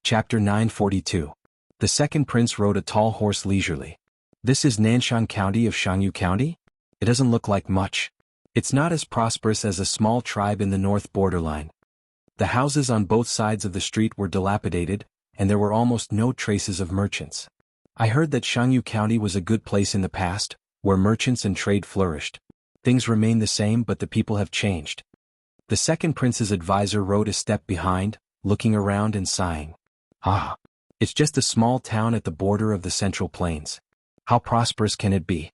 Chapter 942. The second prince rode a tall horse leisurely. This is Nanshan County of Shangyu County? It doesn't look like much. It's not as prosperous as a small tribe in the north borderline. The houses on both sides of the street were dilapidated, and there were almost no traces of merchants. I heard that Shangyu County was a good place in the past, where merchants and trade flourished. Things remain the same, but the people have changed. The second prince's advisor rode a step behind, looking around and sighing. It's just a small town at the border of the Central Plains. How prosperous can it be?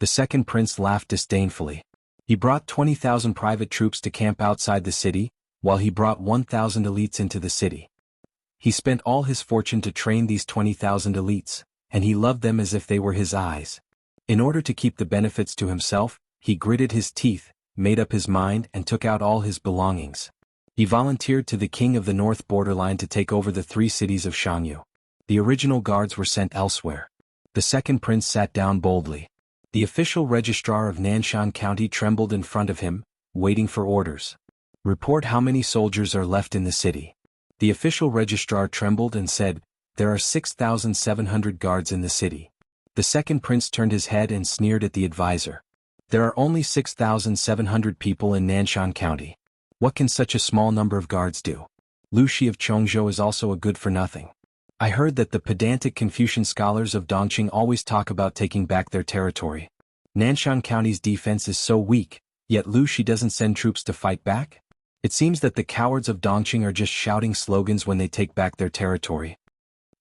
The second prince laughed disdainfully. He brought 20,000 private troops to camp outside the city, while he brought 1,000 elites into the city. He spent all his fortune to train these 20,000 elites, and he loved them as if they were his eyes. In order to keep the benefits to himself, he gritted his teeth, made up his mind, and took out all his belongings. He volunteered to the king of the north borderline to take over the 3 cities of Shangyu. The original guards were sent elsewhere. The second prince sat down boldly. The official registrar of Nanshan County trembled in front of him, waiting for orders. Report how many soldiers are left in the city. The official registrar trembled and said, "There are 6,700 guards in the city." The second prince turned his head and sneered at the advisor. "There are only 6,700 people in Nanshan County. What can such a small number of guards do? Wuxia of Chongzhou is also a good-for-nothing. I heard that the pedantic Confucian scholars of Dongqing always talk about taking back their territory. Nanshan County's defense is so weak, yet Wuxia doesn't send troops to fight back? It seems that the cowards of Dongqing are just shouting slogans when they take back their territory."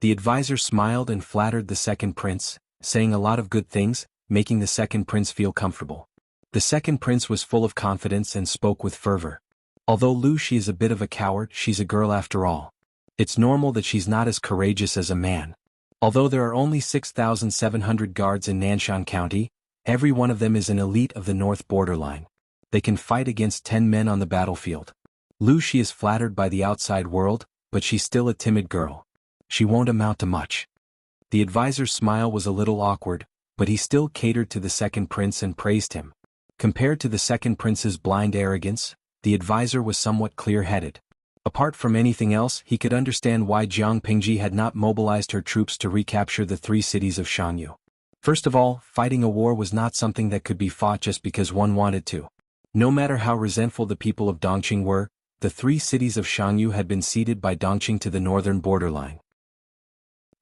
The advisor smiled and flattered the second prince, saying a lot of good things, making the second prince feel comfortable. The second prince was full of confidence and spoke with fervor. Although Wuxia is a bit of a coward, she's a girl after all. It's normal that she's not as courageous as a man. Although there are only 6,700 guards in Nanshan County, every one of them is an elite of the north borderline. They can fight against 10 men on the battlefield. Wuxia is flattered by the outside world, but she's still a timid girl. She won't amount to much. The advisor's smile was a little awkward, but he still catered to the second prince and praised him. Compared to the second prince's blind arrogance, the advisor was somewhat clear-headed. Apart from anything else, he could understand why Jiang Pingji had not mobilized her troops to recapture the 3 cities of Shangyu. First of all, fighting a war was not something that could be fought just because one wanted to. No matter how resentful the people of Dongqing were, the 3 cities of Shangyu had been ceded by Dongqing to the northern borderline.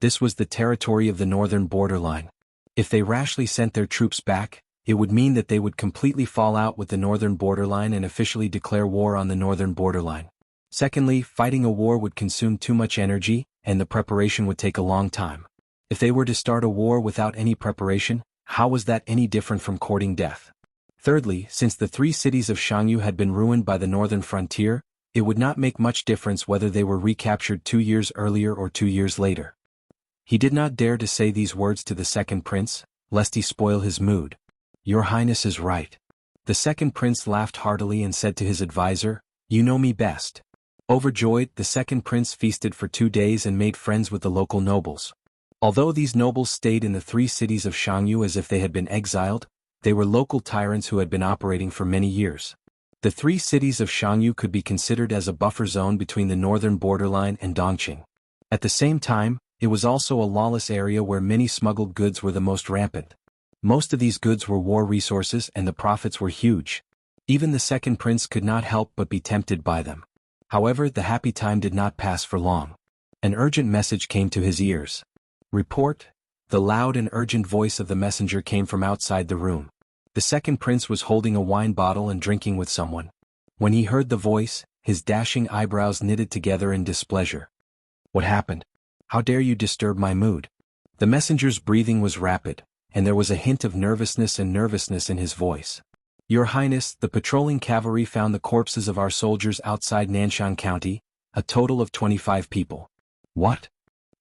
This was the territory of the northern borderline. If they rashly sent their troops back, it would mean that they would completely fall out with the northern borderline and officially declare war on the northern borderline. Secondly, fighting a war would consume too much energy, and the preparation would take a long time. If they were to start a war without any preparation, how was that any different from courting death? Thirdly, since the 3 cities of Shangyu had been ruined by the northern frontier, it would not make much difference whether they were recaptured 2 years earlier or 2 years later. He did not dare to say these words to the second prince, lest he spoil his mood. "Your Highness is right." The second prince laughed heartily and said to his advisor, "You know me best." Overjoyed, the second prince feasted for 2 days and made friends with the local nobles. Although these nobles stayed in the 3 cities of Shangyu as if they had been exiled, they were local tyrants who had been operating for many years. The 3 cities of Shangyu could be considered as a buffer zone between the northern borderline and Dongqing. At the same time, it was also a lawless area where many smuggled goods were the most rampant. Most of these goods were war resources and the profits were huge. Even the second prince could not help but be tempted by them. However, the happy time did not pass for long. An urgent message came to his ears. "Report." The loud and urgent voice of the messenger came from outside the room. The second prince was holding a wine bottle and drinking with someone. When he heard the voice, his dashing eyebrows knitted together in displeasure. "What happened? How dare you disturb my mood?" The messenger's breathing was rapid, and there was a hint of nervousness in his voice. "Your Highness, the patrolling cavalry found the corpses of our soldiers outside Nanshan County, a total of 25 people." "What?"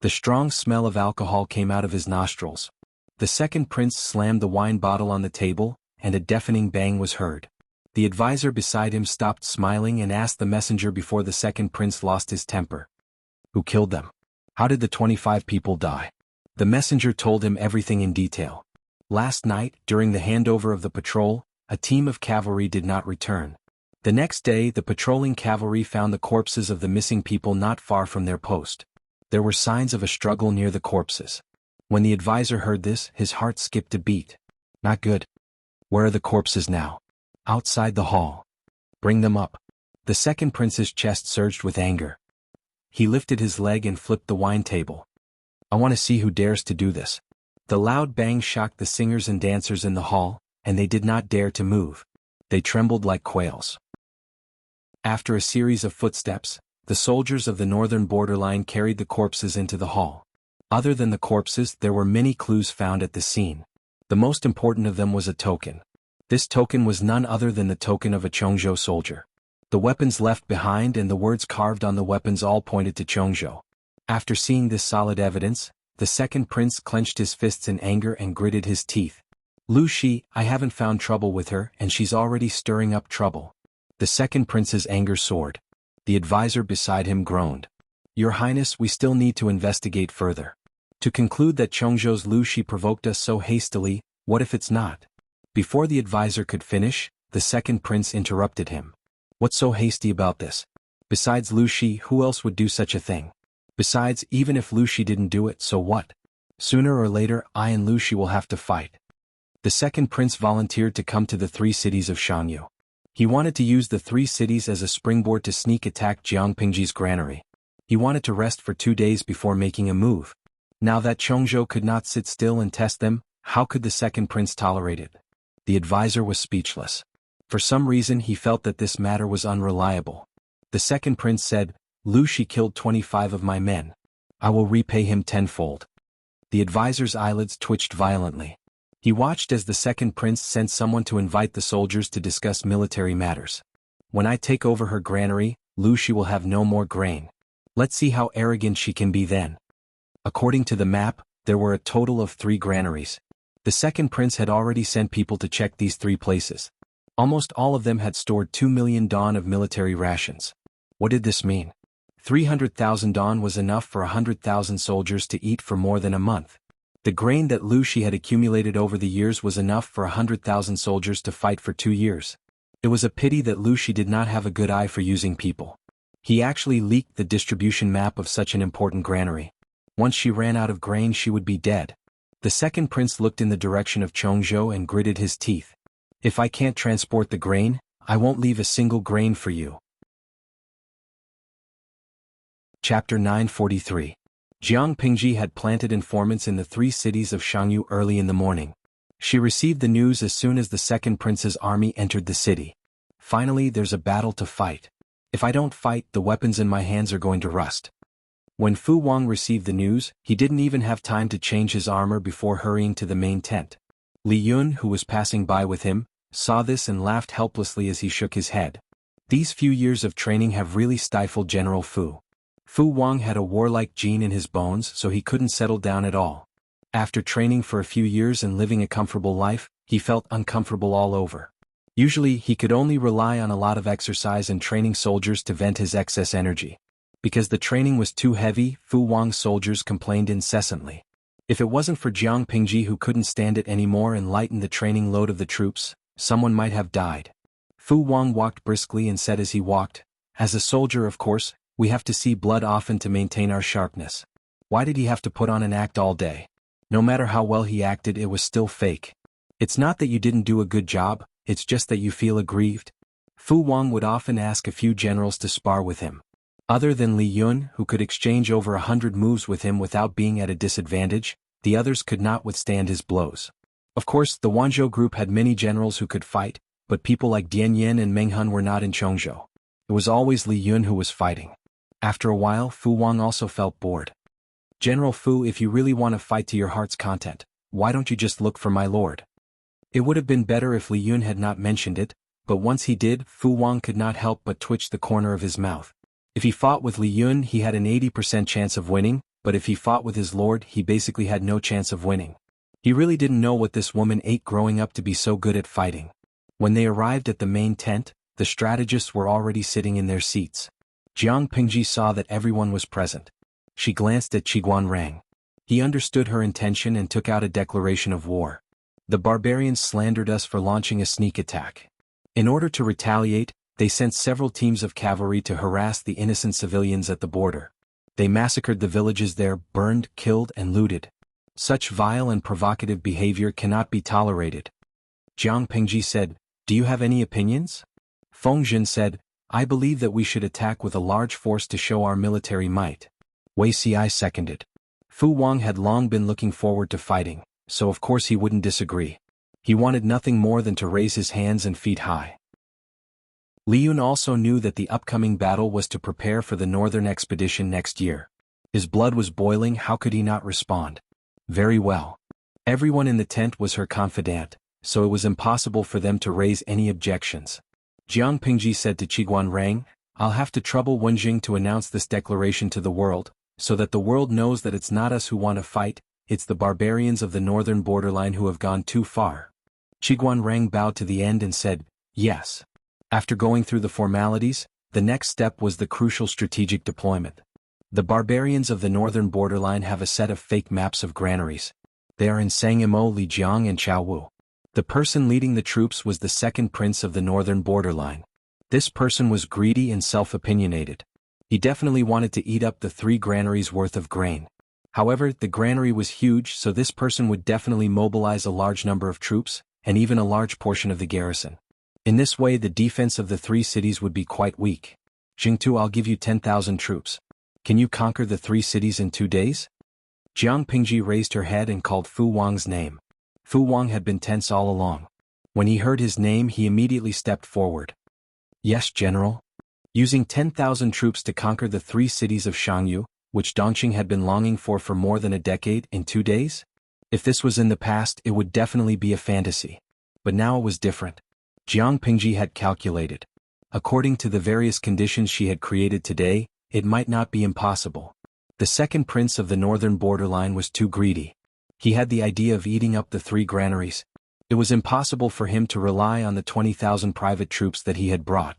The strong smell of alcohol came out of his nostrils. The second prince slammed the wine bottle on the table, and a deafening bang was heard. The advisor beside him stopped smiling and asked the messenger before the second prince lost his temper. "Who killed them? How did the 25 people die?" The messenger told him everything in detail. Last night, during the handover of the patrol, a team of cavalry did not return. The next day, the patrolling cavalry found the corpses of the missing people not far from their post. There were signs of a struggle near the corpses. When the advisor heard this, his heart skipped a beat. Not good. Where are the corpses now? Outside the hall. Bring them up. The second prince's chest surged with anger. He lifted his leg and flipped the wine table. I want to see who dares to do this. The loud bang shocked the singers and dancers in the hall, and they did not dare to move. They trembled like quails. After a series of footsteps, the soldiers of the northern borderline carried the corpses into the hall. Other than the corpses, there were many clues found at the scene. The most important of them was a token. This token was none other than the token of a Chongzhou soldier. The weapons left behind and the words carved on the weapons all pointed to Chongzhou. After seeing this solid evidence, the second prince clenched his fists in anger and gritted his teeth. Lu Shi, I haven't found trouble with her and she's already stirring up trouble. The second prince's anger soared. The advisor beside him groaned. Your Highness, we still need to investigate further. To conclude that Chongzhou's Lu Shi provoked us so hastily, what if it's not? Before the advisor could finish, the second prince interrupted him. What's so hasty about this? Besides Lu Shi, who else would do such a thing? Besides, even if Lu Shi didn't do it, so what? Sooner or later, I and Lu Shi will have to fight. The second prince volunteered to come to the 3 cities of Shangyu. He wanted to use the 3 cities as a springboard to sneak attack Jiang Pingji's granary. He wanted to rest for 2 days before making a move. Now that Chongzhou could not sit still and test them, how could the second prince tolerate it? The advisor was speechless. For some reason he felt that this matter was unreliable. The second prince said, Lu Shi killed 25 of my men. I will repay him tenfold. The advisor's eyelids twitched violently. He watched as the second prince sent someone to invite the soldiers to discuss military matters. When I take over her granary, Lu Shi will have no more grain. Let's see how arrogant she can be then. According to the map, there were a total of 3 granaries. The second prince had already sent people to check these 3 places. Almost all of them had stored 2 million dong of military rations. What did this mean? 300,000 dong was enough for 100,000 soldiers to eat for more than a month. The grain that Lu Shi had accumulated over the years was enough for 100,000 soldiers to fight for 2 years. It was a pity that Lu Shi did not have a good eye for using people. He actually leaked the distribution map of such an important granary. Once she ran out of grain, she would be dead. The second prince looked in the direction of Chongzhou and gritted his teeth. If I can't transport the grain, I won't leave a single grain for you. Chapter 943. Jiang Pingji had planted informants in the 3 cities of Shangyu early in the morning. She received the news as soon as the second prince's army entered the city. Finally, there's a battle to fight. If I don't fight, the weapons in my hands are going to rust. When Fu Wang received the news, he didn't even have time to change his armor before hurrying to the main tent. Li Yun, who was passing by with him, saw this and laughed helplessly as he shook his head. These few years of training have really stifled General Fu. Fu Wang had a warlike gene in his bones, so he couldn't settle down at all. After training for a few years and living a comfortable life, he felt uncomfortable all over. Usually, he could only rely on a lot of exercise and training soldiers to vent his excess energy. Because the training was too heavy, Fu Wang's soldiers complained incessantly. If it wasn't for Jiang Pingji, who couldn't stand it anymore and lightened the training load of the troops, someone might have died. Fu Wang walked briskly and said as he walked, as a soldier, of course, we have to see blood often to maintain our sharpness. Why did he have to put on an act all day? No matter how well he acted, it was still fake. It's not that you didn't do a good job, it's just that you feel aggrieved. Fu Wang would often ask a few generals to spar with him. Other than Li Yun, who could exchange over 100 moves with him without being at a disadvantage, the others could not withstand his blows. Of course, the Wanzhou group had many generals who could fight, but people like Dian Yin and Meng Hun were not in Chongzhou. It was always Li Yun who was fighting. After a while, Fu Wang also felt bored. General Fu, if you really want to fight to your heart's content, why don't you just look for my lord? It would have been better if Li Yun had not mentioned it, but once he did, Fu Wang could not help but twitch the corner of his mouth. If he fought with Li Yun, he had an 80% chance of winning, but if he fought with his lord, he basically had no chance of winning. He really didn't know what this woman ate growing up to be so good at fighting. When they arrived at the main tent, the strategists were already sitting in their seats. Jiang Pingji saw that everyone was present. She glanced at Qiguan Rang. He understood her intention and took out a declaration of war. The barbarians slandered us for launching a sneak attack. In order to retaliate, they sent several teams of cavalry to harass the innocent civilians at the border. They massacred the villages there, burned, killed, and looted. Such vile and provocative behavior cannot be tolerated. Jiang Pingji said, "Do you have any opinions?" Feng Jin said, "I believe that we should attack with a large force to show our military might." Wei Xi seconded. Fu Wang had long been looking forward to fighting, so of course he wouldn't disagree. He wanted nothing more than to raise his hands and feet high. Li Yun also knew that the upcoming battle was to prepare for the northern expedition next year. His blood was boiling. How could he not respond? Very well. Everyone in the tent was her confidant, so it was impossible for them to raise any objections. Jiang Pingji said to Qiguan Rang, "I'll have to trouble Wenjing to announce this declaration to the world, so that the world knows that it's not us who want to fight, it's the barbarians of the northern borderline who have gone too far." Qiguan Rang bowed to the end and said, "Yes." After going through the formalities, the next step was the crucial strategic deployment. The barbarians of the northern borderline have a set of fake maps of granaries. They are in Sangamo, Lijiang and Chaowu. The person leading the troops was the second prince of the northern borderline. This person was greedy and self-opinionated. He definitely wanted to eat up the 3 granaries worth of grain. However, the granary was huge, so this person would definitely mobilize a large number of troops, and even a large portion of the garrison. In this way the defense of the 3 cities would be quite weak. "Jingtu, I'll give you 10,000 troops. Can you conquer the 3 cities in 2 days?" Jiang Pingji raised her head and called Fu Wang's name. Fu Wang had been tense all along. When he heard his name he immediately stepped forward. "Yes, General." Using 10,000 troops to conquer the 3 cities of Shangyu, which Dongqing had been longing for more than a decade, in 2 days? If this was in the past it would definitely be a fantasy. But now it was different. Jiang Pingji had calculated. According to the various conditions she had created today, it might not be impossible. The second prince of the northern borderline was too greedy. He had the idea of eating up the 3 granaries. It was impossible for him to rely on the 20,000 private troops that he had brought.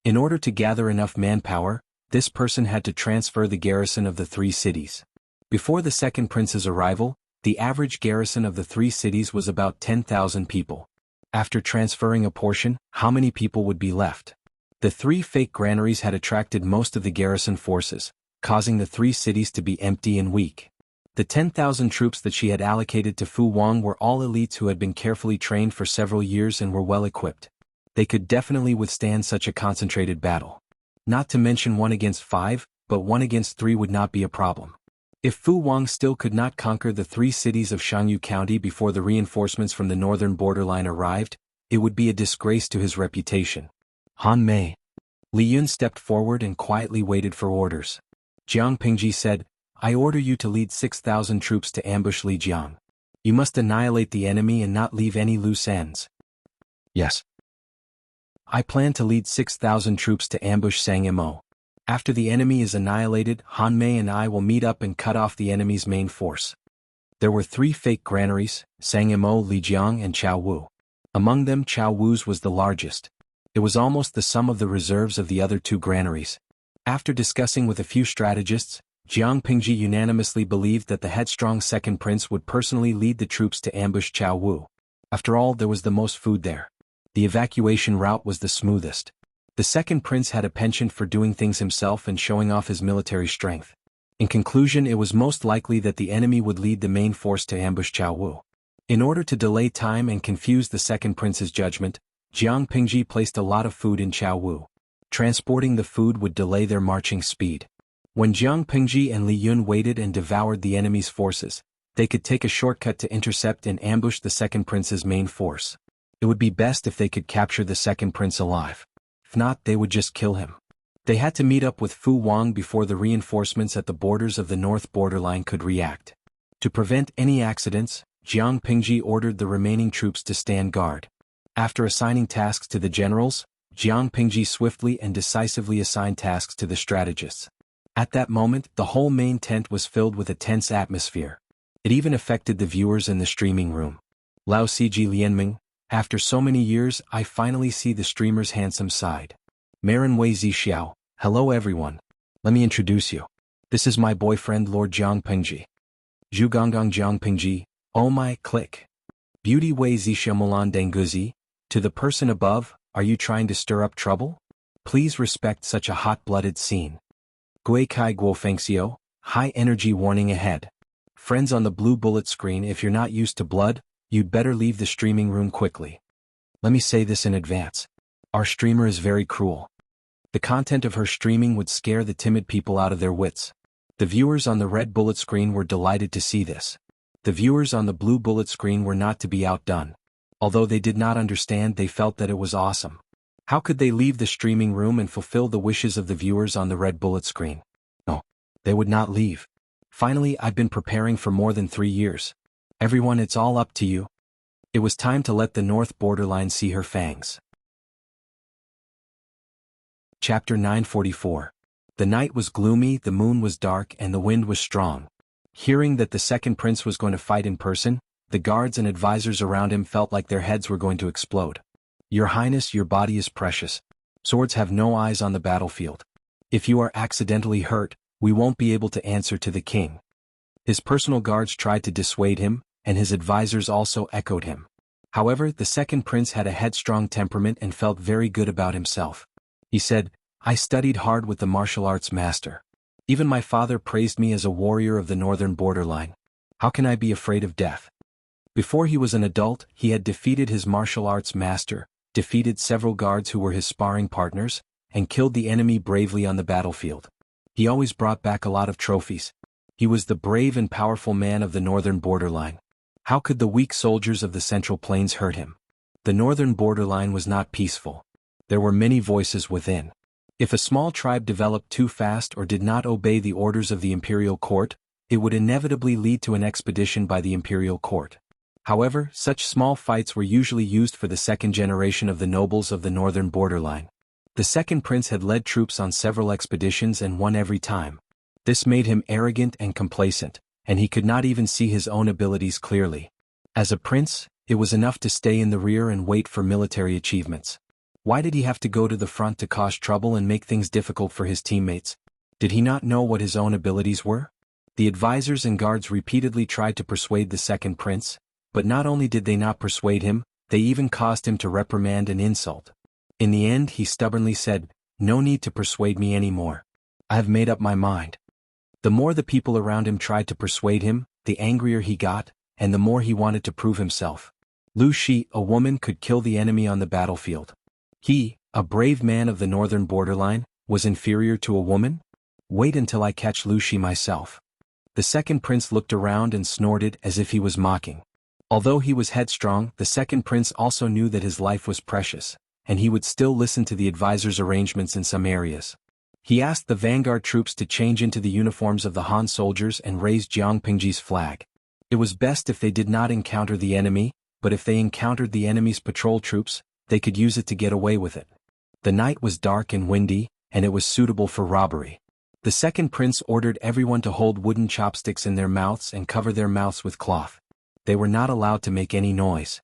In order to gather enough manpower, this person had to transfer the garrison of the 3 cities. Before the second prince's arrival, the average garrison of the 3 cities was about 10,000 people. After transferring a portion, how many people would be left? The 3 fake granaries had attracted most of the garrison forces, causing the 3 cities to be empty and weak. The 10,000 troops that she had allocated to Fu Wang were all elites who had been carefully trained for several years and were well equipped. They could definitely withstand such a concentrated battle. Not to mention 1 against 5, but 1 against 3 would not be a problem. If Fu Wang still could not conquer the 3 cities of Shangyu County before the reinforcements from the northern borderline arrived, it would be a disgrace to his reputation. Han Mei. Li Yun stepped forward and quietly waited for orders. Jiang Pingji said, "I order you to lead 6,000 troops to ambush Lijiang. You must annihilate the enemy and not leave any loose ends." "Yes." "I plan to lead 6,000 troops to ambush Sangamo. After the enemy is annihilated, Han Mei and I will meet up and cut off the enemy's main force." There were 3 fake granaries, Sangamo, Lijiang and Chaowu. Among them Chaowu's was the largest. It was almost the sum of the reserves of the other 2 granaries. After discussing with a few strategists, Jiang Pingji unanimously believed that the headstrong second prince would personally lead the troops to ambush Chaowu. After all, there was the most food there. The evacuation route was the smoothest. The second prince had a penchant for doing things himself and showing off his military strength. In conclusion, it was most likely that the enemy would lead the main force to ambush Chaowu. In order to delay time and confuse the second prince's judgment, Jiang Pingji placed a lot of food in Chaowu. Transporting the food would delay their marching speed. When Jiang Pingji and Li Yun waited and devoured the enemy's forces, they could take a shortcut to intercept and ambush the second prince's main force. It would be best if they could capture the second prince alive. If not, they would just kill him. They had to meet up with Fu Wang before the reinforcements at the borders of the north borderline could react. To prevent any accidents, Jiang Pingji ordered the remaining troops to stand guard. After assigning tasks to the generals, Jiang Pingji swiftly and decisively assigned tasks to the strategists. At that moment, the whole main tent was filled with a tense atmosphere. It even affected the viewers in the streaming room. Lao Ciji Lianming, after so many years, I finally see the streamer's handsome side. Marin Wei Zixiao, hello everyone. Let me introduce you. This is my boyfriend Lord Jiang Pingji. Zhugonggong Jiang Pingji, oh my, click. Beauty Wei Zixiao Mulan Denguzi, to the person above, are you trying to stir up trouble? Please respect such a hot-blooded scene. Gui Kai Guo Fengxiu, High energy warning ahead. Friends on the blue bullet screen, if you're not used to blood, you'd better leave the streaming room quickly. Let me say this in advance. Our streamer is very cruel. The content of her streaming would scare the timid people out of their wits. The viewers on the red bullet screen were delighted to see this. The viewers on the blue bullet screen were not to be outdone. Although they did not understand, they felt that it was awesome. How could they leave the streaming room and fulfill the wishes of the viewers on the red bullet screen? No, they would not leave. Finally, I've been preparing for more than 3 years. Everyone, it's all up to you. It was time to let the north borderline see her fangs. Chapter 944. The night was gloomy, the moon was dark, and the wind was strong. Hearing that the second prince was going to fight in person, the guards and advisors around him felt like their heads were going to explode. Your Highness, your body is precious. Swords have no eyes on the battlefield. If you are accidentally hurt, we won't be able to answer to the king. His personal guards tried to dissuade him, and his advisors also echoed him. However, the second prince had a headstrong temperament and felt very good about himself. He said, I studied hard with the martial arts master. Even my father praised me as a warrior of the northern borderline. How can I be afraid of death? Before he was an adult, he had defeated his martial arts master, defeated several guards who were his sparring partners, and killed the enemy bravely on the battlefield. He always brought back a lot of trophies. He was the brave and powerful man of the northern borderline. How could the weak soldiers of the Central Plains hurt him? The northern borderline was not peaceful. There were many voices within. If a small tribe developed too fast or did not obey the orders of the imperial court, it would inevitably lead to an expedition by the imperial court. However, such small fights were usually used for the second generation of the nobles of the northern borderline. The second prince had led troops on several expeditions and won every time. This made him arrogant and complacent, and he could not even see his own abilities clearly. As a prince, it was enough to stay in the rear and wait for military achievements. Why did he have to go to the front to cause trouble and make things difficult for his teammates? Did he not know what his own abilities were? The advisors and guards repeatedly tried to persuade the second prince, but not only did they not persuade him, they even caused him to reprimand and insult. In the end, he stubbornly said, No need to persuade me anymore. I have made up my mind. The more the people around him tried to persuade him, the angrier he got, and the more he wanted to prove himself. Lu Shi, a woman, could kill the enemy on the battlefield. He, a brave man of the northern borderline, was inferior to a woman? Wait until I catch Lu Shi myself. The second prince looked around and snorted as if he was mocking. Although he was headstrong, the second prince also knew that his life was precious, and he would still listen to the advisors' arrangements in some areas. He asked the vanguard troops to change into the uniforms of the Han soldiers and raise Jiangpingji's flag. It was best if they did not encounter the enemy, but if they encountered the enemy's patrol troops, they could use it to get away with it. The night was dark and windy, and it was suitable for robbery. The second prince ordered everyone to hold wooden chopsticks in their mouths and cover their mouths with cloth. They were not allowed to make any noise.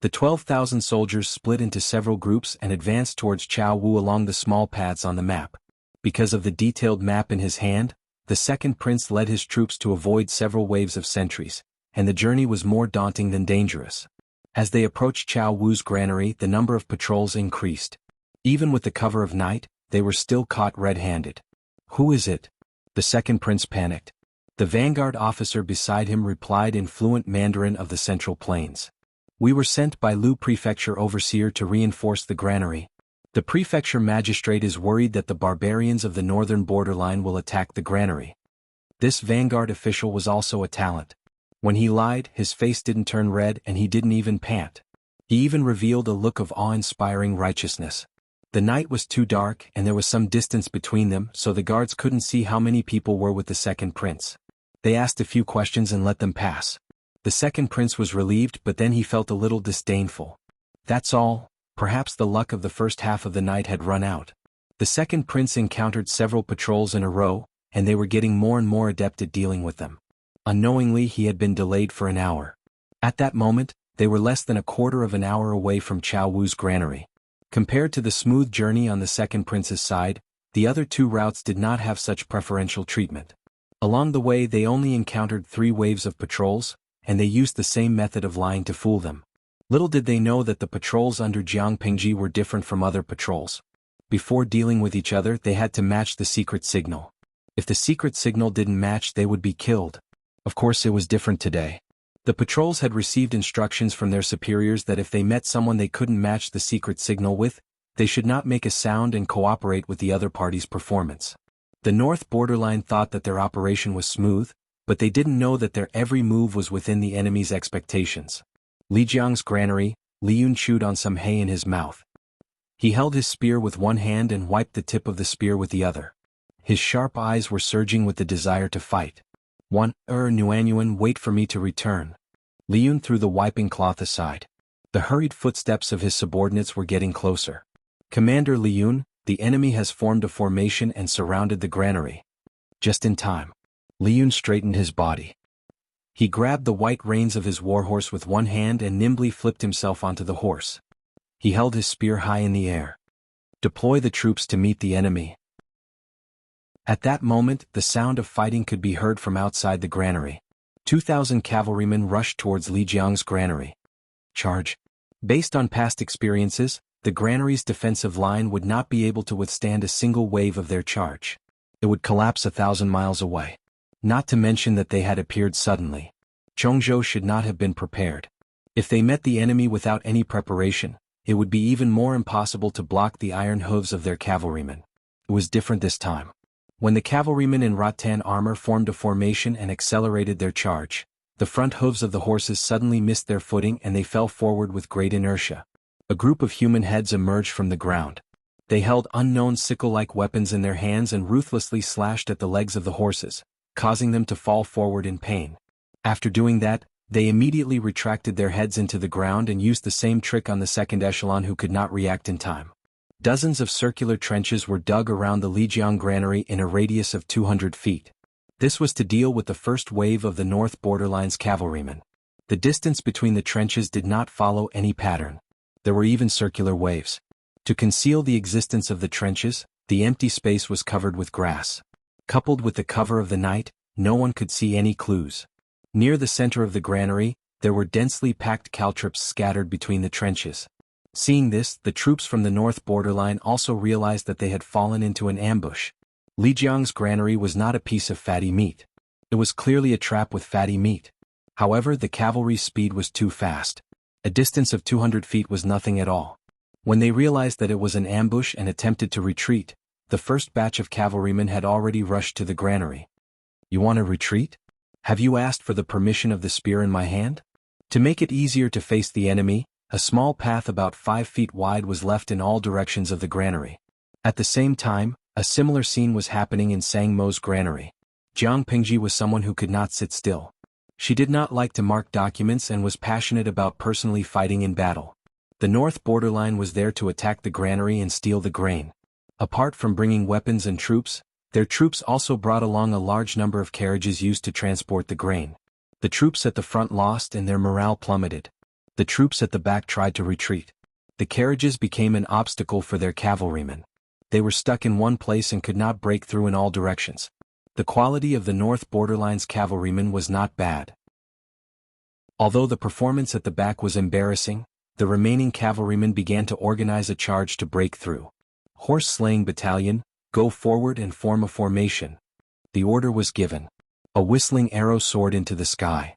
The 12,000 soldiers split into several groups and advanced towards Chao Wu along the small paths on the map. Because of the detailed map in his hand, the second prince led his troops to avoid several waves of sentries, and the journey was more daunting than dangerous. As they approached Chao Wu's granary, the number of patrols increased. Even with the cover of night, they were still caught red-handed. Who is it? The second prince panicked. The vanguard officer beside him replied in fluent Mandarin of the Central Plains. We were sent by Lu Prefecture Overseer to reinforce the granary. The prefecture magistrate is worried that the barbarians of the northern borderline will attack the granary. This vanguard official was also a talent. When he lied, his face didn't turn red and he didn't even pant. He even revealed a look of awe-inspiring righteousness. The night was too dark and there was some distance between them, so the guards couldn't see how many people were with the second prince. They asked a few questions and let them pass. The second prince was relieved, but then he felt a little disdainful. That's all. Perhaps the luck of the first half of the night had run out. The second prince encountered several patrols in a row, and they were getting more and more adept at dealing with them. Unknowingly, he had been delayed for an hour. At that moment, they were less than a quarter of an hour away from Chao Wu's granary. Compared to the smooth journey on the second prince's side, the other two routes did not have such preferential treatment. Along the way, they only encountered 3 waves of patrols, and they used the same method of lying to fool them. Little did they know that the patrols under Jiangpingji were different from other patrols. Before dealing with each other, they had to match the secret signal. If the secret signal didn't match, they would be killed. Of course, it was different today. The patrols had received instructions from their superiors that if they met someone they couldn't match the secret signal with, they should not make a sound and cooperate with the other party's performance. The North Borderline thought that their operation was smooth, but they didn't know that their every move was within the enemy's expectations. Li Jiang's granary, Li Yun chewed on some hay in his mouth. He held his spear with one hand and wiped the tip of the spear with the other. His sharp eyes were surging with the desire to fight. Nuanyuan, wait for me to return. Li Yun threw the wiping cloth aside. The hurried footsteps of his subordinates were getting closer. Commander Li Yun, the enemy has formed a formation and surrounded the granary. Just in time. Li Yun straightened his body. He grabbed the white reins of his warhorse with one hand and nimbly flipped himself onto the horse. He held his spear high in the air. Deploy the troops to meet the enemy. At that moment, the sound of fighting could be heard from outside the granary. 2,000 cavalrymen rushed towards Li Jiang's granary. Charge. Based on past experiences, the granary's defensive line would not be able to withstand a single wave of their charge. It would collapse 1,000 miles away. Not to mention that they had appeared suddenly. Chongzhou should not have been prepared. If they met the enemy without any preparation, it would be even more impossible to block the iron hooves of their cavalrymen. It was different this time. When the cavalrymen in rattan armor formed a formation and accelerated their charge, the front hooves of the horses suddenly missed their footing and they fell forward with great inertia. A group of human heads emerged from the ground. They held unknown sickle-like weapons in their hands and ruthlessly slashed at the legs of the horses, causing them to fall forward in pain. After doing that, they immediately retracted their heads into the ground and used the same trick on the second echelon who could not react in time. Dozens of circular trenches were dug around the Li Jiang granary in a radius of 200 feet. This was to deal with the first wave of the North Borderline's cavalrymen. The distance between the trenches did not follow any pattern. There were even circular waves. To conceal the existence of the trenches, the empty space was covered with grass. Coupled with the cover of the night, no one could see any clues. Near the center of the granary, there were densely packed caltrops scattered between the trenches. Seeing this, the troops from the North Borderline also realized that they had fallen into an ambush. Li Jiang's granary was not a piece of fatty meat. It was clearly a trap with fatty meat. However, the cavalry's speed was too fast. A distance of 200 feet was nothing at all. When they realized that it was an ambush and attempted to retreat, the first batch of cavalrymen had already rushed to the granary. You want to retreat? Have you asked for the permission of the spear in my hand? To make it easier to face the enemy, a small path about 5 feet wide was left in all directions of the granary. At the same time, a similar scene was happening in Sang Mo's granary. Jiang Pingji was someone who could not sit still. She did not like to mark documents and was passionate about personally fighting in battle. The North Borderline was there to attack the granary and steal the grain. Apart from bringing weapons and troops, their troops also brought along a large number of carriages used to transport the grain. The troops at the front lost and their morale plummeted. The troops at the back tried to retreat. The carriages became an obstacle for their cavalrymen. They were stuck in one place and could not break through in all directions. The quality of the North Borderline's cavalrymen was not bad. Although the performance at the back was embarrassing, the remaining cavalrymen began to organize a charge to break through. Horse-slaying battalion, go forward and form a formation. The order was given. A whistling arrow soared into the sky.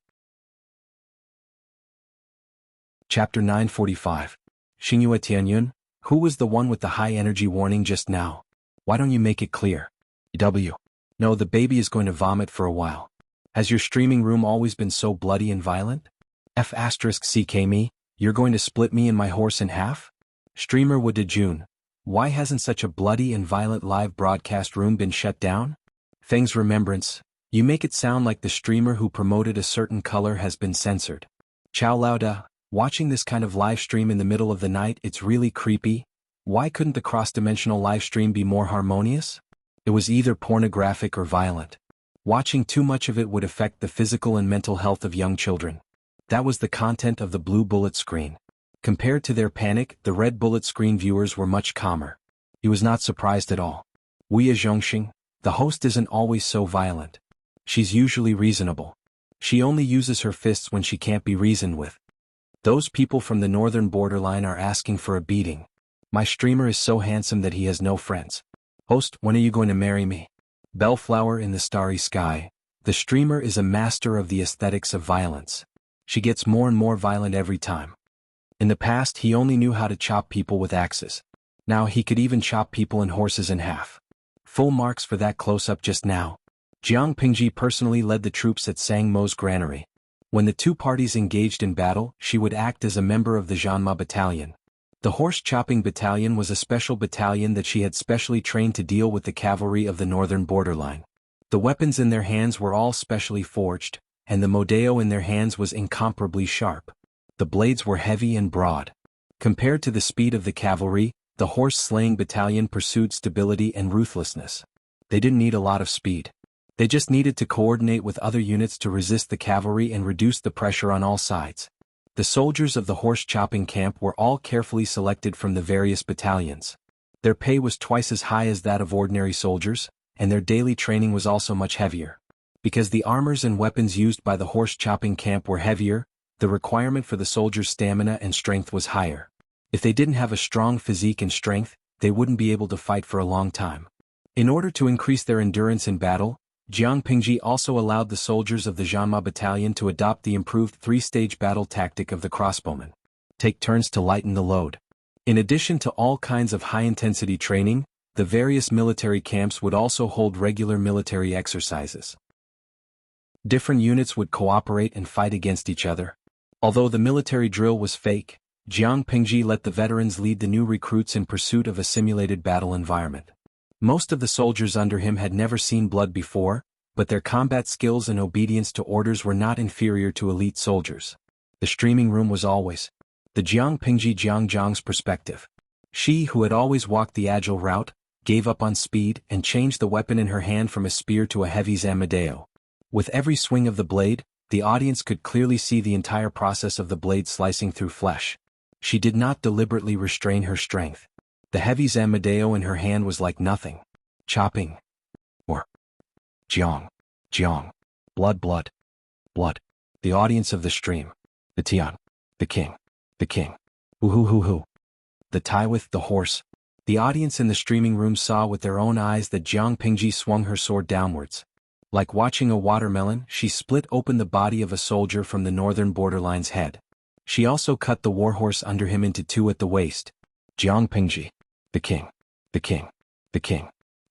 Chapter 945. Xingyue Tianyun, who was the one with the high energy warning just now? Why don't you make it clear? W. No, the baby is going to vomit for a while. Has your streaming room always been so bloody and violent? F***ck me, you're going to split me and my horse in half? Streamer Wu Dejun. Why hasn't such a bloody and violent live broadcast room been shut down? Feng's remembrance. You make it sound like the streamer who promoted a certain color has been censored. Chow Lauda. Watching this kind of live stream in the middle of the night, it's really creepy. Why couldn't the cross-dimensional live stream be more harmonious? It was either pornographic or violent. Watching too much of it would affect the physical and mental health of young children. That was the content of the blue bullet screen. Compared to their panic, the red bullet screen viewers were much calmer. He was not surprised at all. Wuxia Zhongxing, the host isn't always so violent. She's usually reasonable. She only uses her fists when she can't be reasoned with. Those people from the northern borderline are asking for a beating. My streamer is so handsome that he has no friends. Host, when are you going to marry me? Bellflower in the starry sky, the streamer is a master of the aesthetics of violence. She gets more and more violent every time. In the past he only knew how to chop people with axes. Now he could even chop people and horses in half. Full marks for that close-up just now. Jiang Pingji personally led the troops at Sang Mo's granary. When the two parties engaged in battle, she would act as a member of the Zhanma battalion. The horse-chopping battalion was a special battalion that she had specially trained to deal with the cavalry of the northern borderline. The weapons in their hands were all specially forged, and the modeo in their hands was incomparably sharp. The blades were heavy and broad. Compared to the speed of the cavalry, the horse-slaying battalion pursued stability and ruthlessness. They didn't need a lot of speed. They just needed to coordinate with other units to resist the cavalry and reduce the pressure on all sides. The soldiers of the horse-chopping camp were all carefully selected from the various battalions. Their pay was twice as high as that of ordinary soldiers, and their daily training was also much heavier. Because the armors and weapons used by the horse-chopping camp were heavier, the requirement for the soldiers' stamina and strength was higher. If they didn't have a strong physique and strength, they wouldn't be able to fight for a long time. In order to increase their endurance in battle, Jiang Pingji also allowed the soldiers of the Zhanma battalion to adopt the improved three-stage battle tactic of the crossbowmen. Take turns to lighten the load. In addition to all kinds of high-intensity training, the various military camps would also hold regular military exercises. Different units would cooperate and fight against each other. Although the military drill was fake, Jiang Pingji let the veterans lead the new recruits in pursuit of a simulated battle environment. Most of the soldiers under him had never seen blood before, but their combat skills and obedience to orders were not inferior to elite soldiers. The streaming room was always the Jiang Pingji Jiang's perspective. She, who had always walked the agile route, gave up on speed and changed the weapon in her hand from a spear to a heavy zamadeo. With every swing of the blade, the audience could clearly see the entire process of the blade slicing through flesh. She did not deliberately restrain her strength. The heavy zamadeo in her hand was like nothing. Chopping. Or. Jiang. Blood. The audience of the stream. The Tian. The king. Hoo. The Taiwith, the horse. The audience in the streaming room saw with their own eyes that Jiang Pingji swung her sword downwards. Like watching a watermelon, she split open the body of a soldier from the northern borderline's head. She also cut the warhorse under him into two at the waist. Jiang Pingji. The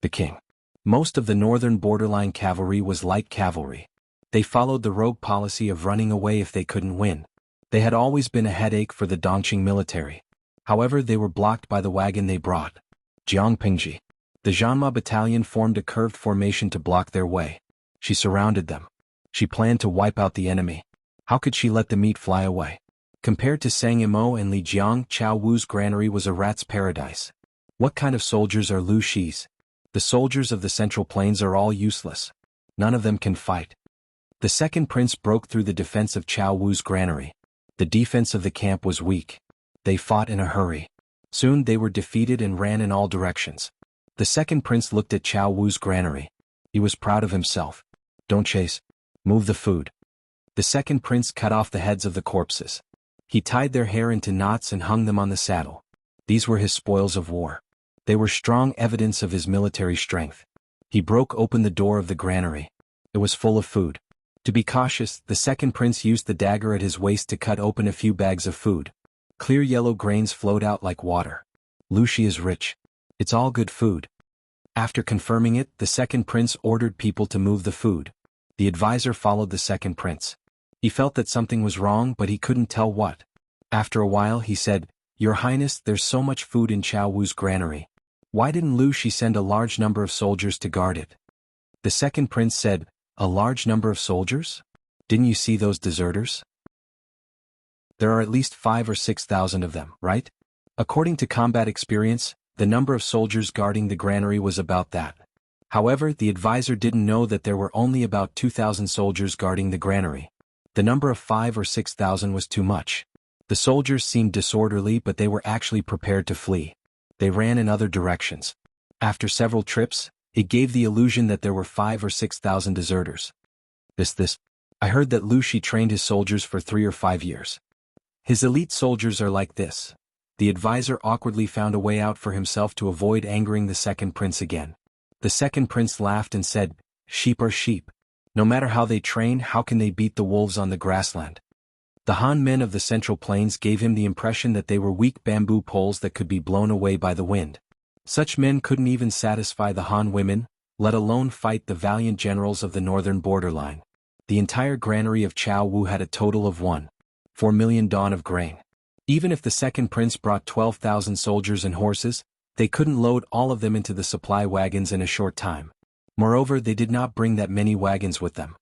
king. Most of the northern borderline cavalry was light cavalry. They followed the rogue policy of running away if they couldn't win. They had always been a headache for the Dongqing military. However, they were blocked by the wagon they brought. Jiang Pingji. The Zhanma battalion formed a curved formation to block their way. She surrounded them. She planned to wipe out the enemy. How could she let the meat fly away? Compared to Sang Mo and Li Jiang, Chao Wu's granary was a rat's paradise. What kind of soldiers are Lu Shi's? The soldiers of the Central Plains are all useless. None of them can fight. The second prince broke through the defense of Chao Wu's granary. The defense of the camp was weak. They fought in a hurry. Soon they were defeated and ran in all directions. The second prince looked at Chao Wu's granary. He was proud of himself. Don't chase. Move the food. The second prince cut off the heads of the corpses. He tied their hair into knots and hung them on the saddle. These were his spoils of war. They were strong evidence of his military strength. He broke open the door of the granary. It was full of food. To be cautious, the second prince used the dagger at his waist to cut open a few bags of food. Clear yellow grains flowed out like water. Lu Shi is rich. It's all good food. After confirming it, the second prince ordered people to move the food. The advisor followed the second prince. He felt that something was wrong, but he couldn't tell what. After a while, he said, "Your Highness, there's so much food in Chao Wu's granary. Why didn't Lu Shi send a large number of soldiers to guard it?" The second prince said, "A large number of soldiers? Didn't you see those deserters? There are at least 5,000 or 6,000 of them, right?" According to combat experience, the number of soldiers guarding the granary was about that. However, the advisor didn't know that there were only about 2,000 soldiers guarding the granary. The number of 5,000 or 6,000 was too much. The soldiers seemed disorderly, but they were actually prepared to flee. They ran in other directions. After several trips, it gave the illusion that there were 5,000 or 6,000 deserters. I heard that Lu Shi trained his soldiers for 3 or 5 years. His elite soldiers are like this. The advisor awkwardly found a way out for himself to avoid angering the second prince again. The second prince laughed and said, "Sheep are sheep. No matter how they train, how can they beat the wolves on the grassland?" The Han men of the Central Plains gave him the impression that they were weak bamboo poles that could be blown away by the wind. Such men couldn't even satisfy the Han women, let alone fight the valiant generals of the northern borderline. The entire granary of Chao Wu had a total of 1.4 million dawn of grain. Even if the second prince brought 12,000 soldiers and horses, they couldn't load all of them into the supply wagons in a short time. Moreover, they did not bring that many wagons with them.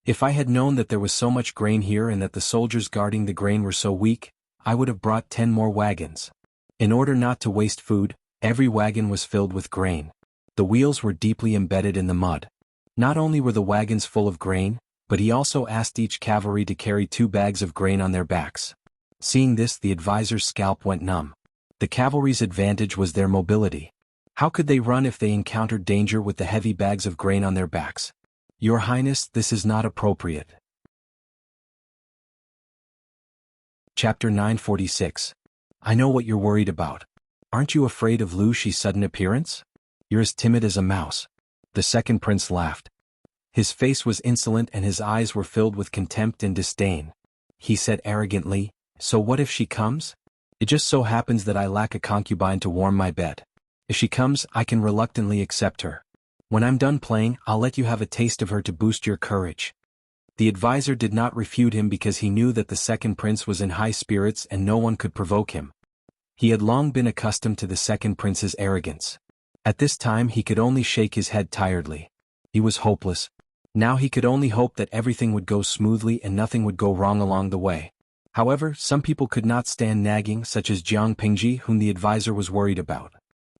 If I had known that there was so much grain here and that the soldiers guarding the grain were so weak, I would have brought 10 more wagons. In order not to waste food, every wagon was filled with grain. The wheels were deeply embedded in the mud. Not only were the wagons full of grain, but he also asked each cavalry to carry 2 bags of grain on their backs. Seeing this, the advisor's scalp went numb. The cavalry's advantage was their mobility. How could they run if they encountered danger with the heavy bags of grain on their backs? "Your Highness, this is not appropriate." Chapter 946. I know what you're worried about. Aren't you afraid of Lu Shi's sudden appearance? You're as timid as a mouse. The second prince laughed. His face was insolent and his eyes were filled with contempt and disdain. He said arrogantly, "So what if she comes? It just so happens that I lack a concubine to warm my bed. If she comes, I can reluctantly accept her. When I'm done playing, I'll let you have a taste of her to boost your courage." The advisor did not refute him because he knew that the second prince was in high spirits and no one could provoke him. He had long been accustomed to the second prince's arrogance. At this time he could only shake his head tiredly. He was hopeless. Now he could only hope that everything would go smoothly and nothing would go wrong along the way. However, some people could not stand nagging, such as Jiang Pingji, whom the advisor was worried about.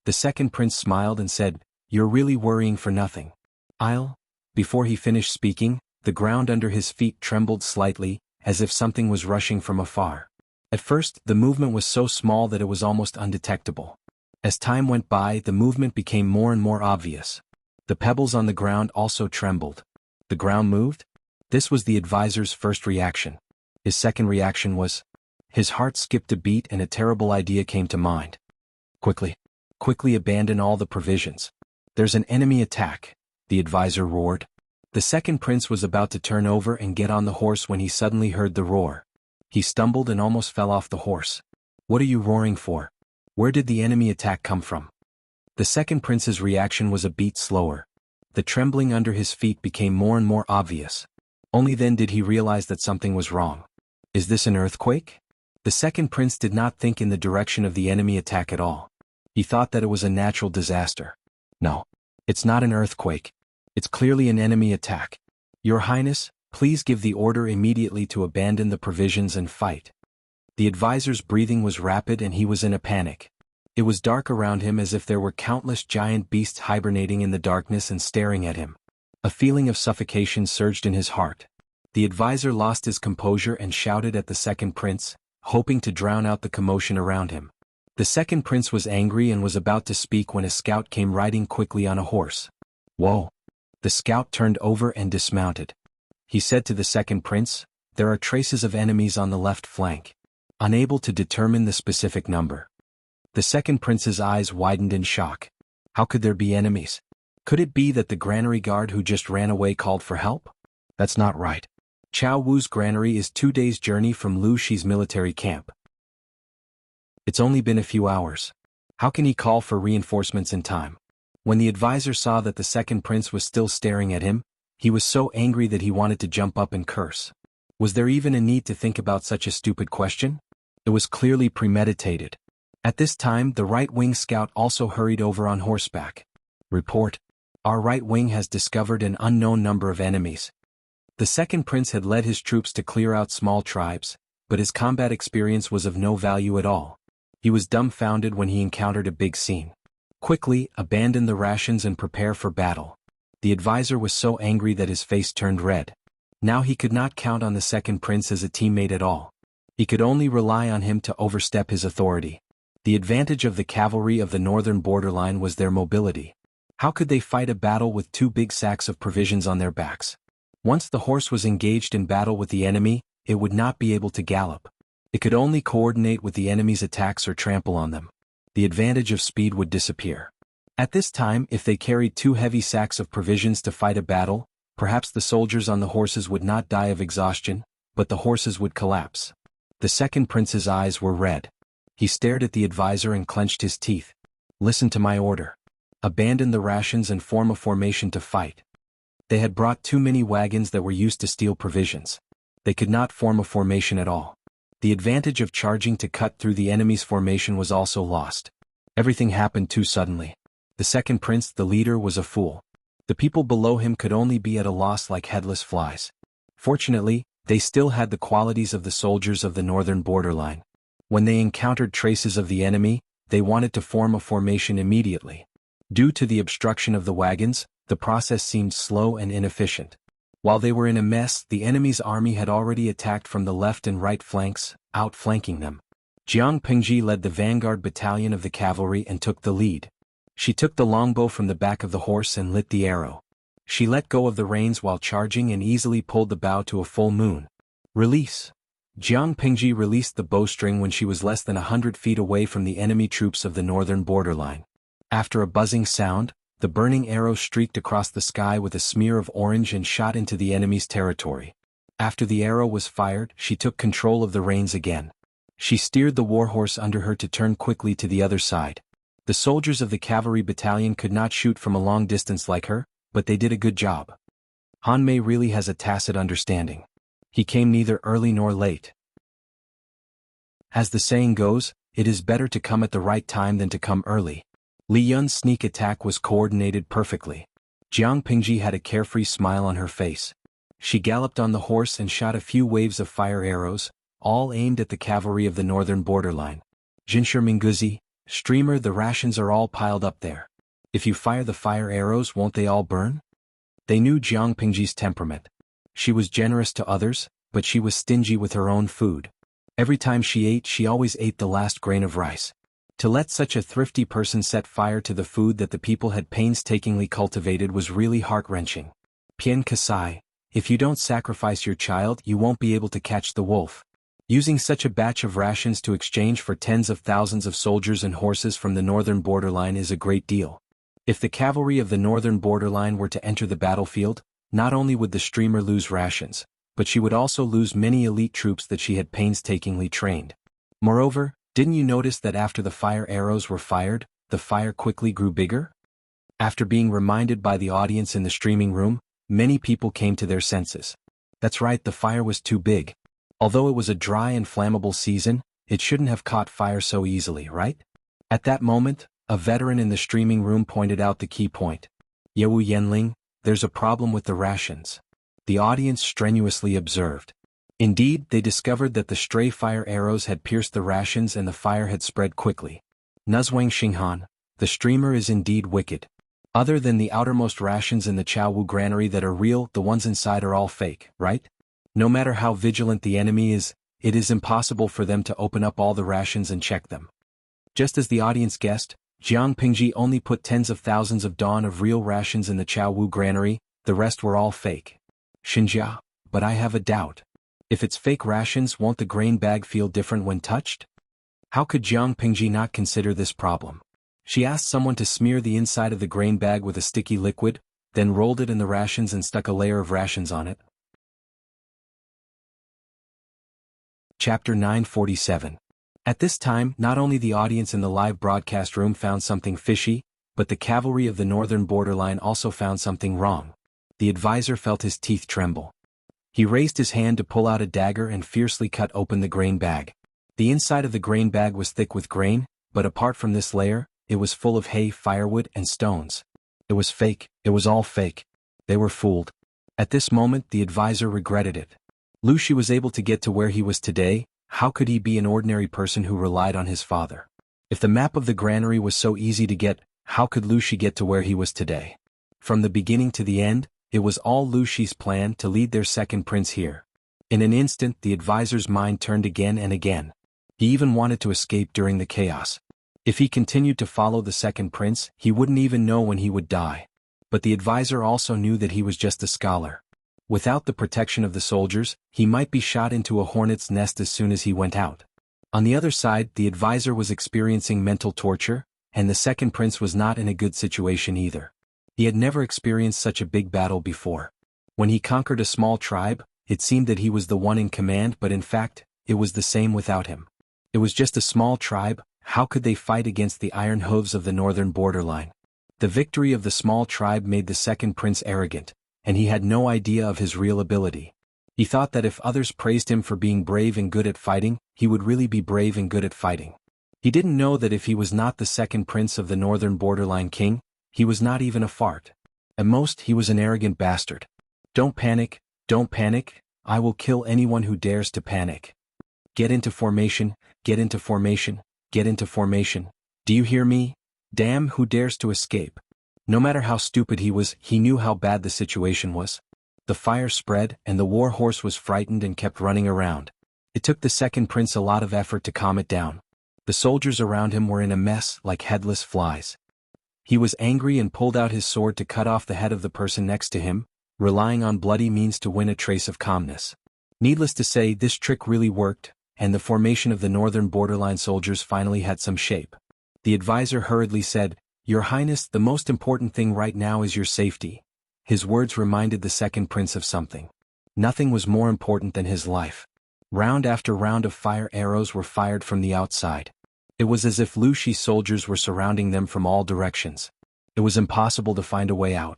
The second prince smiled and said, "You're really worrying for nothing. I'll..." Before he finished speaking, the ground under his feet trembled slightly, as if something was rushing from afar. At first, the movement was so small that it was almost undetectable. As time went by, the movement became more and more obvious. The pebbles on the ground also trembled. The ground moved? This was the advisor's first reaction. His second reaction was... His heart skipped a beat and a terrible idea came to mind. Quickly abandon all the provisions. There's an enemy attack," the advisor roared. The second prince was about to turn over and get on the horse when he suddenly heard the roar. He stumbled and almost fell off the horse. "What are you roaring for? Where did the enemy attack come from?" The second prince's reaction was a beat slower. The trembling under his feet became more and more obvious. Only then did he realize that something was wrong. Is this an earthquake? The second prince did not think in the direction of the enemy attack at all. He thought that it was a natural disaster. No, it's not an earthquake. It's clearly an enemy attack. Your Highness, please give the order immediately to abandon the provisions and fight. The advisor's breathing was rapid and he was in a panic. It was dark around him as if there were countless giant beasts hibernating in the darkness and staring at him. A feeling of suffocation surged in his heart. The advisor lost his composure and shouted at the second prince, hoping to drown out the commotion around him. The second prince was angry and was about to speak when a scout came riding quickly on a horse. Whoa! The scout turned over and dismounted. He said to the second prince, "There are traces of enemies on the left flank." Unable to determine the specific number. The second prince's eyes widened in shock. How could there be enemies? Could it be that the granary guard who just ran away called for help? That's not right. Chao Wu's granary is 2 days' journey from Lu Shi's military camp. It's only been a few hours. How can he call for reinforcements in time? When the advisor saw that the second prince was still staring at him, he was so angry that he wanted to jump up and curse. Was there even a need to think about such a stupid question? It was clearly premeditated. At this time, the right-wing scout also hurried over on horseback. Report. Our right wing has discovered an unknown number of enemies. The second prince had led his troops to clear out small tribes, but his combat experience was of no value at all. He was dumbfounded when he encountered a big scene. Quickly, abandon the rations and prepare for battle. The advisor was so angry that his face turned red. Now he could not count on the second prince as a teammate at all. He could only rely on him to overstep his authority. The advantage of the cavalry of the northern borderline was their mobility. How could they fight a battle with 2 big sacks of provisions on their backs? Once the horse was engaged in battle with the enemy, it would not be able to gallop. It could only coordinate with the enemy's attacks or trample on them. The advantage of speed would disappear. At this time, if they carried 2 heavy sacks of provisions to fight a battle, perhaps the soldiers on the horses would not die of exhaustion, but the horses would collapse. The second prince's eyes were red. He stared at the advisor and clenched his teeth. Listen to my order. Abandon the rations and form a formation to fight. They had brought too many wagons that were used to steal provisions. They could not form a formation at all. The advantage of charging to cut through the enemy's formation was also lost. Everything happened too suddenly. The second prince, the leader, was a fool. The people below him could only be at a loss like headless flies. Fortunately, they still had the qualities of the soldiers of the northern borderline. When they encountered traces of the enemy, they wanted to form a formation immediately. Due to the obstruction of the wagons, the process seemed slow and inefficient. While they were in a mess, the enemy's army had already attacked from the left and right flanks, outflanking them. Jiang Pingji led the vanguard battalion of the cavalry and took the lead. She took the longbow from the back of the horse and lit the arrow. She let go of the reins while charging and easily pulled the bow to a full moon. Release. Jiang Pingji released the bowstring when she was less than 100 feet away from the enemy troops of the northern borderline. After a buzzing sound, the burning arrow streaked across the sky with a smear of orange and shot into the enemy's territory. After the arrow was fired, she took control of the reins again. She steered the warhorse under her to turn quickly to the other side. The soldiers of the cavalry battalion could not shoot from a long distance like her, but they did a good job. Han Mei really has a tacit understanding. He came neither early nor late. As the saying goes, it is better to come at the right time than to come early. Li Yun's sneak attack was coordinated perfectly. Jiang Pingji had a carefree smile on her face. She galloped on the horse and shot a few waves of fire arrows, all aimed at the cavalry of the northern borderline. Jinsher Minguzi, Streamer, the rations are all piled up there. If you fire the fire arrows, won't they all burn? They knew Jiang Pingji's temperament. She was generous to others, but she was stingy with her own food. Every time she ate, she always ate the last grain of rice. To let such a thrifty person set fire to the food that the people had painstakingly cultivated was really heart-wrenching. Pian Kasai, if you don't sacrifice your child, you won't be able to catch the wolf. Using such a batch of rations to exchange for tens of thousands of soldiers and horses from the northern borderline is a great deal. If the cavalry of the northern borderline were to enter the battlefield, not only would the streamer lose rations, but she would also lose many elite troops that she had painstakingly trained. Moreover, didn't you notice that after the fire arrows were fired, the fire quickly grew bigger? After being reminded by the audience in the streaming room, many people came to their senses. That's right, the fire was too big. Although it was a dry and flammable season, it shouldn't have caught fire so easily, right? At that moment, a veteran in the streaming room pointed out the key point. Yewu Yenling, there's a problem with the rations. The audience strenuously observed. Indeed, they discovered that the stray fire arrows had pierced the rations and the fire had spread quickly. Nuzwang Xinghan, the streamer is indeed wicked. Other than the outermost rations in the Chaowu granary that are real, the ones inside are all fake, right? No matter how vigilant the enemy is, it is impossible for them to open up all the rations and check them. Just as the audience guessed, Jiang Pingji only put tens of thousands of dawn of real rations in the Chaowu granary, the rest were all fake. Xinjia, but I have a doubt. If it's fake rations, won't the grain bag feel different when touched? How could Jiang Pingji not consider this problem? She asked someone to smear the inside of the grain bag with a sticky liquid, then rolled it in the rations and stuck a layer of rations on it. Chapter 947. At this time, not only the audience in the live broadcast room found something fishy, but the cavalry of the northern borderline also found something wrong. The advisor felt his teeth tremble. He raised his hand to pull out a dagger and fiercely cut open the grain bag. The inside of the grain bag was thick with grain, but apart from this layer, it was full of hay, firewood, and stones. It was fake, it was all fake. They were fooled. At this moment, the advisor regretted it. Lu Shi was able to get to where he was today, how could he be an ordinary person who relied on his father? If the map of the granary was so easy to get, how could Lu Shi get to where he was today? From the beginning to the end, it was all Lu Shi's plan to lead their second prince here. In an instant, the advisor's mind turned again and again. He even wanted to escape during the chaos. If he continued to follow the second prince, he wouldn't even know when he would die. But the advisor also knew that he was just a scholar. Without the protection of the soldiers, he might be shot into a hornet's nest as soon as he went out. On the other side, the advisor was experiencing mental torture. and the second prince was not in a good situation either. He had never experienced such a big battle before. When he conquered a small tribe, it seemed that he was the one in command, but in fact, it was the same without him. It was just a small tribe. How could they fight against the iron hooves of the northern borderline? The victory of the small tribe made the second prince arrogant, and he had no idea of his real ability. He thought that if others praised him for being brave and good at fighting, he would really be brave and good at fighting. He didn't know that if he was not the second prince of the northern borderline king, he was not even a fart. At most, he was an arrogant bastard. Don't panic, I will kill anyone who dares to panic. Get into formation, get into formation, get into formation. Do you hear me? Damn, who dares to escape? No matter how stupid he was, he knew how bad the situation was. The fire spread, and the war horse was frightened and kept running around. It took the second prince a lot of effort to calm it down. The soldiers around him were in a mess like headless flies. He was angry and pulled out his sword to cut off the head of the person next to him, relying on bloody means to win a trace of calmness. Needless to say, this trick really worked, and the formation of the northern borderline soldiers finally had some shape. The advisor hurriedly said, "Your Highness, the most important thing right now is your safety." His words reminded the second prince of something. Nothing was more important than his life. Round after round of fire arrows were fired from the outside. It was as if Lu Shi's soldiers were surrounding them from all directions. It was impossible to find a way out.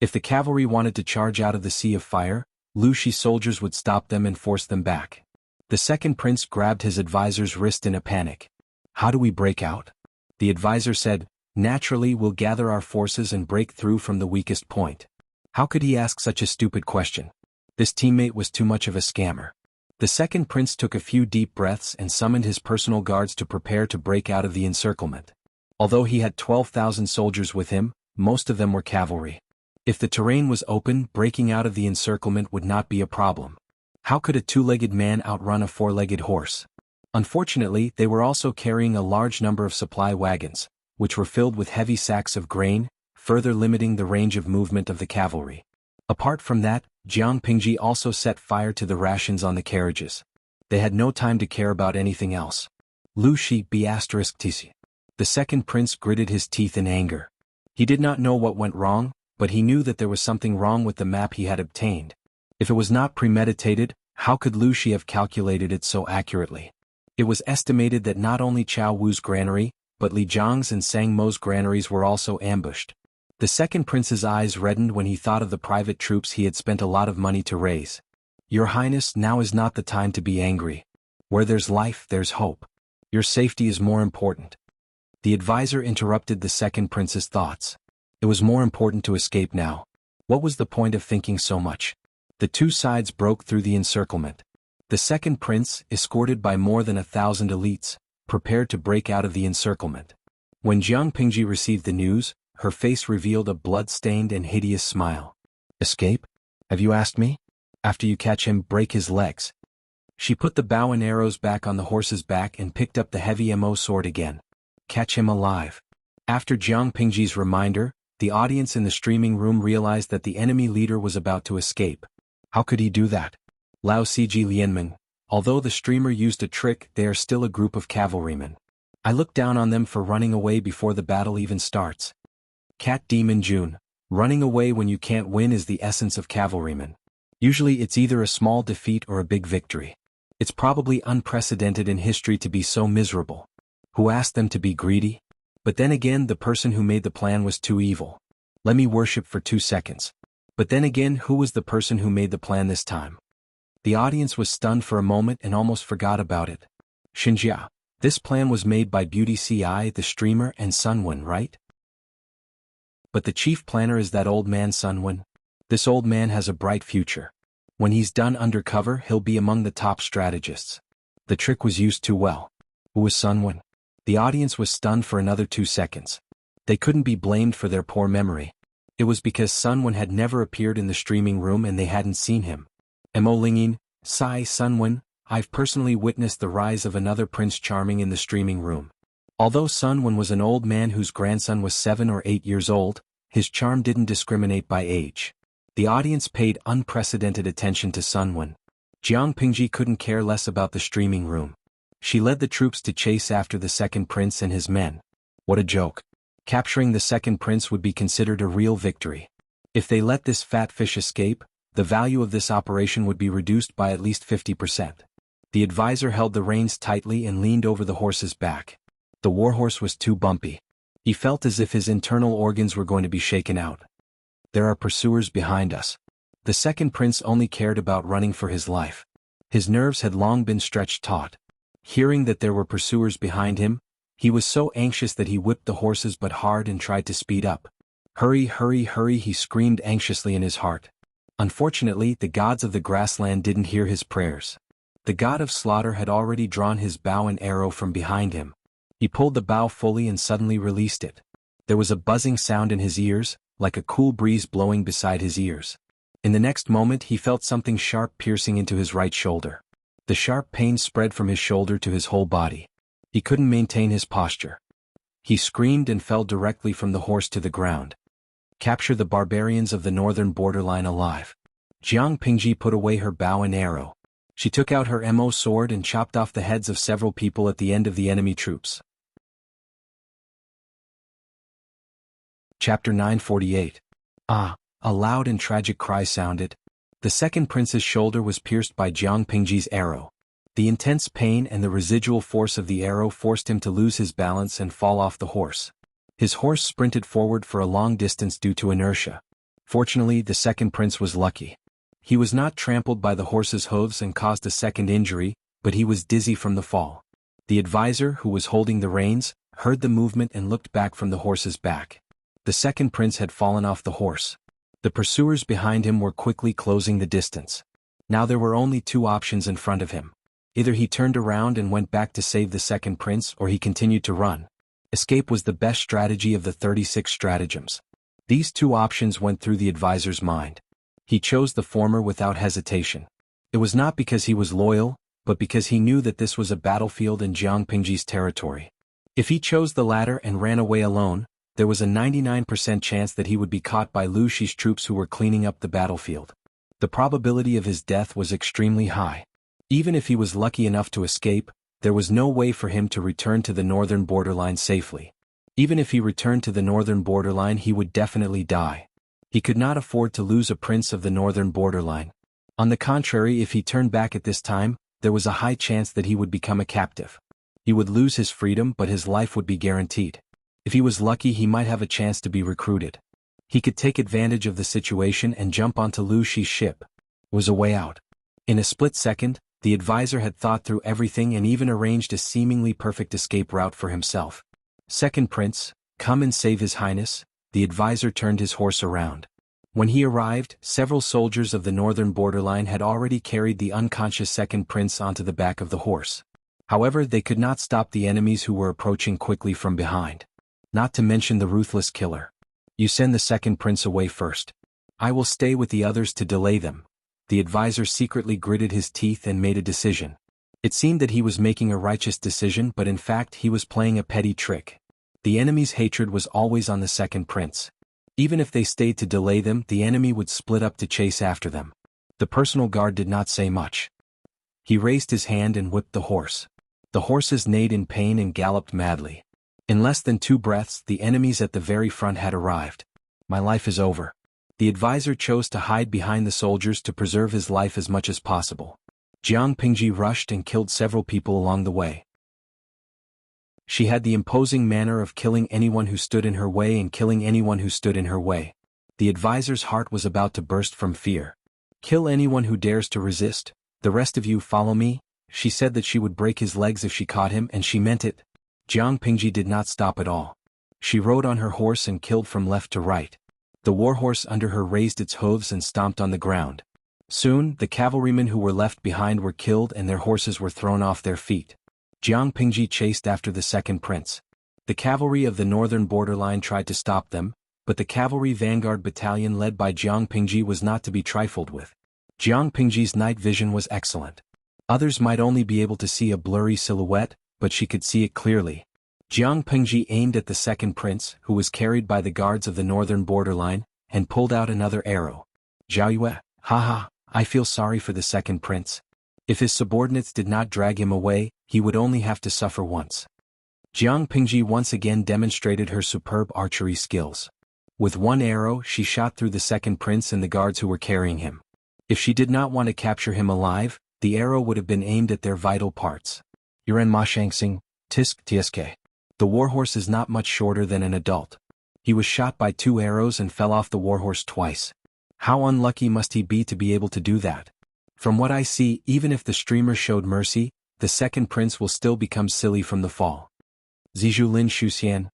If the cavalry wanted to charge out of the sea of fire, Lu Shi's soldiers would stop them and force them back. The second prince grabbed his advisor's wrist in a panic. "How do we break out?" The advisor said, "Naturally, we'll gather our forces and break through from the weakest point." How could he ask such a stupid question? This teammate was too much of a scammer. The second prince took a few deep breaths and summoned his personal guards to prepare to break out of the encirclement. Although he had 12,000 soldiers with him, most of them were cavalry. If the terrain was open, breaking out of the encirclement would not be a problem. How could a two-legged man outrun a four-legged horse? Unfortunately, they were also carrying a large number of supply wagons, which were filled with heavy sacks of grain, further limiting the range of movement of the cavalry. Apart from that, Jiang Pingji also set fire to the rations on the carriages. They had no time to care about anything else. Lu Shi B***tc. The second prince gritted his teeth in anger. He did not know what went wrong, but he knew that there was something wrong with the map he had obtained. If it was not premeditated, how could Lu Shi have calculated it so accurately? It was estimated that not only Chao Wu's granary, but Li Jiang's and Sang Mo's granaries were also ambushed. The second prince's eyes reddened when he thought of the private troops he had spent a lot of money to raise. "Your Highness, now is not the time to be angry. Where there's life, there's hope. Your safety is more important." The advisor interrupted the second prince's thoughts. It was more important to escape now. What was the point of thinking so much? The two sides broke through the encirclement. The second prince, escorted by more than 1,000 elites, prepared to break out of the encirclement. When Jiang Pingji received the news, her face revealed a blood-stained and hideous smile. "Escape? Have you asked me? After you catch him, break his legs." She put the bow and arrows back on the horse's back and picked up the heavy Mo sword again. "Catch him alive." After Jiang Pingji's reminder, the audience in the streaming room realized that the enemy leader was about to escape. How could he do that? Lao Ciji Lianmeng. Although the streamer used a trick, they are still a group of cavalrymen. I look down on them for running away before the battle even starts. Cat Demon June. Running away when you can't win is the essence of cavalrymen. Usually it's either a small defeat or a big victory. It's probably unprecedented in history to be so miserable. Who asked them to be greedy? But then again, the person who made the plan was too evil. Let me worship for 2 seconds. But then again, who was the person who made the plan this time? The audience was stunned for a moment and almost forgot about it. Xinjia. This plan was made by Beauty Ci, the streamer, and Sunwen, right? But the chief planner is that old man Sunwen. This old man has a bright future. When he's done undercover, he'll be among the top strategists. The trick was used too well. Who was Sunwen? The audience was stunned for another 2 seconds. They couldn't be blamed for their poor memory. It was because Sunwen had never appeared in the streaming room and they hadn't seen him. Mo Lingyin, Sai Sunwen, I've personally witnessed the rise of another Prince Charming in the streaming room. Although Sunwen was an old man whose grandson was 7 or 8 years old, his charm didn't discriminate by age. The audience paid unprecedented attention to Sunwen. Jiang Pingji couldn't care less about the streaming room. She led the troops to chase after the second prince and his men. What a joke. Capturing the second prince would be considered a real victory. If they let this fat fish escape, the value of this operation would be reduced by at least 50%. The advisor held the reins tightly and leaned over the horse's back. The warhorse was too bumpy. He felt as if his internal organs were going to be shaken out. There are pursuers behind us. The second prince only cared about running for his life. His nerves had long been stretched taut. Hearing that there were pursuers behind him, he was so anxious that he whipped the horses but hard and tried to speed up. Hurry, hurry, hurry, he screamed anxiously in his heart. Unfortunately, the gods of the grassland didn't hear his prayers. The god of slaughter had already drawn his bow and arrow from behind him. He pulled the bow fully and suddenly released it. There was a buzzing sound in his ears, like a cool breeze blowing beside his ears. In the next moment he felt something sharp piercing into his right shoulder. The sharp pain spread from his shoulder to his whole body. He couldn't maintain his posture. He screamed and fell directly from the horse to the ground. Capture the barbarians of the northern borderline alive. Jiang Pingji put away her bow and arrow. She took out her mo sword and chopped off the heads of several people at the end of the enemy troops. Chapter 948. Ah! A loud and tragic cry sounded. The second prince's shoulder was pierced by Jiang Pingji's arrow. The intense pain and the residual force of the arrow forced him to lose his balance and fall off the horse. His horse sprinted forward for a long distance due to inertia. Fortunately, the second prince was lucky. He was not trampled by the horse's hooves and caused a second injury, but he was dizzy from the fall. The advisor, who was holding the reins, heard the movement and looked back from the horse's back. The second prince had fallen off the horse. The pursuers behind him were quickly closing the distance. Now there were only two options in front of him. Either he turned around and went back to save the second prince or he continued to run. Escape was the best strategy of the 36 stratagems. These two options went through the advisor's mind. He chose the former without hesitation. It was not because he was loyal, but because he knew that this was a battlefield in Jiang Pingji's territory. If he chose the latter and ran away alone, there was a 99% chance that he would be caught by Lu Shi's troops who were cleaning up the battlefield. The probability of his death was extremely high. Even if he was lucky enough to escape, there was no way for him to return to the northern borderline safely. Even if he returned to the northern borderline, he would definitely die. He could not afford to lose a prince of the northern borderline. On the contrary, if he turned back at this time, there was a high chance that he would become a captive. He would lose his freedom, but his life would be guaranteed. If he was lucky, he might have a chance to be recruited. He could take advantage of the situation and jump onto Lu Shi's ship. It was a way out. In a split second, the advisor had thought through everything and even arranged a seemingly perfect escape route for himself. Second prince, come and save his highness. The advisor turned his horse around. When he arrived, several soldiers of the northern borderline had already carried the unconscious second prince onto the back of the horse. However, they could not stop the enemies who were approaching quickly from behind. Not to mention the ruthless killer. You send the second prince away first. I will stay with the others to delay them. The advisor secretly gritted his teeth and made a decision. It seemed that he was making a righteous decision, but in fact he was playing a petty trick. The enemy's hatred was always on the second prince. Even if they stayed to delay them, the enemy would split up to chase after them. The personal guard did not say much. He raised his hand and whipped the horse. The horses neighed in pain and galloped madly. In less than 2 breaths, the enemies at the very front had arrived. My life is over. The advisor chose to hide behind the soldiers to preserve his life as much as possible. Jiang Pingji rushed and killed several people along the way. She had the imposing manner of killing anyone who stood in her way and killing anyone who stood in her way. The advisor's heart was about to burst from fear. Kill anyone who dares to resist. The rest of you follow me. She said that she would break his legs if she caught him, and she meant it. Jiang Pingji did not stop at all. She rode on her horse and killed from left to right. The warhorse under her raised its hooves and stomped on the ground. Soon, the cavalrymen who were left behind were killed and their horses were thrown off their feet. Jiang Pingji chased after the second prince. The cavalry of the northern borderline tried to stop them, but the cavalry vanguard battalion led by Jiang Pingji was not to be trifled with. Jiang Pingji's night vision was excellent. Others might only be able to see a blurry silhouette, but she could see it clearly. Jiang Pingji aimed at the second prince, who was carried by the guards of the northern borderline, and pulled out another arrow. Zhao Yue, haha, I feel sorry for the second prince. If his subordinates did not drag him away, he would only have to suffer once. Jiang Pingji once again demonstrated her superb archery skills. With one arrow she shot through the second prince and the guards who were carrying him. If she did not want to capture him alive, the arrow would have been aimed at their vital parts. Yuren Ma Shangsing, Tisk Tsk. The warhorse is not much shorter than an adult. He was shot by 2 arrows and fell off the warhorse twice. How unlucky must he be to be able to do that? From what I see, even if the streamer showed mercy, the second prince will still become silly from the fall. Zizhu Lin Shuxian,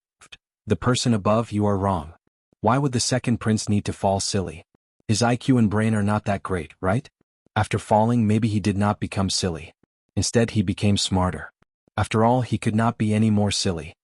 the person above, you are wrong. Why would the second prince need to fall silly? His IQ and brain are not that great, right? After falling, maybe he did not become silly. Instead he became smarter. After all, he could not be any more silly.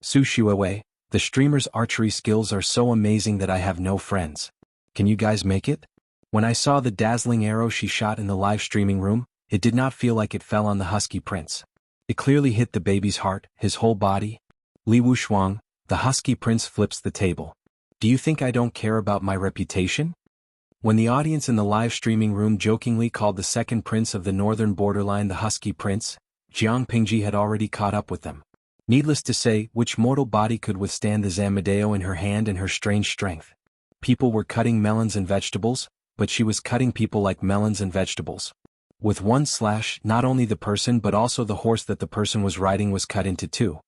Su Shuawei, the streamer's archery skills are so amazing that I have no friends. Can you guys make it? When I saw the dazzling arrow she shot in the live streaming room, it did not feel like it fell on the husky prince. It clearly hit the baby's heart, his whole body. Li Wushuang, the husky prince flips the table. Do you think I don't care about my reputation? When the audience in the live streaming room jokingly called the second prince of the northern borderline the husky prince, Jiang Pingji had already caught up with them. Needless to say, which mortal body could withstand the Zamadeo in her hand and her strange strength? People were cutting melons and vegetables, but she was cutting people like melons and vegetables. With one slash, not only the person but also the horse that the person was riding was cut into 2.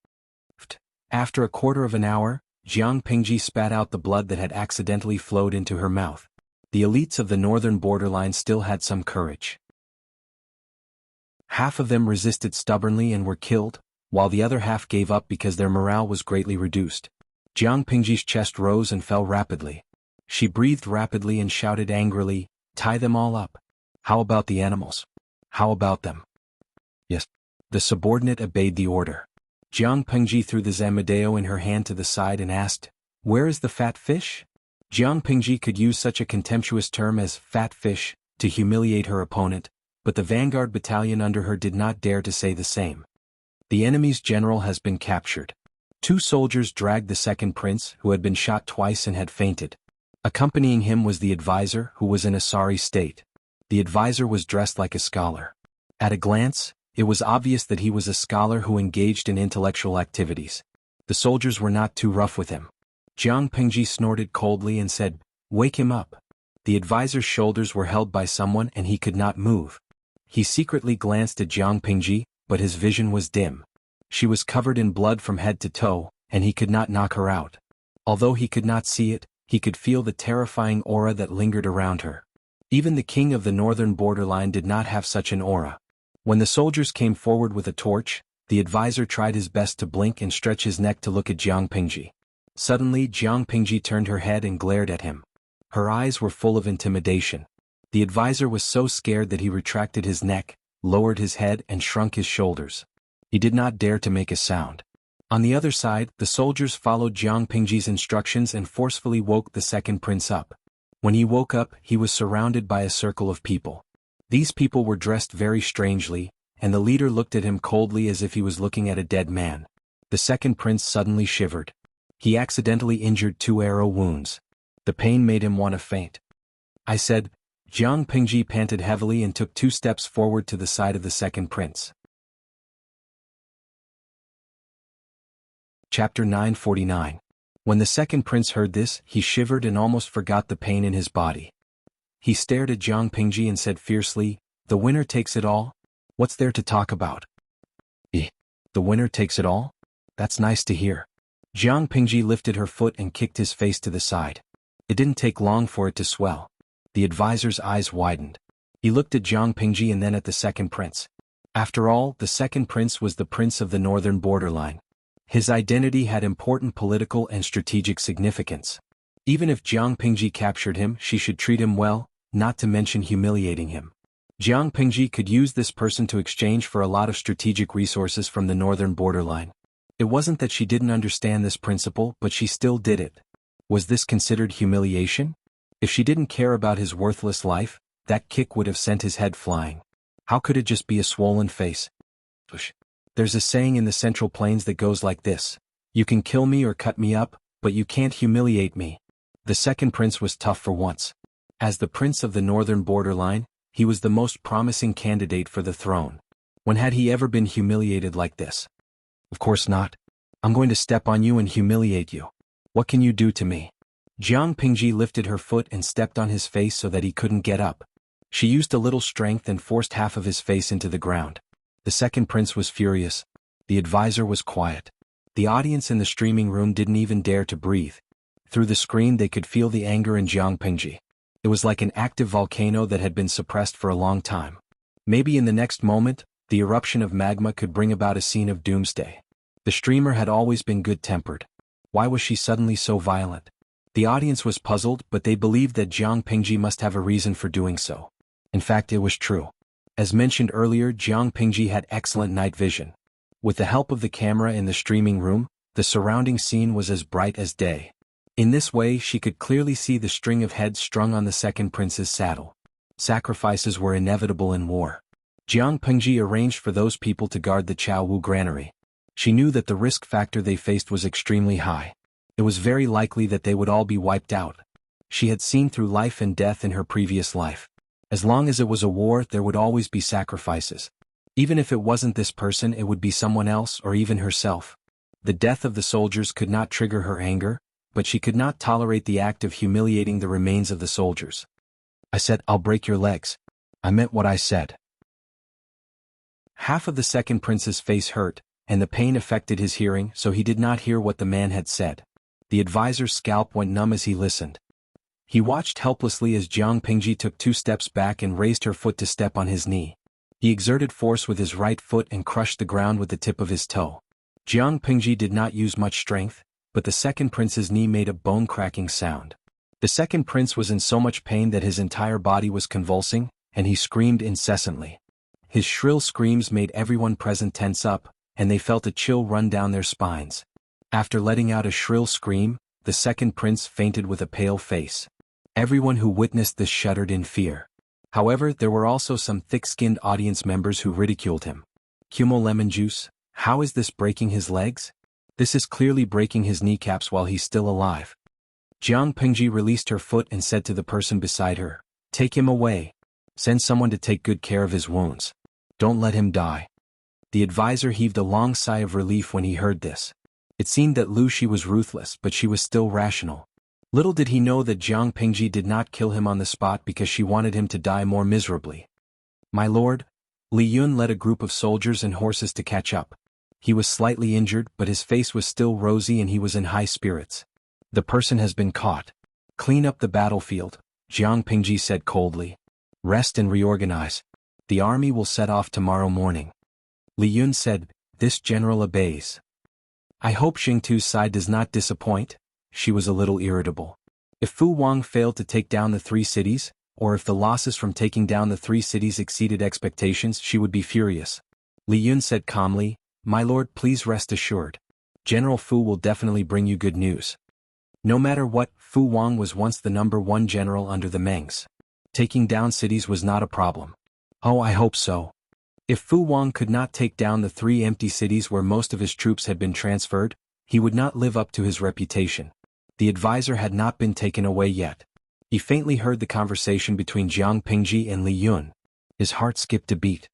After a quarter of an hour, Jiang Pingji spat out the blood that had accidentally flowed into her mouth. The elites of the northern borderline still had some courage. Half of them resisted stubbornly and were killed, while the other half gave up because their morale was greatly reduced. Jiang Pingji's chest rose and fell rapidly. She breathed rapidly and shouted angrily, "Tie them all up. How about the animals? How about them?" Yes. The subordinate obeyed the order. Jiang Pingji threw the Zamadeo in her hand to the side and asked, "Where is the fat fish?" Jiang Pingji could use such a contemptuous term as fat fish to humiliate her opponent, but the vanguard battalion under her did not dare to say the same. The enemy's general has been captured. 2 soldiers dragged the second prince, who had been shot twice and had fainted. Accompanying him was the advisor, who was in a sorry state. The advisor was dressed like a scholar. At a glance, it was obvious that he was a scholar who engaged in intellectual activities. The soldiers were not too rough with him. Jiang Pingji snorted coldly and said, "Wake him up." The advisor's shoulders were held by someone and he could not move. He secretly glanced at Jiang Pingji, but his vision was dim. She was covered in blood from head to toe, and he could not knock her out. Although he could not see it, he could feel the terrifying aura that lingered around her. Even the king of the northern borderline did not have such an aura. When the soldiers came forward with a torch, the advisor tried his best to blink and stretch his neck to look at Jiang Pingji. Suddenly Jiang Pingji turned her head and glared at him. Her eyes were full of intimidation. The advisor was so scared that he retracted his neck, lowered his head and shrunk his shoulders. He did not dare to make a sound. On the other side, the soldiers followed Jiang Pingji's instructions and forcefully woke the second prince up. When he woke up, he was surrounded by a circle of people. These people were dressed very strangely, and the leader looked at him coldly as if he was looking at a dead man. The second prince suddenly shivered. He accidentally injured 2 arrow wounds. The pain made him want to faint. I said, Jiang Pingji panted heavily and took 2 steps forward to the side of the second prince. Chapter 949. When the second prince heard this, he shivered and almost forgot the pain in his body. He stared at Jiang Pingji and said fiercely, "The winner takes it all? What's there to talk about?" The winner takes it all? That's nice to hear." Jiang Pingji lifted her foot and kicked his face to the side. It didn't take long for it to swell. The advisor's eyes widened. He looked at Jiang Pingji and then at the second prince. After all, the second prince was the prince of the northern borderline. His identity had important political and strategic significance. Even if Jiang Pingji captured him, she should treat him well, not to mention humiliating him. Jiang Pingji could use this person to exchange for a lot of strategic resources from the northern borderline. It wasn't that she didn't understand this principle, but she still did it. Was this considered humiliation? If she didn't care about his worthless life, that kick would have sent his head flying. How could it just be a swollen face? There's a saying in the Central Plains that goes like this: "You can kill me or cut me up, but you can't humiliate me." The second prince was tough for once. As the prince of the northern borderline, he was the most promising candidate for the throne. When had he ever been humiliated like this? Of course not. I'm going to step on you and humiliate you. What can you do to me? Jiang Pingji lifted her foot and stepped on his face so that he couldn't get up. She used a little strength and forced half of his face into the ground. The second prince was furious. The advisor was quiet. The audience in the streaming room didn't even dare to breathe. Through the screen they could feel the anger in Jiang Pingji. It was like an active volcano that had been suppressed for a long time. Maybe in the next moment, the eruption of magma could bring about a scene of doomsday. The streamer had always been good-tempered. Why was she suddenly so violent? The audience was puzzled, but they believed that Jiang Pingji must have a reason for doing so. In fact, it was true. As mentioned earlier, Jiang Pingji had excellent night vision. With the help of the camera in the streaming room, the surrounding scene was as bright as day. In this way, she could clearly see the string of heads strung on the second prince's saddle. Sacrifices were inevitable in war. Jiang Pingji arranged for those people to guard the Chao Wu granary. She knew that the risk factor they faced was extremely high. It was very likely that they would all be wiped out. She had seen through life and death in her previous life. As long as it was a war, there would always be sacrifices. Even if it wasn't this person, it would be someone else or even herself. The death of the soldiers could not trigger her anger, but she could not tolerate the act of humiliating the remains of the soldiers. I said, I'll break your legs. I meant what I said. Half of the second prince's face hurt, and the pain affected his hearing, so he did not hear what the man had said. The advisor's scalp went numb as he listened. He watched helplessly as Jiang Pingji took 2 steps back and raised her foot to step on his knee. He exerted force with his right foot and crushed the ground with the tip of his toe. Jiang Pingji did not use much strength, but the second prince's knee made a bone-cracking sound. The second prince was in so much pain that his entire body was convulsing, and he screamed incessantly. His shrill screams made everyone present tense up, and they felt a chill run down their spines. After letting out a shrill scream, the second prince fainted with a pale face. Everyone who witnessed this shuddered in fear. However, there were also some thick-skinned audience members who ridiculed him. Kumo lemon juice, how is this breaking his legs? This is clearly breaking his kneecaps while he's still alive. Jiang Pingji released her foot and said to the person beside her, Take him away. Send someone to take good care of his wounds. Don't let him die. The advisor heaved a long sigh of relief when he heard this. It seemed that Lu Shi was ruthless, but she was still rational. Little did he know that Jiang Pingji did not kill him on the spot because she wanted him to die more miserably. My lord, Li Yun led a group of soldiers and horses to catch up. He was slightly injured, but his face was still rosy and he was in high spirits. The person has been caught. Clean up the battlefield, Jiang Pingji said coldly. Rest and reorganize. The army will set off tomorrow morning. Li Yun said, This general obeys. I hope Xingtu's side does not disappoint. She was a little irritable. If Fu Wang failed to take down the 3 cities, or if the losses from taking down the 3 cities exceeded expectations, she would be furious. Li Yun said calmly, My lord, please rest assured. General Fu will definitely bring you good news. No matter what, Fu Wang was once the #1 general under the Mengs. Taking down cities was not a problem. Oh, I hope so. If Fu Wang could not take down the 3 empty cities where most of his troops had been transferred, he would not live up to his reputation. The advisor had not been taken away yet. He faintly heard the conversation between Jiang Pingji and Li Yun. His heart skipped a beat.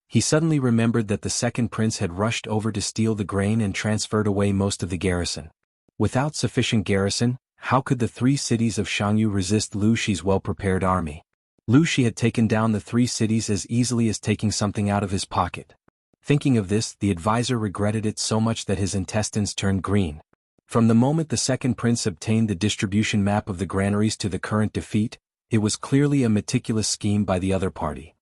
He suddenly remembered that the second prince had rushed over to steal the grain and transferred away most of the garrison. Without sufficient garrison, how could the 3 cities of Shangyu resist Lu Shi's well-prepared army? Lu Shi had taken down the 3 cities as easily as taking something out of his pocket. Thinking of this, the advisor regretted it so much that his intestines turned green. From the moment the second prince obtained the distribution map of the granaries to the current defeat, it was clearly a meticulous scheme by the other party.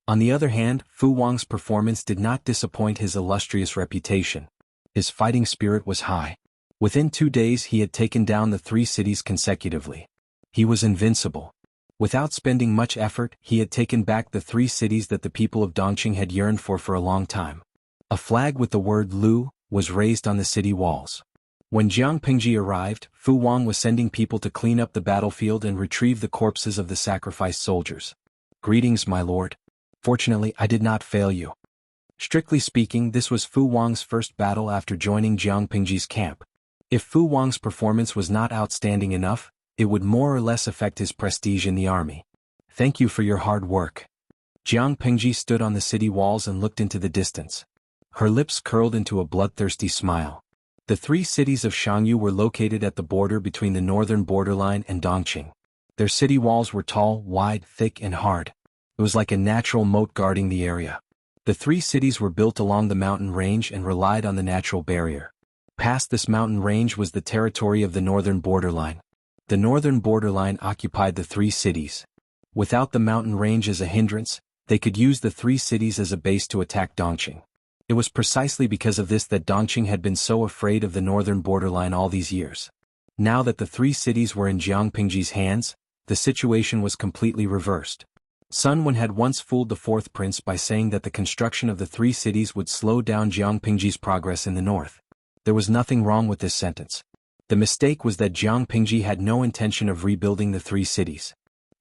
On the other hand, Fu Wang's performance did not disappoint his illustrious reputation. His fighting spirit was high. Within 2 days he had taken down the 3 cities consecutively. He was invincible. Without spending much effort, he had taken back the 3 cities that the people of Dongqing had yearned for a long time. A flag with the word Lu was raised on the city walls. When Jiang Pingji arrived, Fu Wang was sending people to clean up the battlefield and retrieve the corpses of the sacrificed soldiers. Greetings, my lord. Fortunately, I did not fail you. Strictly speaking, this was Fu Wang's first battle after joining Jiang Pingji's camp. If Fu Wang's performance was not outstanding enough, it would more or less affect his prestige in the army. Thank you for your hard work. Jiang Pingji stood on the city walls and looked into the distance. Her lips curled into a bloodthirsty smile. The 3 cities of Shangyu were located at the border between the northern borderline and Dongqing. Their city walls were tall, wide, thick and hard. It was like a natural moat guarding the area. The 3 cities were built along the mountain range and relied on the natural barrier. Past this mountain range was the territory of the northern borderline. The northern borderline occupied the 3 cities. Without the mountain range as a hindrance, they could use the 3 cities as a base to attack Dongqing. It was precisely because of this that Dongqing had been so afraid of the northern borderline all these years. Now that the 3 cities were in Jiang Pingji's hands, the situation was completely reversed. Sun Wen had once fooled the 4th prince by saying that the construction of the 3 cities would slow down Jiang Pingji's progress in the north. There was nothing wrong with this sentence. The mistake was that Jiang Pingji had no intention of rebuilding the 3 cities.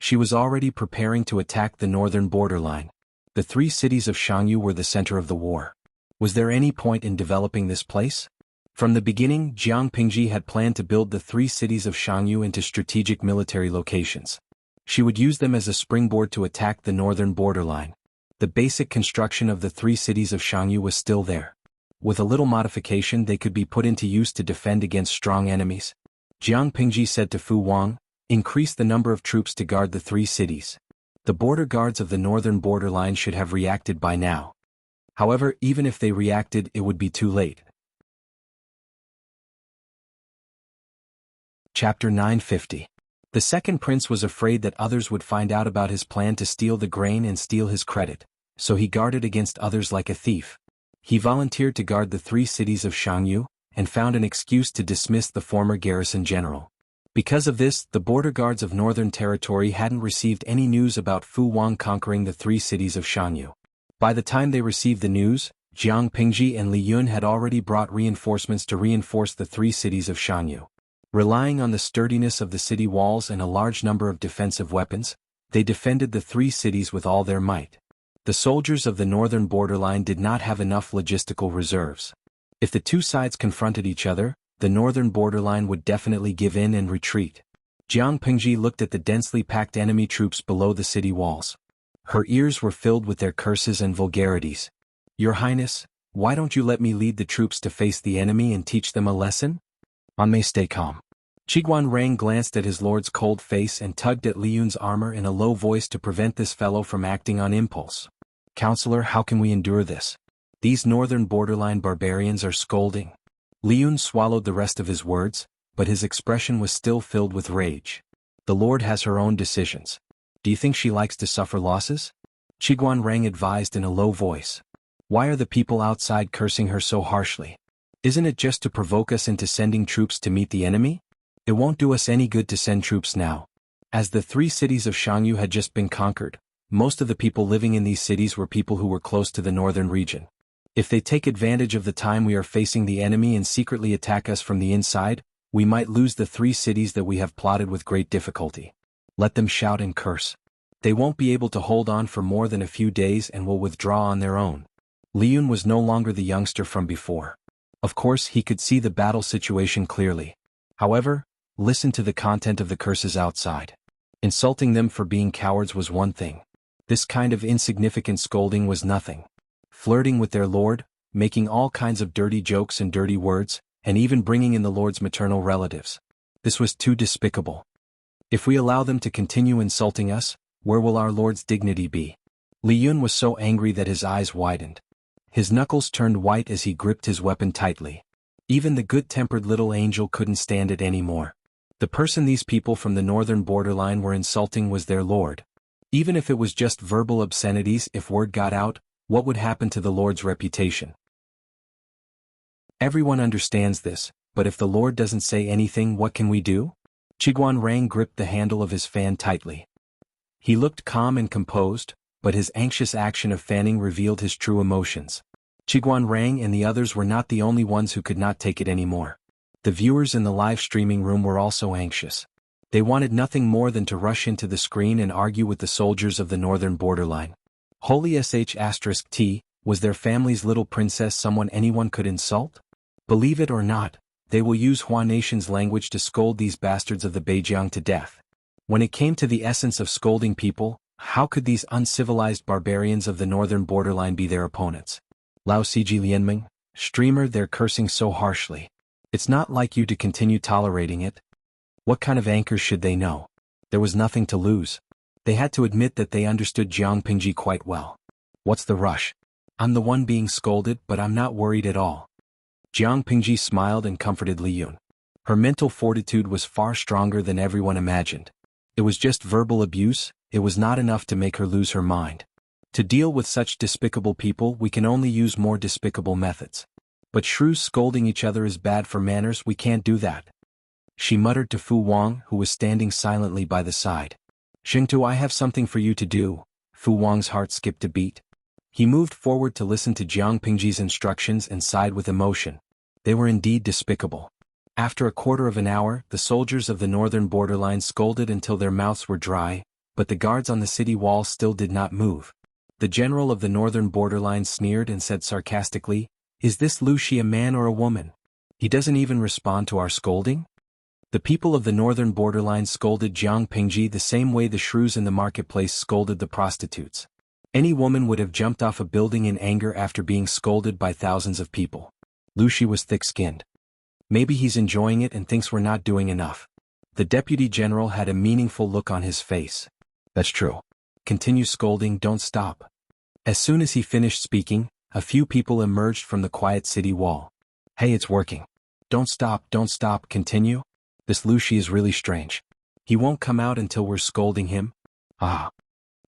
She was already preparing to attack the northern borderline. The 3 cities of Shangyu were the center of the war. Was there any point in developing this place? From the beginning, Jiang Pingji had planned to build the 3 cities of Shangyu into strategic military locations. She would use them as a springboard to attack the northern borderline. The basic construction of the 3 cities of Shangyu was still there. With a little modification, they could be put into use to defend against strong enemies. Jiang Pingji said to Fu Wang, "Increase the number of troops to guard the 3 cities. The border guards of the northern borderline should have reacted by now." However, even if they reacted, it would be too late. Chapter 950. The 2nd prince was afraid that others would find out about his plan to steal the grain and steal his credit, so he guarded against others like a thief. He volunteered to guard the 3 cities of Shangyu, and found an excuse to dismiss the former garrison general. Because of this, the border guards of Northern Territory hadn't received any news about Fu Wang conquering the 3 cities of Shangyu. By the time they received the news, Jiang Pingji and Li Yun had already brought reinforcements to reinforce the 3 cities of Shangyu. Relying on the sturdiness of the city walls and a large number of defensive weapons, they defended the 3 cities with all their might. The soldiers of the northern borderline did not have enough logistical reserves. If the 2 sides confronted each other, the northern borderline would definitely give in and retreat. Jiang Pingji looked at the densely packed enemy troops below the city walls. Her ears were filled with their curses and vulgarities. "Your Highness, why don't you let me lead the troops to face the enemy and teach them a lesson?" "On may stay calm." Qiguan Rang glanced at his lord's cold face and tugged at Li Yun's armor in a low voice to prevent this fellow from acting on impulse. "Counselor, how can we endure this? These northern borderline barbarians are scolding." Li Yun swallowed the rest of his words, but his expression was still filled with rage. "The Lord has her own decisions. Do you think she likes to suffer losses?" Qiguan Rang advised in a low voice. "Why are the people outside cursing her so harshly? Isn't it just to provoke us into sending troops to meet the enemy? It won't do us any good to send troops now." As the 3 cities of Shangyu had just been conquered, most of the people living in these cities were people who were close to the northern region. If they take advantage of the time we are facing the enemy and secretly attack us from the inside, we might lose the 3 cities that we have plotted with great difficulty. Let them shout and curse. They won't be able to hold on for more than a few days and will withdraw on their own. Li Yun was no longer the youngster from before. Of course, he could see the battle situation clearly. However, listen to the content of the curses outside. Insulting them for being cowards was one thing. This kind of insignificant scolding was nothing. Flirting with their lord, making all kinds of dirty jokes and dirty words, and even bringing in the lord's maternal relatives. This was too despicable. If we allow them to continue insulting us, where will our lord's dignity be? Li Yun was so angry that his eyes widened. His knuckles turned white as he gripped his weapon tightly. Even the good-tempered little angel couldn't stand it anymore. The person these people from the northern borderline were insulting was their lord. Even if it was just verbal obscenities, if word got out, what would happen to the lord's reputation? Everyone understands this, but if the lord doesn't say anything, what can we do? Qiguan Rang gripped the handle of his fan tightly. He looked calm and composed, but his anxious action of fanning revealed his true emotions. Qiguan Rang and the others were not the only ones who could not take it anymore. The viewers in the live streaming room were also anxious. They wanted nothing more than to rush into the screen and argue with the soldiers of the northern borderline. Holy *T, was their family's little princess someone anyone could insult? Believe it or not, they will use Hua Nation's language to scold these bastards of the Beijiang to death. When it came to the essence of scolding people, How could these uncivilized barbarians of the northern borderline be their opponents? Lao Siji Lianming, streamer, they're cursing so harshly. It's not like you to continue tolerating it. What kind of anchors should they know? There was nothing to lose. They had to admit that they understood Jiang Pingji quite well. What's the rush? I'm the one being scolded, but I'm not worried at all. Jiang Pingji smiled and comforted Li Yun. Her mental fortitude was far stronger than everyone imagined. It was just verbal abuse, it was not enough to make her lose her mind. To deal with such despicable people, we can only use more despicable methods. But shrews scolding each other is bad for manners, we can't do that. She muttered to Fu Wang, who was standing silently by the side. Xingtu, I have something for you to do. Fu Wang's heart skipped a beat. He moved forward to listen to Jiang Pingji's instructions and sighed with emotion. They were indeed despicable. After a quarter of an hour, the soldiers of the northern borderline scolded until their mouths were dry, but the guards on the city wall still did not move. The general of the northern borderline sneered and said sarcastically, "Is this Lu Shi a man or a woman? He doesn't even respond to our scolding?" The people of the northern borderline scolded Jiang Pingji the same way the shrews in the marketplace scolded the prostitutes. Any woman would have jumped off a building in anger after being scolded by thousands of people. Lu Shi was thick-skinned. Maybe he's enjoying it and thinks we're not doing enough. The deputy general had a meaningful look on his face. That's true. Continue scolding, don't stop. As soon as he finished speaking, a few people emerged from the quiet city wall. Hey, it's working. Don't stop, continue. This Lu Shi is really strange. He won't come out until we're scolding him. Ah.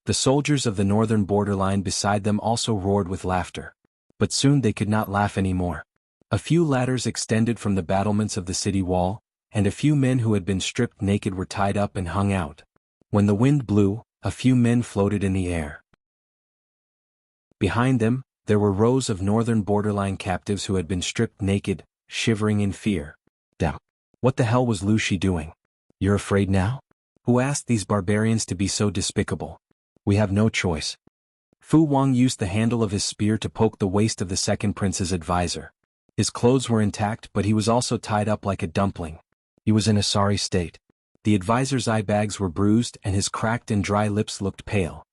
The soldiers of the northern borderline beside them also roared with laughter. But soon they could not laugh anymore. A few ladders extended from the battlements of the city wall, and a few men who had been stripped naked were tied up and hung out. When the wind blew, a few men floated in the air. Behind them, there were rows of northern borderline captives who had been stripped naked, shivering in fear. Damn. What the hell was Lu Shi doing? You're afraid now? Who asked these barbarians to be so despicable? We have no choice. Fu Wang used the handle of his spear to poke the waist of the second prince's advisor. His clothes were intact, but he was also tied up like a dumpling. He was in a sorry state. The advisor's eye bags were bruised and his cracked and dry lips looked pale.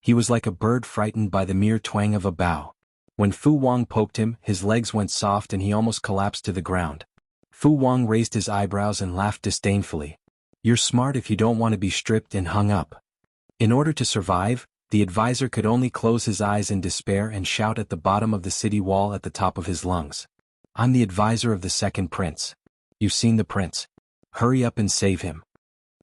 He was like a bird frightened by the mere twang of a bow. When Fu Wang poked him, his legs went soft and he almost collapsed to the ground. Fu Wang raised his eyebrows and laughed disdainfully. You're smart if you don't want to be stripped and hung up. In order to survive, the advisor could only close his eyes in despair and shout at the bottom of the city wall at the top of his lungs. I'm the advisor of the second prince. You've seen the prince. Hurry up and save him.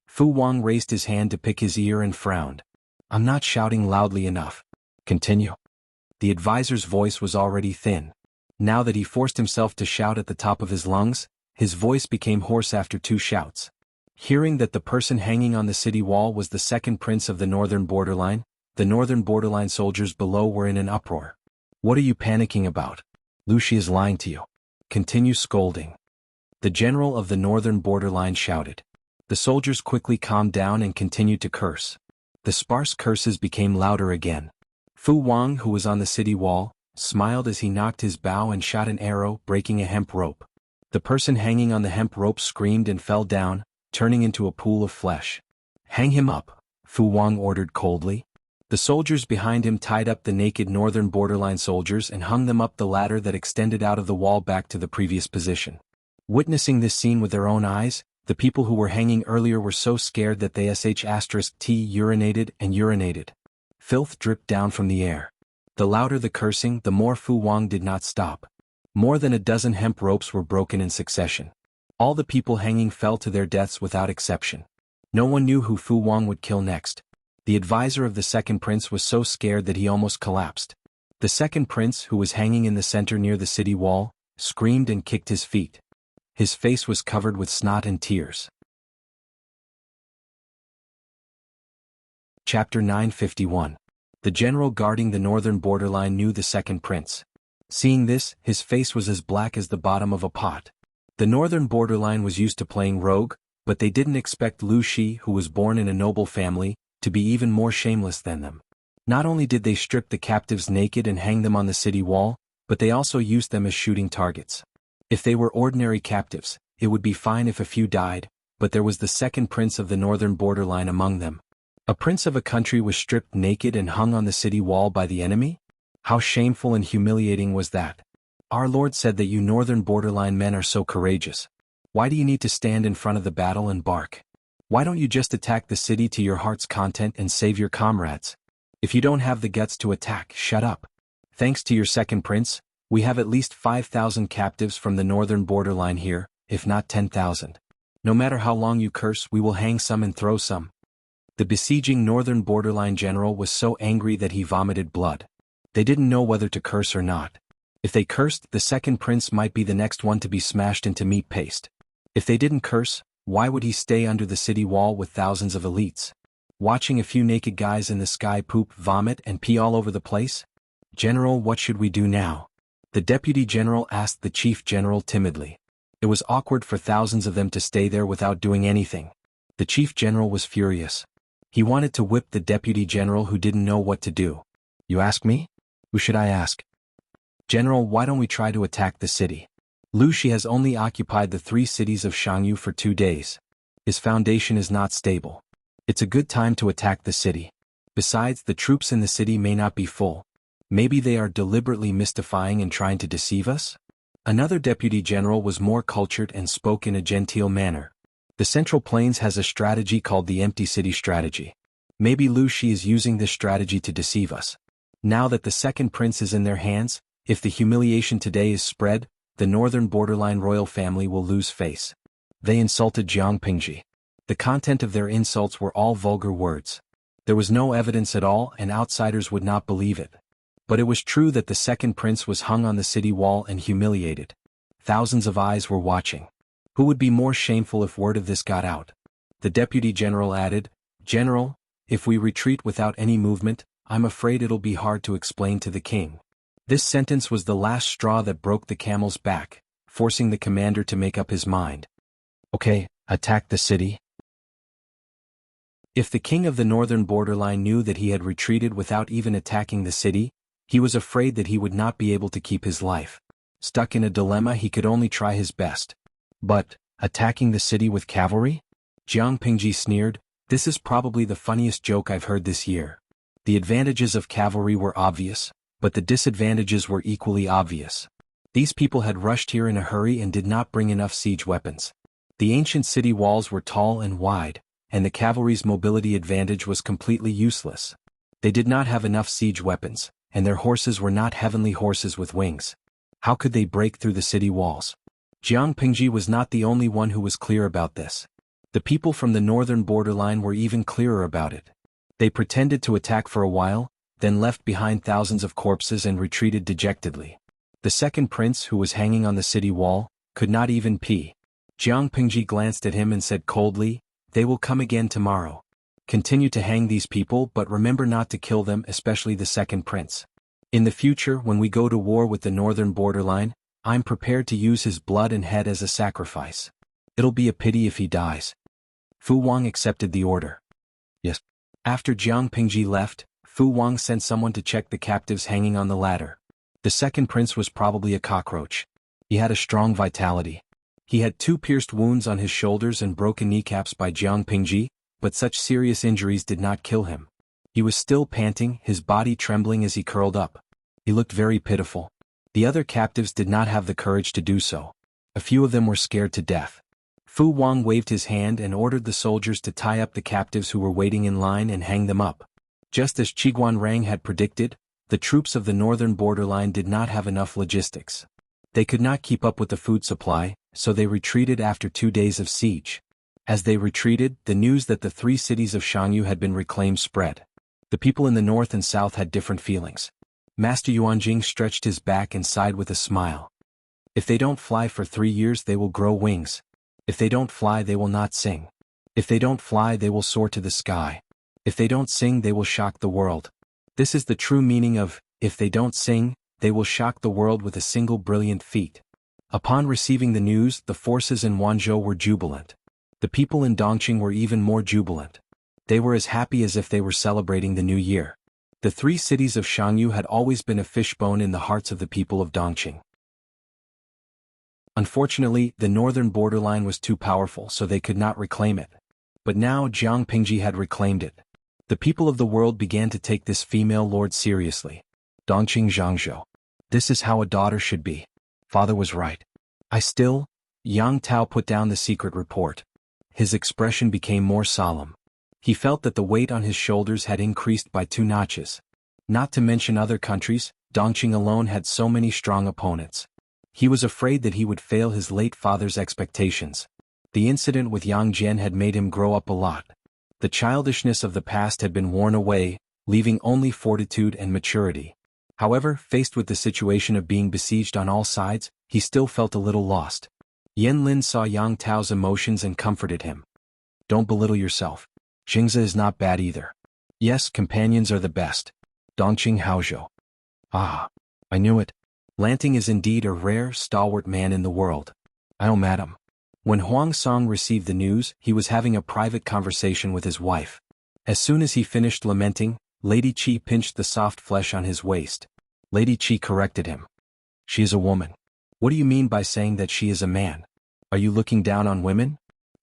Fu Wang raised his hand to pick his ear and frowned. I'm not shouting loudly enough. Continue. The advisor's voice was already thin. Now that he forced himself to shout at the top of his lungs, his voice became hoarse after 2 shouts. Hearing that the person hanging on the city wall was the second prince of the northern borderline soldiers below were in an uproar. What are you panicking about? Lu Shi is lying to you. Continue scolding. The general of the northern borderline shouted. The soldiers quickly calmed down and continued to curse. The sparse curses became louder again. Fu Wang, who was on the city wall, smiled as he knocked his bow and shot an arrow, breaking a hemp rope. The person hanging on the hemp rope screamed and fell down, turning into a pool of flesh. Hang him up, Fu Wang ordered coldly. The soldiers behind him tied up the naked northern borderline soldiers and hung them up the ladder that extended out of the wall back to the previous position. Witnessing this scene with their own eyes, the people who were hanging earlier were so scared that they urinated and urinated. Filth dripped down from the air. The louder the cursing, the more Fu Wang did not stop. More than a dozen hemp ropes were broken in succession. All the people hanging fell to their deaths without exception. No one knew who Fu Wang would kill next. The advisor of the second prince was so scared that he almost collapsed. The second prince, who was hanging in the center near the city wall, screamed and kicked his feet. His face was covered with snot and tears. Chapter 951. The general guarding the northern borderline knew the second prince. Seeing this, his face was as black as the bottom of a pot. The northern borderline was used to playing rogue, but they didn't expect Lu Shi, who was born in a noble family, to be even more shameless than them. Not only did they strip the captives naked and hang them on the city wall, but they also used them as shooting targets. If they were ordinary captives, it would be fine if a few died, but there was the second prince of the northern borderline among them. A prince of a country was stripped naked and hung on the city wall by the enemy? How shameful and humiliating was that? Our Lord said that you northern borderline men are so courageous. Why do you need to stand in front of the battle and bark? Why don't you just attack the city to your heart's content and save your comrades? If you don't have the guts to attack, shut up. Thanks to your second prince, we have at least 5,000 captives from the northern borderline here, if not 10,000. No matter how long you curse, we will hang some and throw some. The besieging northern borderline general was so angry that he vomited blood. They didn't know whether to curse or not. If they cursed, the second prince might be the next one to be smashed into meat paste. If they didn't curse, why would he stay under the city wall with thousands of elites? Watching a few naked guys in the sky poop, vomit, and pee all over the place? General, what should we do now? The deputy general asked the chief general timidly. It was awkward for thousands of them to stay there without doing anything. The chief general was furious. He wanted to whip the deputy general who didn't know what to do. You ask me? Who should I ask? General, why don't we try to attack the city? Lu Shi has only occupied the 3 cities of Shangyu for 2 days. His foundation is not stable. It's a good time to attack the city. Besides, the troops in the city may not be full. Maybe they are deliberately mystifying and trying to deceive us? Another deputy general was more cultured and spoke in a genteel manner. The Central Plains has a strategy called the empty city strategy. Maybe Lu Shi is using this strategy to deceive us. Now that the second prince is in their hands, if the humiliation today is spread, the northern borderline royal family will lose face. They insulted Jiang Pingji. The content of their insults were all vulgar words. There was no evidence at all and outsiders would not believe it. But it was true that the second prince was hung on the city wall and humiliated. Thousands of eyes were watching. Who would be more shameful if word of this got out? The deputy general added, General, if we retreat without any movement, I'm afraid it'll be hard to explain to the king. This sentence was the last straw that broke the camel's back, forcing the commander to make up his mind. Okay, attack the city. If the king of the northern borderline knew that he had retreated without even attacking the city, he was afraid that he would not be able to keep his life. Stuck in a dilemma, he could only try his best. But, attacking the city with cavalry? Jiang Pingji sneered, this is probably the funniest joke I've heard this year. The advantages of cavalry were obvious, but the disadvantages were equally obvious. These people had rushed here in a hurry and did not bring enough siege weapons. The ancient city walls were tall and wide, and the cavalry's mobility advantage was completely useless. They did not have enough siege weapons, and their horses were not heavenly horses with wings. How could they break through the city walls? Jiang Pingji was not the only one who was clear about this. The people from the northern borderline were even clearer about it. They pretended to attack for a while, then left behind thousands of corpses and retreated dejectedly. The second prince, who was hanging on the city wall, could not even pee. Jiang Pingji glanced at him and said coldly, they will come again tomorrow. Continue to hang these people, but remember not to kill them, especially the second prince. In the future, when we go to war with the northern borderline, I'm prepared to use his blood and head as a sacrifice. It'll be a pity if he dies. Fu Wang accepted the order. Yes. After Jiang Pingji left, Fu Wang sent someone to check the captives hanging on the ladder. The second prince was probably a cockroach. He had a strong vitality. He had 2 pierced wounds on his shoulders and broken kneecaps by Jiang Pingji, but such serious injuries did not kill him. He was still panting, his body trembling as he curled up. He looked very pitiful. The other captives did not have the courage to do so. A few of them were scared to death. Fu Wang waved his hand and ordered the soldiers to tie up the captives who were waiting in line and hang them up. Just as Qiguan Rang had predicted, the troops of the northern borderline did not have enough logistics. They could not keep up with the food supply, so they retreated after 2 days of siege. As they retreated, the news that the 3 cities of Shangyu had been reclaimed spread. The people in the north and south had different feelings. Master Yuanjing stretched his back and sighed with a smile. If they don't fly for 3 years, they will grow wings. If they don't fly, they will not sing. If they don't fly, they will soar to the sky. If they don't sing, they will shock the world. This is the true meaning of, if they don't sing, they will shock the world with a single brilliant feat. Upon receiving the news, the forces in Wanzhou were jubilant. The people in Dongqing were even more jubilant. They were as happy as if they were celebrating the new year. The 3 cities of Shangyu had always been a fishbone in the hearts of the people of Dongqing. Unfortunately, the northern borderline was too powerful, so they could not reclaim it. But now Jiang Pingji had reclaimed it. The people of the world began to take this female lord seriously. Dongqing Zhangzhou. This is how a daughter should be. Father was right. Yang Tao put down the secret report. His expression became more solemn. He felt that the weight on his shoulders had increased by 2 notches. Not to mention other countries, Dongqing alone had so many strong opponents. He was afraid that he would fail his late father's expectations. The incident with Yang Jian had made him grow up a lot. The childishness of the past had been worn away, leaving only fortitude and maturity. However, faced with the situation of being besieged on all sides, he still felt a little lost. Yan Lin saw Yang Tao's emotions and comforted him. Don't belittle yourself. Jingzi is not bad either. Yes, companions are the best. Dongqing Haozhou. Ah, I knew it. Lanting is indeed a rare, stalwart man in the world. Oh, madam. When Huang Song received the news, he was having a private conversation with his wife. As soon as he finished lamenting, Lady Qi pinched the soft flesh on his waist. Lady Qi corrected him. She is a woman. What do you mean by saying that she is a man? Are you looking down on women?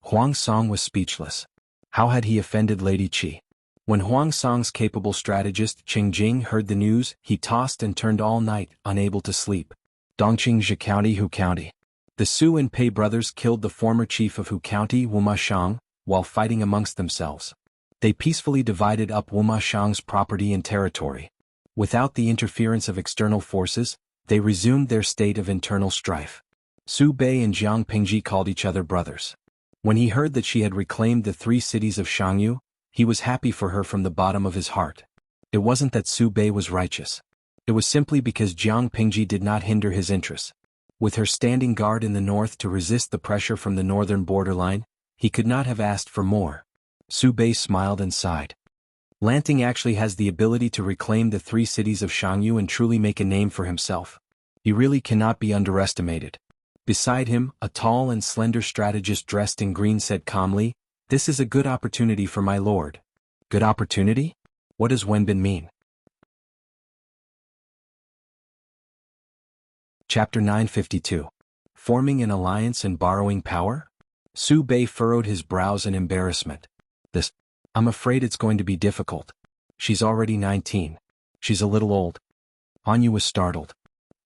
Huang Song was speechless. How had he offended Lady Qi? When Huang Song's capable strategist Qing Jing heard the news, he tossed and turned all night, unable to sleep. Dongqing Zhe County Hu County. The Su and Pei brothers killed the former chief of Hu County Wuma Shang, while fighting amongst themselves. They peacefully divided up Wuma Shang's property and territory. Without the interference of external forces, they resumed their state of internal strife. Su Bei and Jiang Pingji called each other brothers. When he heard that she had reclaimed the 3 cities of Shangyu, he was happy for her from the bottom of his heart. It wasn't that Su Bei was righteous. It was simply because Jiang Pingji did not hinder his interests. With her standing guard in the north to resist the pressure from the northern borderline, he could not have asked for more. Su Bei smiled and sighed. Lanting actually has the ability to reclaim the 3 cities of Shangyu and truly make a name for himself. He really cannot be underestimated. Beside him, a tall and slender strategist dressed in green said calmly, "This is a good opportunity for my lord." Good opportunity? What does Wenbin mean? Chapter 952. Forming an alliance and borrowing power? Su Bei furrowed his brows in embarrassment. I'm afraid it's going to be difficult. She's already 19. She's a little old. Hanyu was startled.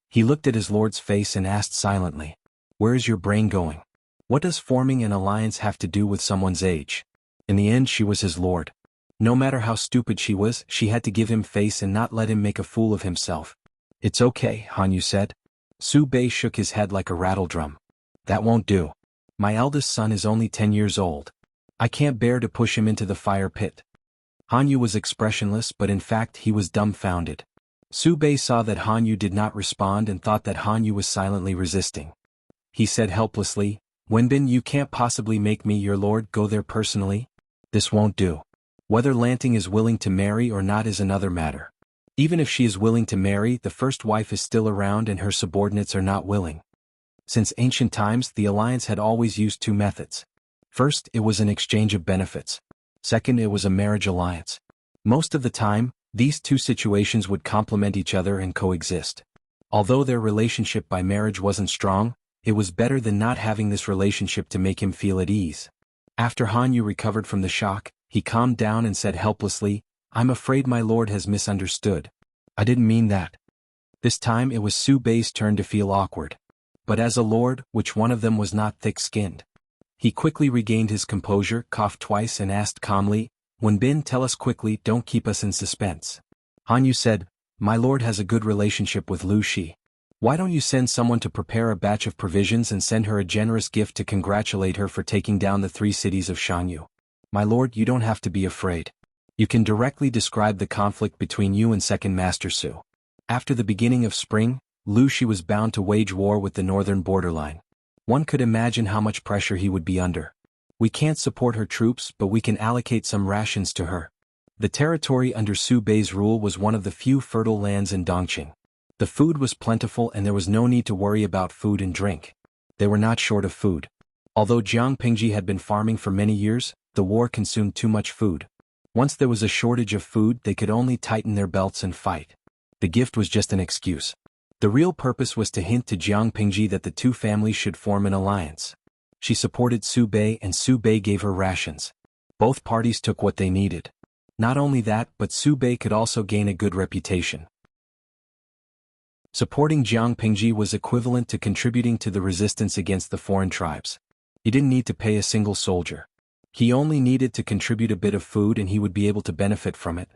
He looked at his lord's face and asked silently, "Where is your brain going? What does forming an alliance have to do with someone's age?" In the end, she was his lord. No matter how stupid she was, she had to give him face and not let him make a fool of himself. "It's okay," Hanyu said. Su Bei shook his head like a rattledrum. "That won't do. My eldest son is only 10 years old. I can't bear to push him into the fire pit." Hanyu was expressionless, but in fact he was dumbfounded. Su Bei saw that Hanyu did not respond and thought that Hanyu was silently resisting. He said helplessly, "Wenbin, you can't possibly make me your lord go there personally? This won't do. Whether Lanting is willing to marry or not is another matter. Even if she is willing to marry, the first wife is still around and her subordinates are not willing." Since ancient times, the alliance had always used 2 methods. First, it was an exchange of benefits. Second, it was a marriage alliance. Most of the time, these 2 situations would complement each other and coexist. Although their relationship by marriage wasn't strong, it was better than not having this relationship to make him feel at ease. After Hanyu recovered from the shock, he calmed down and said helplessly, "I'm afraid my lord has misunderstood. I didn't mean that." This time it was Su Bei's turn to feel awkward. But as a lord, which one of them was not thick-skinned? He quickly regained his composure, coughed twice and asked calmly, "Wenbin, tell us quickly, don't keep us in suspense." Hanyu said, "My lord has a good relationship with Lu Shi. Why don't you send someone to prepare a batch of provisions and send her a generous gift to congratulate her for taking down the 3 cities of Shangyu? My lord, you don't have to be afraid. You can directly describe the conflict between you and Second Master Su. After the beginning of spring, Lu Shi was bound to wage war with the northern borderline. One could imagine how much pressure he would be under. We can't support her troops, but we can allocate some rations to her." The territory under Su Bei's rule was one of the few fertile lands in Dongqing. The food was plentiful and there was no need to worry about food and drink. They were not short of food. Although Jiang Pingji had been farming for many years, the war consumed too much food. Once there was a shortage of food, they could only tighten their belts and fight. The gift was just an excuse. The real purpose was to hint to Jiang Pingji that the 2 families should form an alliance. She supported Su Bei and Su Bei gave her rations. Both parties took what they needed. Not only that, but Su Bei could also gain a good reputation. Supporting Jiang Pingji was equivalent to contributing to the resistance against the foreign tribes. He didn't need to pay a single soldier. He only needed to contribute a bit of food and he would be able to benefit from it.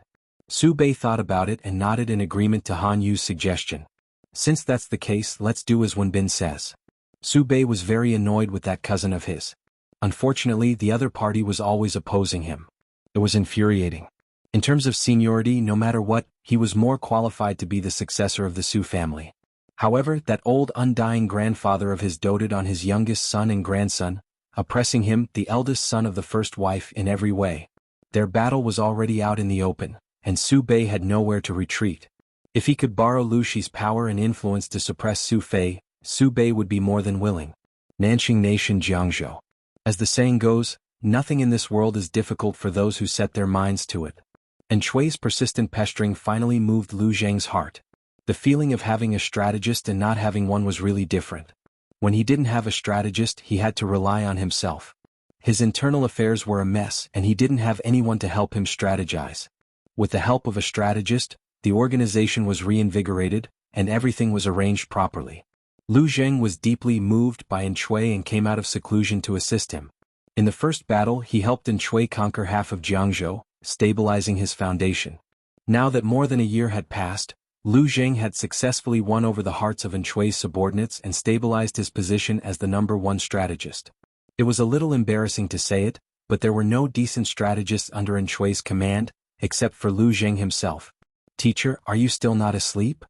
Su Bei thought about it and nodded in agreement to Han Yu's suggestion. Since that's the case, let's do as Wenbin says. Su Bei was very annoyed with that cousin of his. Unfortunately, the other party was always opposing him. It was infuriating. In terms of seniority, no matter what, he was more qualified to be the successor of the Su family. However, that old undying grandfather of his doted on his youngest son and grandson, oppressing him, the eldest son of the first wife, in every way. Their battle was already out in the open, and Su Bei had nowhere to retreat. If he could borrow Lu Shi's power and influence to suppress Su Fei, Su Bei would be more than willing. Nanxing Nation Jiangzhou. As the saying goes, nothing in this world is difficult for those who set their minds to it. And Chui's persistent pestering finally moved Lu Zheng's heart. The feeling of having a strategist and not having one was really different. When he didn't have a strategist, he had to rely on himself. His internal affairs were a mess and he didn't have anyone to help him strategize. With the help of a strategist, the organization was reinvigorated, and everything was arranged properly. Lu Zheng was deeply moved by An Chui and came out of seclusion to assist him. In the first battle, he helped An Chui conquer half of Jiangzhou, stabilizing his foundation. Now that more than a year had passed, Lu Zheng had successfully won over the hearts of An Chui's subordinates and stabilized his position as the #1 strategist. It was a little embarrassing to say it, but there were no decent strategists under An Chui's command, except for Lu Zheng himself. "Teacher, are you still not asleep?"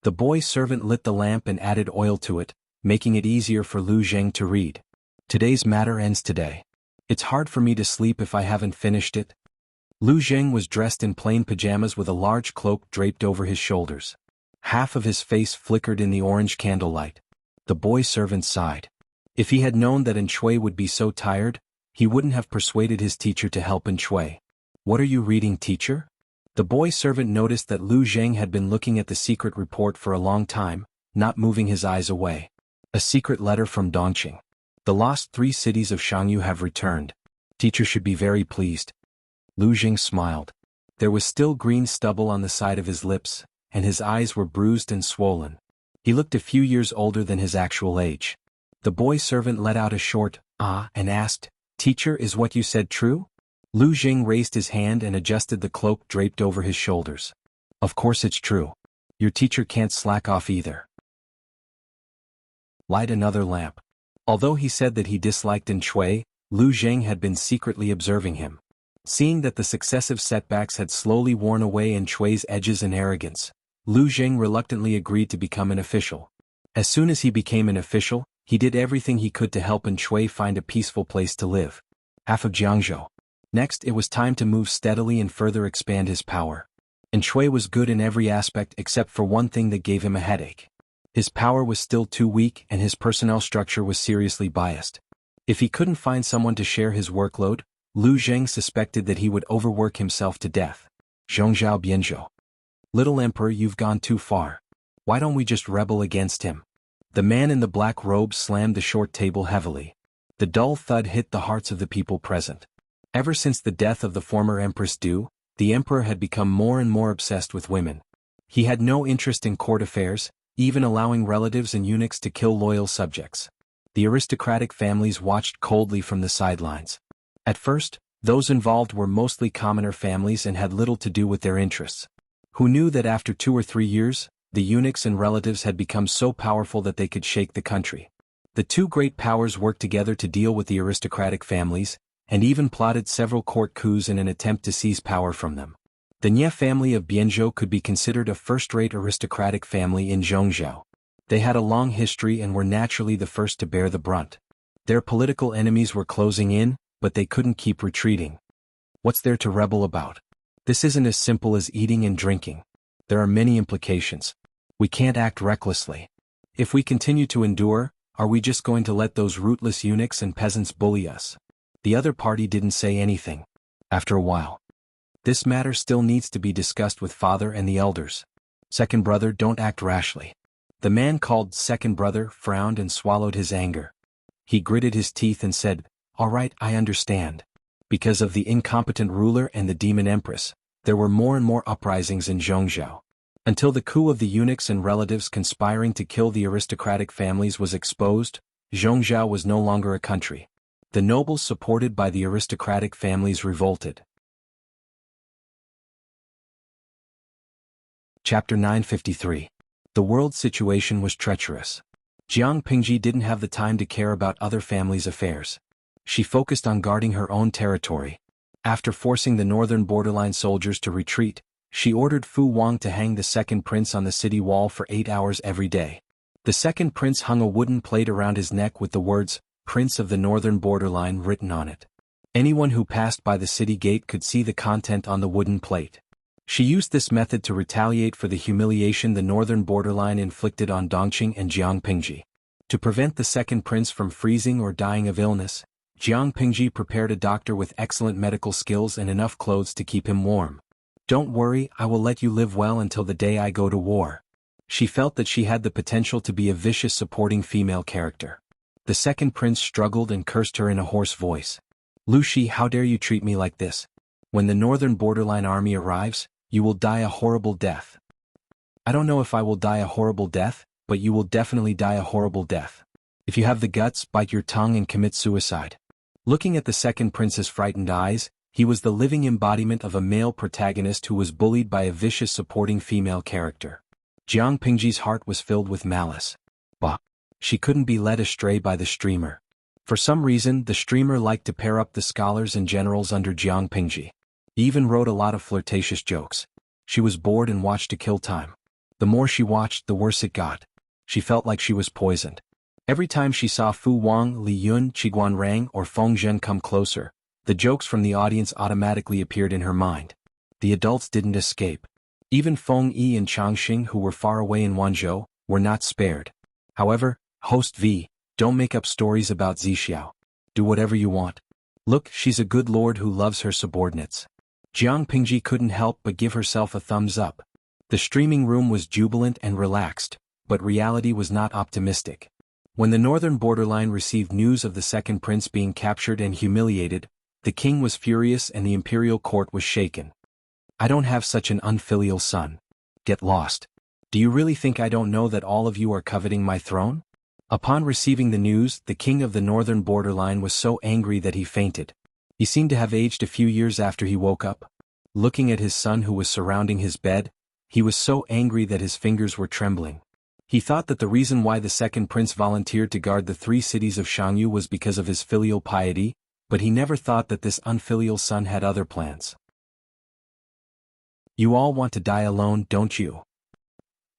The boy servant lit the lamp and added oil to it, making it easier for Lu Zheng to read. "Today's matter ends today. It's hard for me to sleep if I haven't finished it." Lu Zheng was dressed in plain pajamas with a large cloak draped over his shoulders. Half of his face flickered in the orange candlelight. The boy servant sighed. If he had known that An Chui would be so tired, he wouldn't have persuaded his teacher to help An Chui. "What are you reading, teacher?" The boy servant noticed that Lu Zheng had been looking at the secret report for a long time, not moving his eyes away. "A secret letter from Dongqing. The lost 3 cities of Shangyu have returned. Teacher should be very pleased." Lu Zheng smiled. There was still green stubble on the side of his lips, and his eyes were bruised and swollen. He looked a few years older than his actual age. The boy servant let out a short "ah" and asked, "Teacher, is what you said true?" Lu Zheng raised his hand and adjusted the cloak draped over his shoulders. "Of course it's true. Your teacher can't slack off either." Light another lamp. Although he said that he disliked An Chui, Lu Zheng had been secretly observing him. Seeing that the successive setbacks had slowly worn away An Chui's edges and arrogance, Lu Zheng reluctantly agreed to become an official. As soon as he became an official, he did everything he could to help An Chui find a peaceful place to live. Half of Jiangzhou. Next, it was time to move steadily and further expand his power. An Chui was good in every aspect except for one thing that gave him a headache. His power was still too weak and his personnel structure was seriously biased. If he couldn't find someone to share his workload, Lu Zheng suspected that he would overwork himself to death. Zhongzhao Bianzhou. "Little Emperor, you've gone too far. Why don't we just rebel against him?" The man in the black robe slammed the short table heavily. The dull thud hit the hearts of the people present. Ever since the death of the former Empress Du, the emperor had become more and more obsessed with women. He had no interest in court affairs, even allowing relatives and eunuchs to kill loyal subjects. The aristocratic families watched coldly from the sidelines. At first, those involved were mostly commoner families and had little to do with their interests. Who knew that after 2 or 3 years, the eunuchs and relatives had become so powerful that they could shake the country. The 2 great powers worked together to deal with the aristocratic families, and even plotted several court coups in an attempt to seize power from them. The Nie family of Bianzhou could be considered a first-rate aristocratic family in Zhongzhou. They had a long history and were naturally the first to bear the brunt. Their political enemies were closing in, but they couldn't keep retreating. What's there to rebel about? This isn't as simple as eating and drinking. There are many implications. We can't act recklessly. If we continue to endure, are we just going to let those rootless eunuchs and peasants bully us? The other party didn't say anything. After a while, "This matter still needs to be discussed with father and the elders. Second brother, don't act rashly." The man called second brother frowned and swallowed his anger. He gritted his teeth and said, "All right, I understand. Because of the incompetent ruler and the demon empress, There were more and more uprisings in Zhongzhou. Until the coup of the eunuchs and relatives conspiring to kill the aristocratic families was exposed, Zhongzhou was no longer a country. The nobles supported by the aristocratic families revolted. Chapter 953. The world's situation was treacherous. Jiang Pingji didn't have the time to care about other families' affairs. She focused on guarding her own territory. After forcing the northern borderline soldiers to retreat, she ordered Fu Wang to hang the second prince on the city wall for 8 hours every day. The second prince hung a wooden plate around his neck with the words, "Prince of the Northern Borderline" written on it. Anyone who passed by the city gate could see the content on the wooden plate. She used this method to retaliate for the humiliation the Northern Borderline inflicted on Dongqing and Jiang Pingji. To prevent the second prince from freezing or dying of illness, Jiang Pingji prepared a doctor with excellent medical skills and enough clothes to keep him warm. "Don't worry, I will let you live well until the day I go to war." She felt that she had the potential to be a vicious supporting female character. The second prince struggled and cursed her in a hoarse voice. "Lu Shi, how dare you treat me like this? When the Northern Borderline army arrives, you will die a horrible death." "I don't know if I will die a horrible death, but you will definitely die a horrible death. If you have the guts, bite your tongue and commit suicide." Looking at the second prince's frightened eyes, he was the living embodiment of a male protagonist who was bullied by a vicious supporting female character. Jiang Pingji's heart was filled with malice. Bah! She couldn't be led astray by the streamer. For some reason, the streamer liked to pair up the scholars and generals under Jiang Pingji. He even wrote a lot of flirtatious jokes. She was bored and watched to kill time. The more she watched, the worse it got. She felt like she was poisoned. Every time she saw Fu Wang, Li Yun, Qiguan Rang, or Feng Zhen come closer, the jokes from the audience automatically appeared in her mind. The adults didn't escape. Even Feng Yi and Changxing, who were far away in Wanzhou, were not spared. However, Host V, don't make up stories about Zixiao. Do whatever you want. Look, she's a good lord who loves her subordinates. Jiang Pingji couldn't help but give herself a thumbs up. The streaming room was jubilant and relaxed, but reality was not optimistic. When the Northern Borderline received news of the second prince being captured and humiliated, the king was furious and the imperial court was shaken. "I don't have such an unfilial son. Get lost. Do you really think I don't know that all of you are coveting my throne?" Upon receiving the news, the king of the Northern Borderline was so angry that he fainted. He seemed to have aged a few years after he woke up. Looking at his son who was surrounding his bed, he was so angry that his fingers were trembling. He thought that the reason why the second prince volunteered to guard the 3 cities of Shangyu was because of his filial piety, but he never thought that this unfilial son had other plans. "You all want to die alone, don't you?"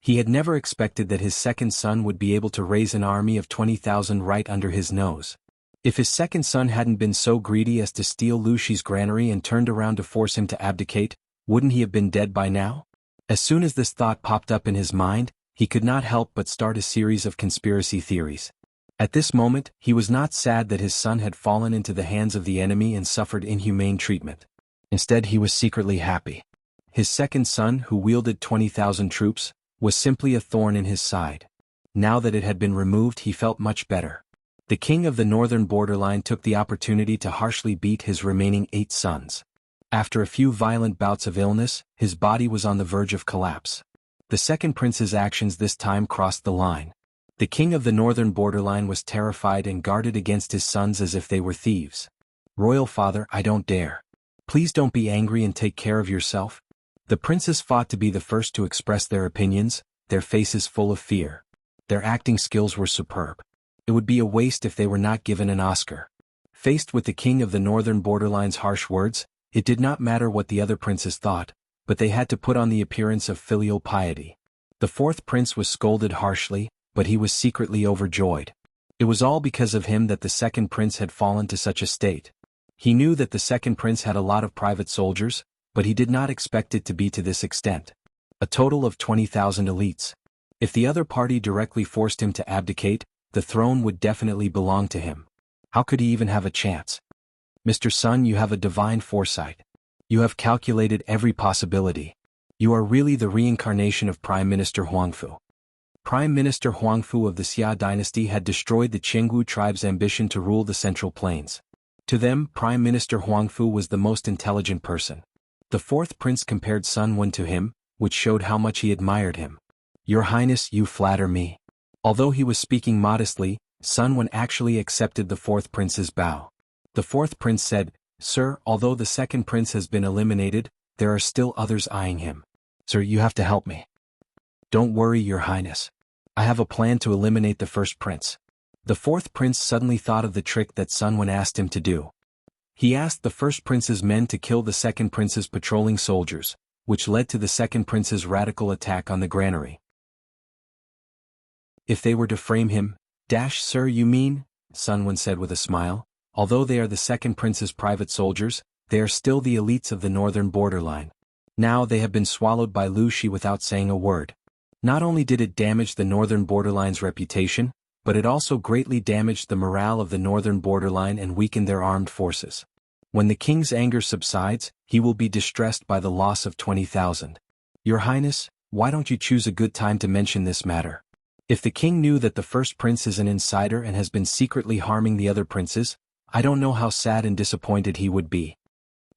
He had never expected that his second son would be able to raise an army of 20,000 right under his nose. If his second son hadn't been so greedy as to steal Lu Shi's granary and turned around to force him to abdicate, wouldn't he have been dead by now? As soon as this thought popped up in his mind, he could not help but start a series of conspiracy theories. At this moment, he was not sad that his son had fallen into the hands of the enemy and suffered inhumane treatment. Instead, he was secretly happy. His second son, who wielded 20,000 troops, was simply a thorn in his side. Now that it had been removed, he felt much better. The king of the Northern Borderline took the opportunity to harshly beat his remaining 8 sons. After a few violent bouts of illness, his body was on the verge of collapse. The second prince's actions this time crossed the line. The king of the Northern Borderline was terrified and guarded against his sons as if they were thieves. "Royal father, I don't dare. Please don't be angry and take care of yourself." The princes fought to be the first to express their opinions, their faces full of fear. Their acting skills were superb. It would be a waste if they were not given an Oscar. Faced with the king of the Northern Borderline's harsh words, it did not matter what the other princes thought, but they had to put on the appearance of filial piety. The 4th prince was scolded harshly, but he was secretly overjoyed. It was all because of him that the second prince had fallen to such a state. He knew that the second prince had a lot of private soldiers, but he did not expect it to be to this extent. A total of 20,000 elites. If the other party directly forced him to abdicate, the throne would definitely belong to him. How could he even have a chance? "Mr. Sun, you have a divine foresight. You have calculated every possibility. You are really the reincarnation of Prime Minister Huangfu." Prime Minister Huangfu of the Xia dynasty had destroyed the Qinggu tribe's ambition to rule the Central Plains. To them, Prime Minister Huangfu was the most intelligent person. The fourth prince compared Sun Wen to him, which showed how much he admired him. "Your Highness, you flatter me." Although he was speaking modestly, Sun Wen actually accepted the fourth prince's bow. The fourth prince said, "Sir, although the second prince has been eliminated, there are still others eyeing him. Sir, you have to help me." "Don't worry, Your Highness. I have a plan to eliminate the first prince." The fourth prince suddenly thought of the trick that Sun Wen asked him to do. He asked the first prince's men to kill the second prince's patrolling soldiers, which led to the second prince's radical attack on the granary. "If they were to frame him, sir, you mean?" Sun Wen said with a smile. "Although they are the second prince's private soldiers, they are still the elites of the northern borderline. Now they have been swallowed by Lu Shi without saying a word. Not only did it damage the northern borderline's reputation, but it also greatly damaged the morale of the northern borderline and weakened their armed forces. When the king's anger subsides, he will be distressed by the loss of 20,000. Your Highness, why don't you choose a good time to mention this matter? If the king knew that the first prince is an insider and has been secretly harming the other princes, I don't know how sad and disappointed he would be."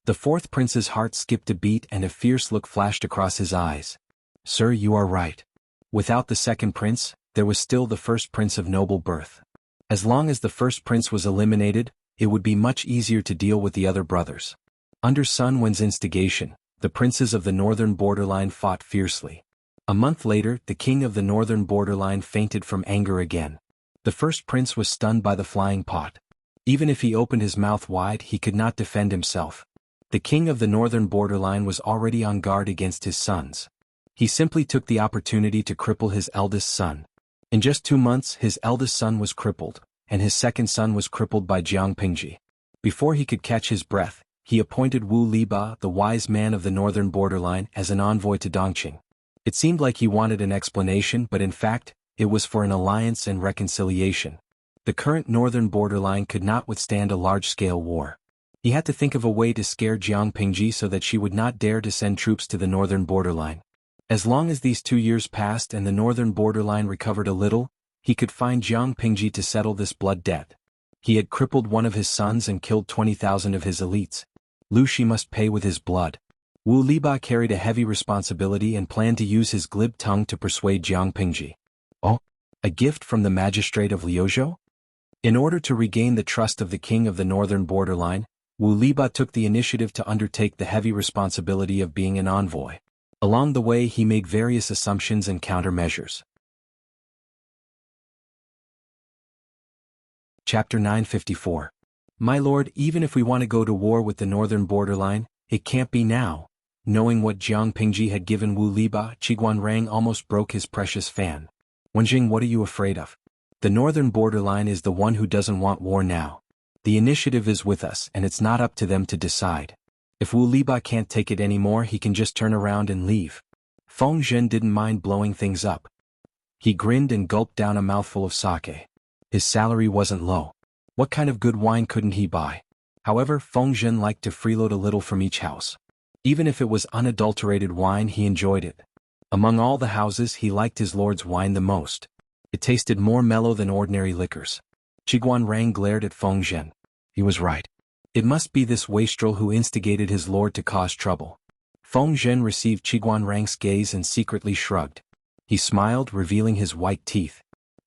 The fourth prince's heart skipped a beat and a fierce look flashed across his eyes. "Sir, you are right. Without the second prince, there was still the first prince of noble birth. As long as the first prince was eliminated, it would be much easier to deal with the other brothers." Under Sun Wen's instigation, the princes of the northern borderline fought fiercely. A month later, the king of the northern borderline fainted from anger again. The first prince was stunned by the flying pot. Even if he opened his mouth wide, he could not defend himself. The king of the northern borderline was already on guard against his sons. He simply took the opportunity to cripple his eldest son. In just 2 months, his eldest son was crippled, and his second son was crippled by Jiang Pingji. Before he could catch his breath, he appointed Wu Liba, the wise man of the northern borderline, as an envoy to Dongqing. It seemed like he wanted an explanation, but in fact, it was for an alliance and reconciliation. The current northern borderline could not withstand a large-scale war. He had to think of a way to scare Jiang Pingji so that she would not dare to send troops to the northern borderline. As long as these 2 years passed and the northern borderline recovered a little, he could find Jiang Pingji to settle this blood debt. He had crippled one of his sons and killed 20,000 of his elites. Lu Shi must pay with his blood. Wu Liba carried a heavy responsibility and planned to use his glib tongue to persuade Jiang Pingji. "Oh, a gift from the magistrate of Liuzhou?" In order to regain the trust of the king of the northern borderline, Wu Liba took the initiative to undertake the heavy responsibility of being an envoy. Along the way, he made various assumptions and countermeasures. Chapter 954. My lord, even if we want to go to war with the northern borderline, it can't be now. Knowing what Jiang Pingji had given Wu Liba, Qiguanrang almost broke his precious fan. "Wenjing, what are you afraid of? The northern borderline is the one who doesn't want war now. The initiative is with us and it's not up to them to decide. If Wu Liba can't take it anymore, he can just turn around and leave." Feng Zhen didn't mind blowing things up. He grinned and gulped down a mouthful of sake. His salary wasn't low. What kind of good wine couldn't he buy? However, Feng Zhen liked to freeload a little from each house. Even if it was unadulterated wine, he enjoyed it. Among all the houses, he liked his lord's wine the most. It tasted more mellow than ordinary liquors. Qiguanrang glared at Feng Zhen. He was right. It must be this wastrel who instigated his lord to cause trouble. Feng Zhen received Qiguanrang's gaze and secretly shrugged. He smiled, revealing his white teeth.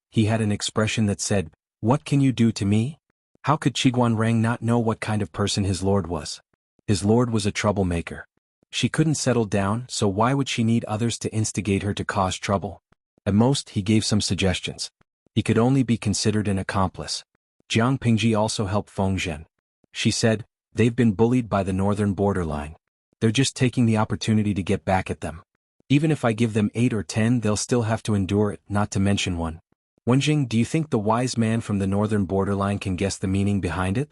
He had an expression that said, "What can you do to me?" How could Qiguanrang not know what kind of person his lord was? His lord was a troublemaker. She couldn't settle down, so why would she need others to instigate her to cause trouble? At most, he gave some suggestions. He could only be considered an accomplice. Jiang Pingji also helped Feng Zhen. She said, "They've been bullied by the northern borderline. They're just taking the opportunity to get back at them. Even if I give them 8 or 10, they'll still have to endure it, not to mention one." "Wenjing, do you think the wise man from the northern borderline can guess the meaning behind it?"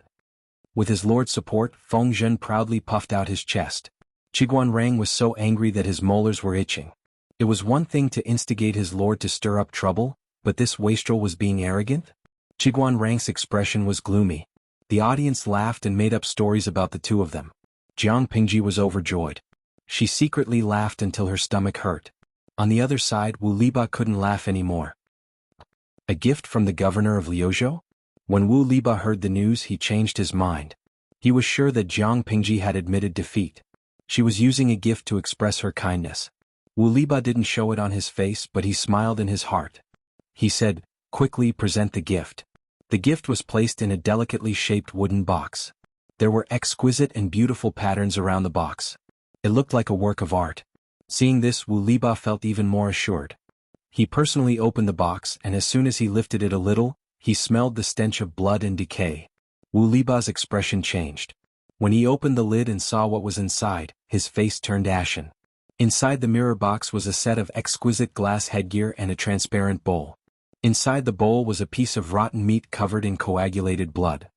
With his lord's support, Feng Zhen proudly puffed out his chest. Qiguanrang was so angry that his molars were itching. It was one thing to instigate his lord to stir up trouble, but this wastrel was being arrogant? Qiguanrang's expression was gloomy. The audience laughed and made up stories about the two of them. Jiang Pingji was overjoyed. She secretly laughed until her stomach hurt. On the other side, Wu Liba couldn't laugh anymore. A gift from the governor of Liuzhou? When Wu Liba heard the news, he changed his mind. He was sure that Jiang Pingji had admitted defeat. She was using a gift to express her kindness. Wu Liba didn't show it on his face, but he smiled in his heart. He said, "Quickly present the gift." The gift was placed in a delicately shaped wooden box. There were exquisite and beautiful patterns around the box. It looked like a work of art. Seeing this, Wu Liba felt even more assured. He personally opened the box, and as soon as he lifted it a little, he smelled the stench of blood and decay. Wu Liba's expression changed. When he opened the lid and saw what was inside, his face turned ashen. Inside the mirror box was a set of exquisite glass headgear and a transparent bowl. Inside the bowl was a piece of rotten meat covered in coagulated blood.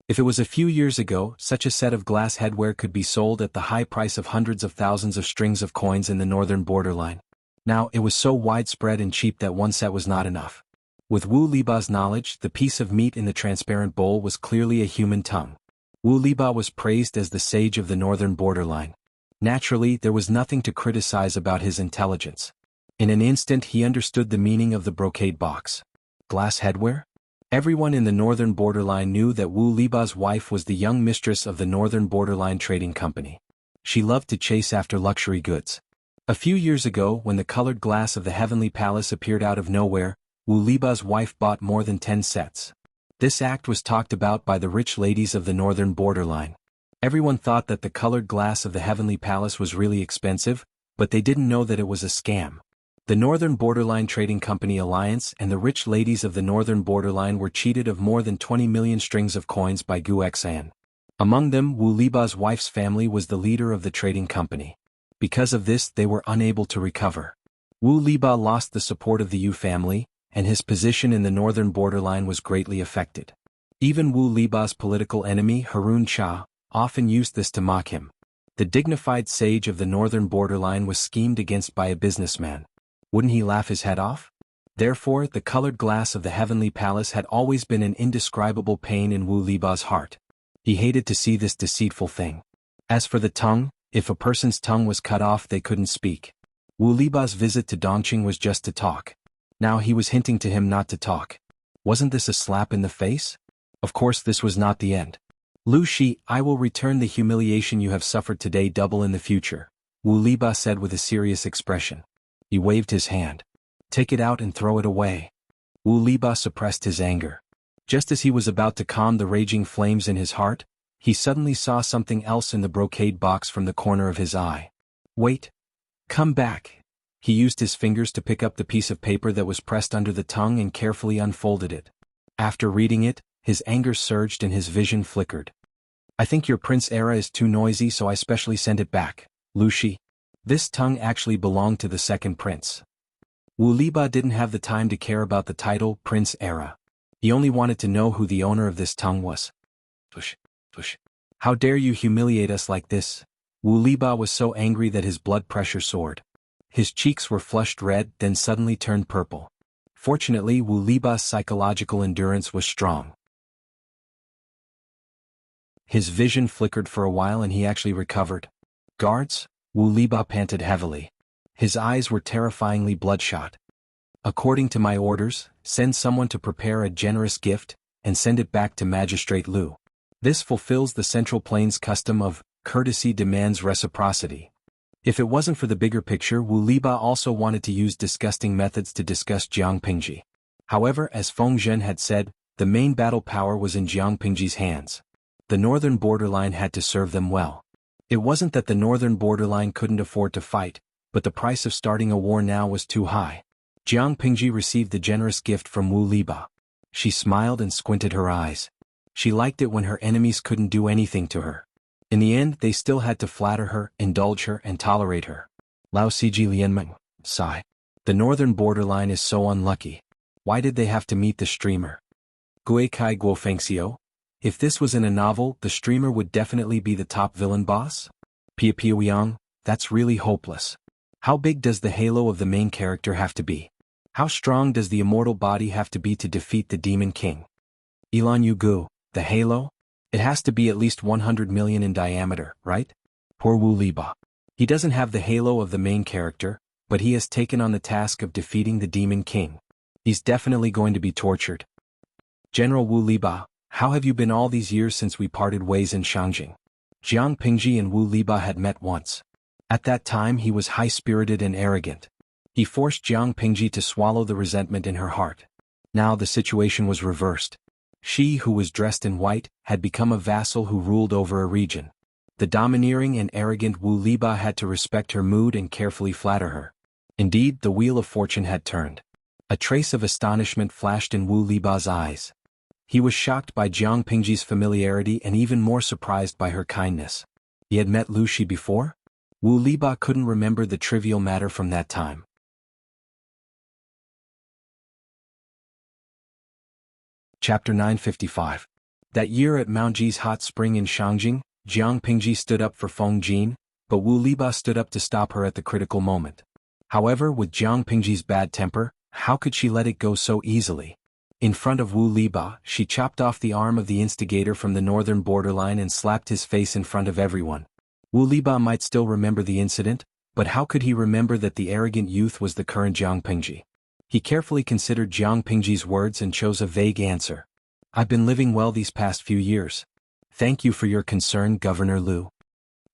If it was a few years ago, such a set of glass headwear could be sold at the high price of hundreds of thousands of strings of coins in the northern borderline. Now, it was so widespread and cheap that one set was not enough. With Wu Liba's knowledge, the piece of meat in the transparent bowl was clearly a human tongue. Wu Liba was praised as the sage of the northern borderline. Naturally, there was nothing to criticize about his intelligence. In an instant he understood the meaning of the brocade box. Glass headwear? Everyone in the northern borderline knew that Wu Liba's wife was the young mistress of the northern borderline trading company. She loved to chase after luxury goods. A few years ago, when the colored glass of the heavenly palace appeared out of nowhere, Wu Liba's wife bought more than 10 sets. This act was talked about by the rich ladies of the northern borderline. Everyone thought that the colored glass of the heavenly palace was really expensive, but they didn't know that it was a scam. The Northern Borderline Trading Company Alliance and the rich ladies of the Northern Borderline were cheated of more than 20 million strings of coins by Gu Xan. Among them, Wu Liba's wife's family was the leader of the trading company. Because of this, they were unable to recover. Wu Liba lost the support of the Yu family, and his position in the Northern Borderline was greatly affected. Even Wu Liba's political enemy, Harun Cha, often used this to mock him. The dignified sage of the Northern Borderline was schemed against by a businessman. Wouldn't he laugh his head off? Therefore, the colored glass of the heavenly palace had always been an indescribable pain in Wu Liba's heart. He hated to see this deceitful thing. As for the tongue, if a person's tongue was cut off they couldn't speak. Wu Liba's visit to Dongqing was just to talk. Now he was hinting to him not to talk. Wasn't this a slap in the face? Of course this was not the end. "Lu Shi, I will return the humiliation you have suffered today double in the future," Wu Liba said with a serious expression. He waved his hand. "Take it out and throw it away." Wu Liba suppressed his anger. Just as he was about to calm the raging flames in his heart, he suddenly saw something else in the brocade box from the corner of his eye. "Wait. Come back." He used his fingers to pick up the piece of paper that was pressed under the tongue and carefully unfolded it. After reading it, his anger surged and his vision flickered. "I think your Prince Era is too noisy, so I specially sent it back, Lu Shi." This tongue actually belonged to the second prince. Wu Liba didn't have the time to care about the title Prince Era. He only wanted to know who the owner of this tongue was. "Push, push. How dare you humiliate us like this?" Wu Liba was so angry that his blood pressure soared. His cheeks were flushed red, then suddenly turned purple. Fortunately, Wu Liba's psychological endurance was strong. His vision flickered for a while and he actually recovered. "Guards?" Wu Liba panted heavily. His eyes were terrifyingly bloodshot. "According to my orders, send someone to prepare a generous gift, and send it back to Magistrate Lu. This fulfills the Central Plains custom of, courtesy demands reciprocity." If it wasn't for the bigger picture, Wu Liba also wanted to use disgusting methods to disgust Jiang Pingji. However, as Feng Zhen had said, the main battle power was in Jiang Pingji's hands. The northern borderline had to serve them well. It wasn't that the northern borderline couldn't afford to fight, but the price of starting a war now was too high. Jiang Pingji received the generous gift from Wu Liba. She smiled and squinted her eyes. She liked it when her enemies couldn't do anything to her. In the end, they still had to flatter her, indulge her, and tolerate her. Lao Siji Lianmeng, sigh. The northern borderline is so unlucky. Why did they have to meet the streamer? Gui Kai Guo Fengxiu? If this was in a novel, the streamer would definitely be the top villain boss? Pia Pia Wiang, that's really hopeless. How big does the halo of the main character have to be? How strong does the immortal body have to be to defeat the Demon King? Ilan Yugu, the halo? It has to be at least 100 million in diameter, right? Poor Wu Liba. He doesn't have the halo of the main character, but he has taken on the task of defeating the Demon King. He's definitely going to be tortured. General Wu Liba, how have you been all these years since we parted ways in Shangjing? Jiang Pingji and Wu Liba had met once. At that time he was high-spirited and arrogant. He forced Jiang Pingji to swallow the resentment in her heart. Now the situation was reversed. She, who was dressed in white, had become a vassal who ruled over a region. The domineering and arrogant Wu Liba had to respect her mood and carefully flatter her. Indeed, the wheel of fortune had turned. A trace of astonishment flashed in Wu Liba's eyes. He was shocked by Jiang Pingji's familiarity and even more surprised by her kindness. He had met Lu Shi before? Wu Liba couldn't remember the trivial matter from that time. Chapter 955. That year at Mount Ji's hot spring in Shangjing, Jiang Pingji stood up for Feng Jin, but Wu Liba stood up to stop her at the critical moment. However, with Jiang Pingji's bad temper, how could she let it go so easily? In front of Wu Liba, she chopped off the arm of the instigator from the northern borderline and slapped his face in front of everyone. Wu Liba might still remember the incident, but how could he remember that the arrogant youth was the current Jiang Pingji? He carefully considered Jiang Pingji's words and chose a vague answer. I've been living well these past few years. Thank you for your concern, Governor Lu.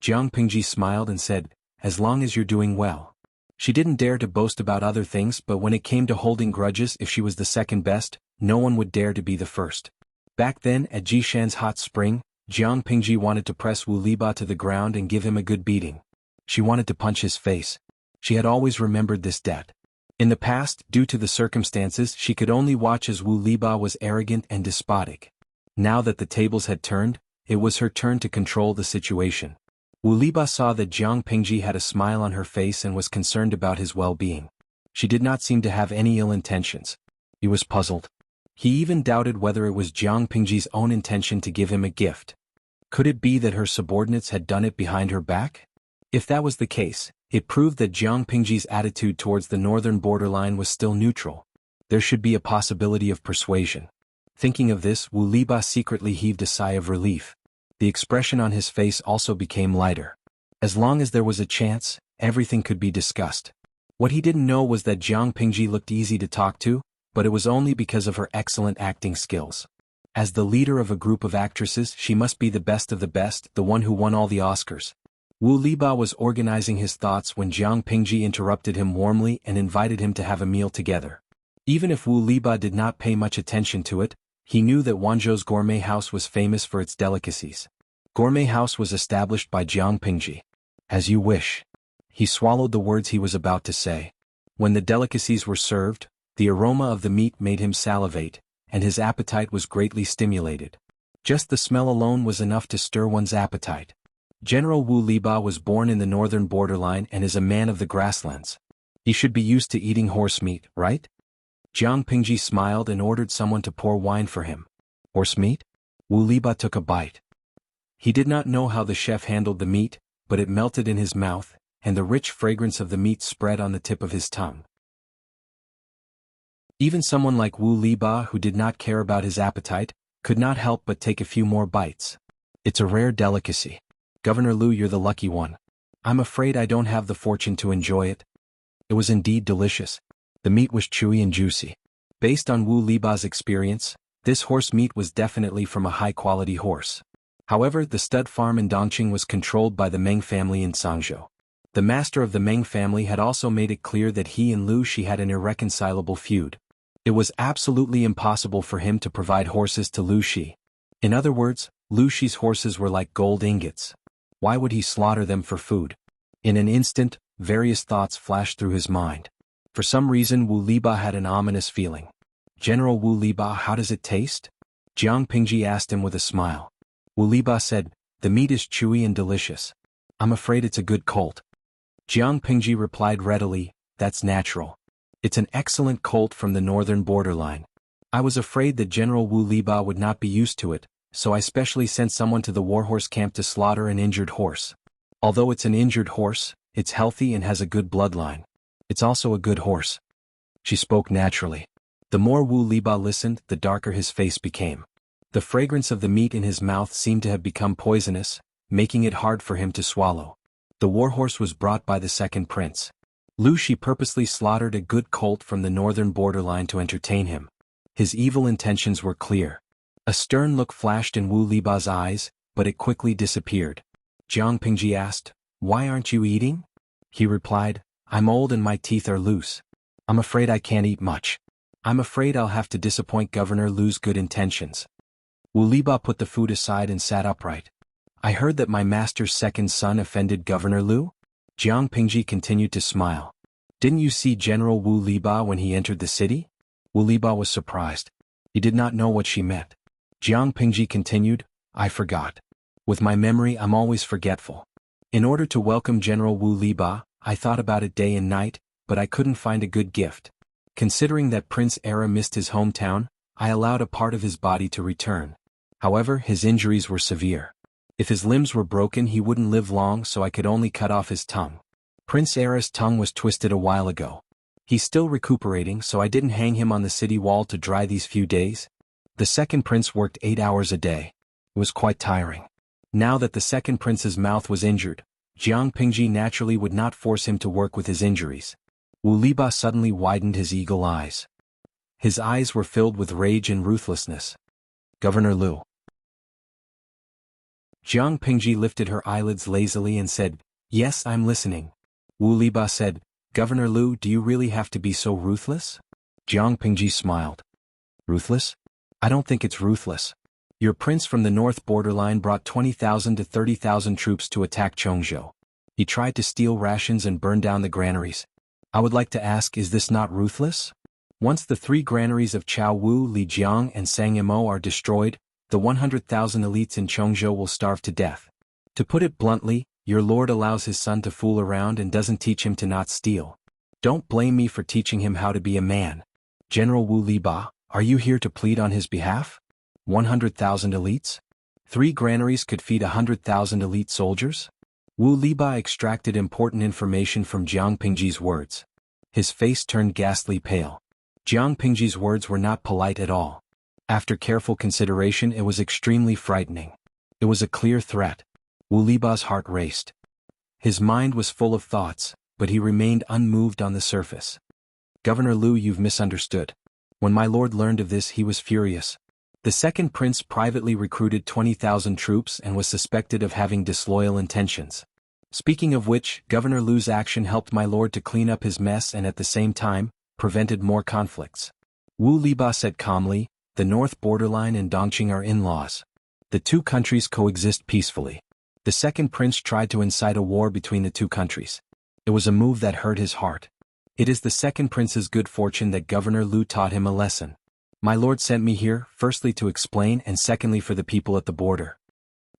Jiang Pingji smiled and said, as long as you're doing well. She didn't dare to boast about other things, but when it came to holding grudges, if she was the second best, no one would dare to be the first. Back then, at Jishan's hot spring, Jiang Pingji wanted to press Wu Liba to the ground and give him a good beating. She wanted to punch his face. She had always remembered this debt. In the past, due to the circumstances, she could only watch as Wu Liba was arrogant and despotic. Now that the tables had turned, it was her turn to control the situation. Wu Liba saw that Jiang Pingji had a smile on her face and was concerned about his well-being. She did not seem to have any ill intentions. He was puzzled. He even doubted whether it was Jiang Pingji's own intention to give him a gift. Could it be that her subordinates had done it behind her back? If that was the case, it proved that Jiang Pingji's attitude towards the northern borderline was still neutral. There should be a possibility of persuasion. Thinking of this, Wu Liba secretly heaved a sigh of relief. The expression on his face also became lighter. As long as there was a chance, everything could be discussed. What he didn't know was that Jiang Pingji looked easy to talk to, but it was only because of her excellent acting skills. As the leader of a group of actresses, she must be the best of the best, the one who won all the Oscars. Wu Liba was organizing his thoughts when Jiang Pingji interrupted him warmly and invited him to have a meal together. Even if Wu Liba did not pay much attention to it, he knew that Wanzhou's gourmet house was famous for its delicacies. Gourmet house was established by Jiang Pingji. As you wish. He swallowed the words he was about to say. When the delicacies were served, the aroma of the meat made him salivate, and his appetite was greatly stimulated. Just the smell alone was enough to stir one's appetite. General Wu Liba was born in the northern borderline and is a man of the grasslands. He should be used to eating horse meat, right? Jiang Pingji smiled and ordered someone to pour wine for him. Horse meat? Wu Liba took a bite. He did not know how the chef handled the meat, but it melted in his mouth, and the rich fragrance of the meat spread on the tip of his tongue. Even someone like Wu Liba, who did not care about his appetite, could not help but take a few more bites. It's a rare delicacy. Governor Lu, you're the lucky one. I'm afraid I don't have the fortune to enjoy it. It was indeed delicious. The meat was chewy and juicy. Based on Wu Liba's experience, this horse meat was definitely from a high-quality horse. However, the stud farm in Dongqing was controlled by the Meng family in Sangzhou. The master of the Meng family had also made it clear that he and Lu Shi had an irreconcilable feud. It was absolutely impossible for him to provide horses to Lu Shi. In other words, Lu Shi's horses were like gold ingots. Why would he slaughter them for food? In an instant, various thoughts flashed through his mind. For some reason, Wu Liba had an ominous feeling. General Wu Liba, how does it taste? Jiang Pingji asked him with a smile. Wu Liba said, the meat is chewy and delicious. I'm afraid it's a good colt. Jiang Pingji replied readily, that's natural. It's an excellent colt from the northern borderline. I was afraid that General Wu Liba would not be used to it, so I specially sent someone to the warhorse camp to slaughter an injured horse. Although it's an injured horse, it's healthy and has a good bloodline. It's also a good horse. She spoke naturally. The more Wu Liba listened, the darker his face became. The fragrance of the meat in his mouth seemed to have become poisonous, making it hard for him to swallow. The warhorse was brought by the second prince. Lu Shi purposely slaughtered a good colt from the northern borderline to entertain him. His evil intentions were clear. A stern look flashed in Wu Liba's eyes, but it quickly disappeared. Jiang Pingji asked, "Why aren't you eating?" He replied, "I'm old and my teeth are loose. I'm afraid I can't eat much. I'm afraid I'll have to disappoint Governor Lu's good intentions." Wu Liba put the food aside and sat upright. "I heard that my master's second son offended Governor Lu?" Jiang Pingji continued to smile. "Didn't you see General Wu Liba when he entered the city?" Wu Liba was surprised. He did not know what she meant. Jiang Pingji continued, "I forgot. With my memory I'm always forgetful. In order to welcome General Wu Liba, I thought about it day and night, but I couldn't find a good gift. Considering that Prince Era missed his hometown, I allowed a part of his body to return. However, his injuries were severe. If his limbs were broken he wouldn't live long, so I could only cut off his tongue. Prince Era's tongue was twisted a while ago. He's still recuperating, so I didn't hang him on the city wall to dry these few days." The second prince worked 8 hours a day. It was quite tiring. Now that the second prince's mouth was injured, Jiang Pingji naturally would not force him to work with his injuries. Wu Liba suddenly widened his eagle eyes. His eyes were filled with rage and ruthlessness. "Governor Lu." Jiang Pingji lifted her eyelids lazily and said, "Yes, I'm listening." Wu Liba said, "Governor Lu, do you really have to be so ruthless?" Jiang Pingji smiled. "Ruthless? I don't think it's ruthless. Your prince from the north borderline brought 20,000 to 30,000 troops to attack Chongzhou. He tried to steal rations and burn down the granaries. I would like to ask, is this not ruthless? Once the 3 granaries of Chao Wu, Lijiang and Sangmo are destroyed, the 100,000 elites in Chongzhou will starve to death. To put it bluntly, your lord allows his son to fool around and doesn't teach him to not steal. Don't blame me for teaching him how to be a man. General Wu Liba, are you here to plead on his behalf? 100,000 elites? 3 granaries could feed 100,000 elite soldiers?" Wu Liba extracted important information from Jiang Pingji's words. His face turned ghastly pale. Jiang Pingji's words were not polite at all. After careful consideration it was extremely frightening. It was a clear threat. Wu Liba's heart raced. His mind was full of thoughts, but he remained unmoved on the surface. "Governor Lu, you've misunderstood. When my lord learned of this he was furious. The second prince privately recruited 20,000 troops and was suspected of having disloyal intentions. Speaking of which, Governor Lu's action helped my lord to clean up his mess and at the same time, prevented more conflicts." Wu Liba said calmly, "The north borderline and Dongqing are in-laws. The 2 countries coexist peacefully. The second prince tried to incite a war between the 2 countries. It was a move that hurt his heart. It is the second prince's good fortune that Governor Lu taught him a lesson. My lord sent me here, firstly to explain and secondly for the people at the border.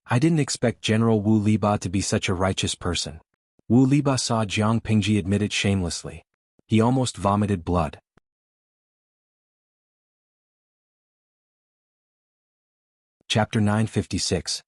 I didn't expect General Wu Liba to be such a righteous person." Wu Liba saw Jiang Pingji admit it shamelessly. He almost vomited blood. Chapter 956.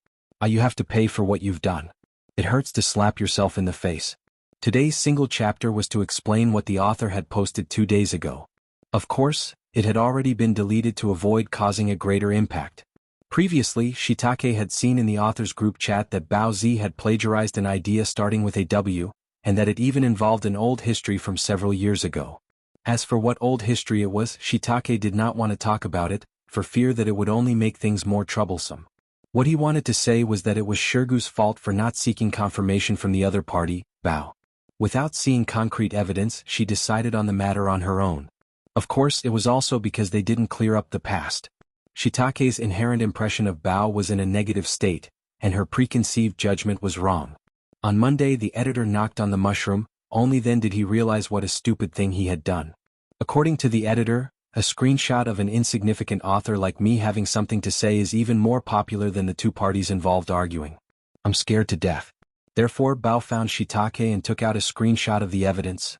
You have to pay for what you've done. It hurts to slap yourself in the face. Today's single chapter was to explain what the author had posted 2 days ago. Of course, it had already been deleted to avoid causing a greater impact. Previously, Shitake had seen in the author's group chat that Bao Zi had plagiarized an idea starting with a W, and that it even involved an old history from several years ago. As for what old history it was, Shitake did not want to talk about it, for fear that it would only make things more troublesome. What he wanted to say was that it was Shirgu's fault for not seeking confirmation from the other party, Bao. Without seeing concrete evidence, she decided on the matter on her own. Of course, it was also because they didn't clear up the past. Shitake's inherent impression of Bao was in a negative state, and her preconceived judgment was wrong. On Monday the editor knocked on the mushroom, only then did he realize what a stupid thing he had done. According to the editor, a screenshot of an insignificant author like me having something to say is even more popular than the 2 parties involved arguing. I'm scared to death. Therefore Bao found Shitake and took out a screenshot of the evidence.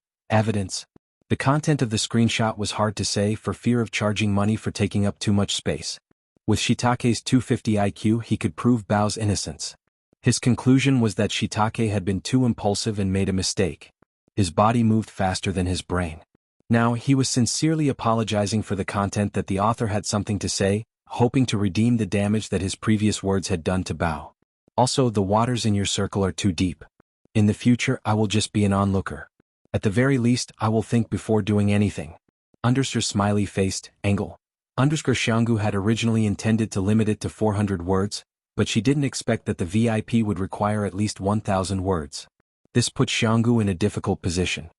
The content of the screenshot was hard to say for fear of charging money for taking up too much space. With Shitake's 250 IQ he could prove Bao's innocence. His conclusion was that Shitake had been too impulsive and made a mistake. His body moved faster than his brain. Now he was sincerely apologizing for the content that the author had something to say, hoping to redeem the damage that his previous words had done to Bao. Also, the waters in your circle are too deep. In the future I will just be an onlooker. At the very least I will think before doing anything. Smiley-faced, Engel. Xianggu had originally intended to limit it to 400 words, but she didn't expect that the VIP would require at least 1,000 words. This put Xianggu in a difficult position.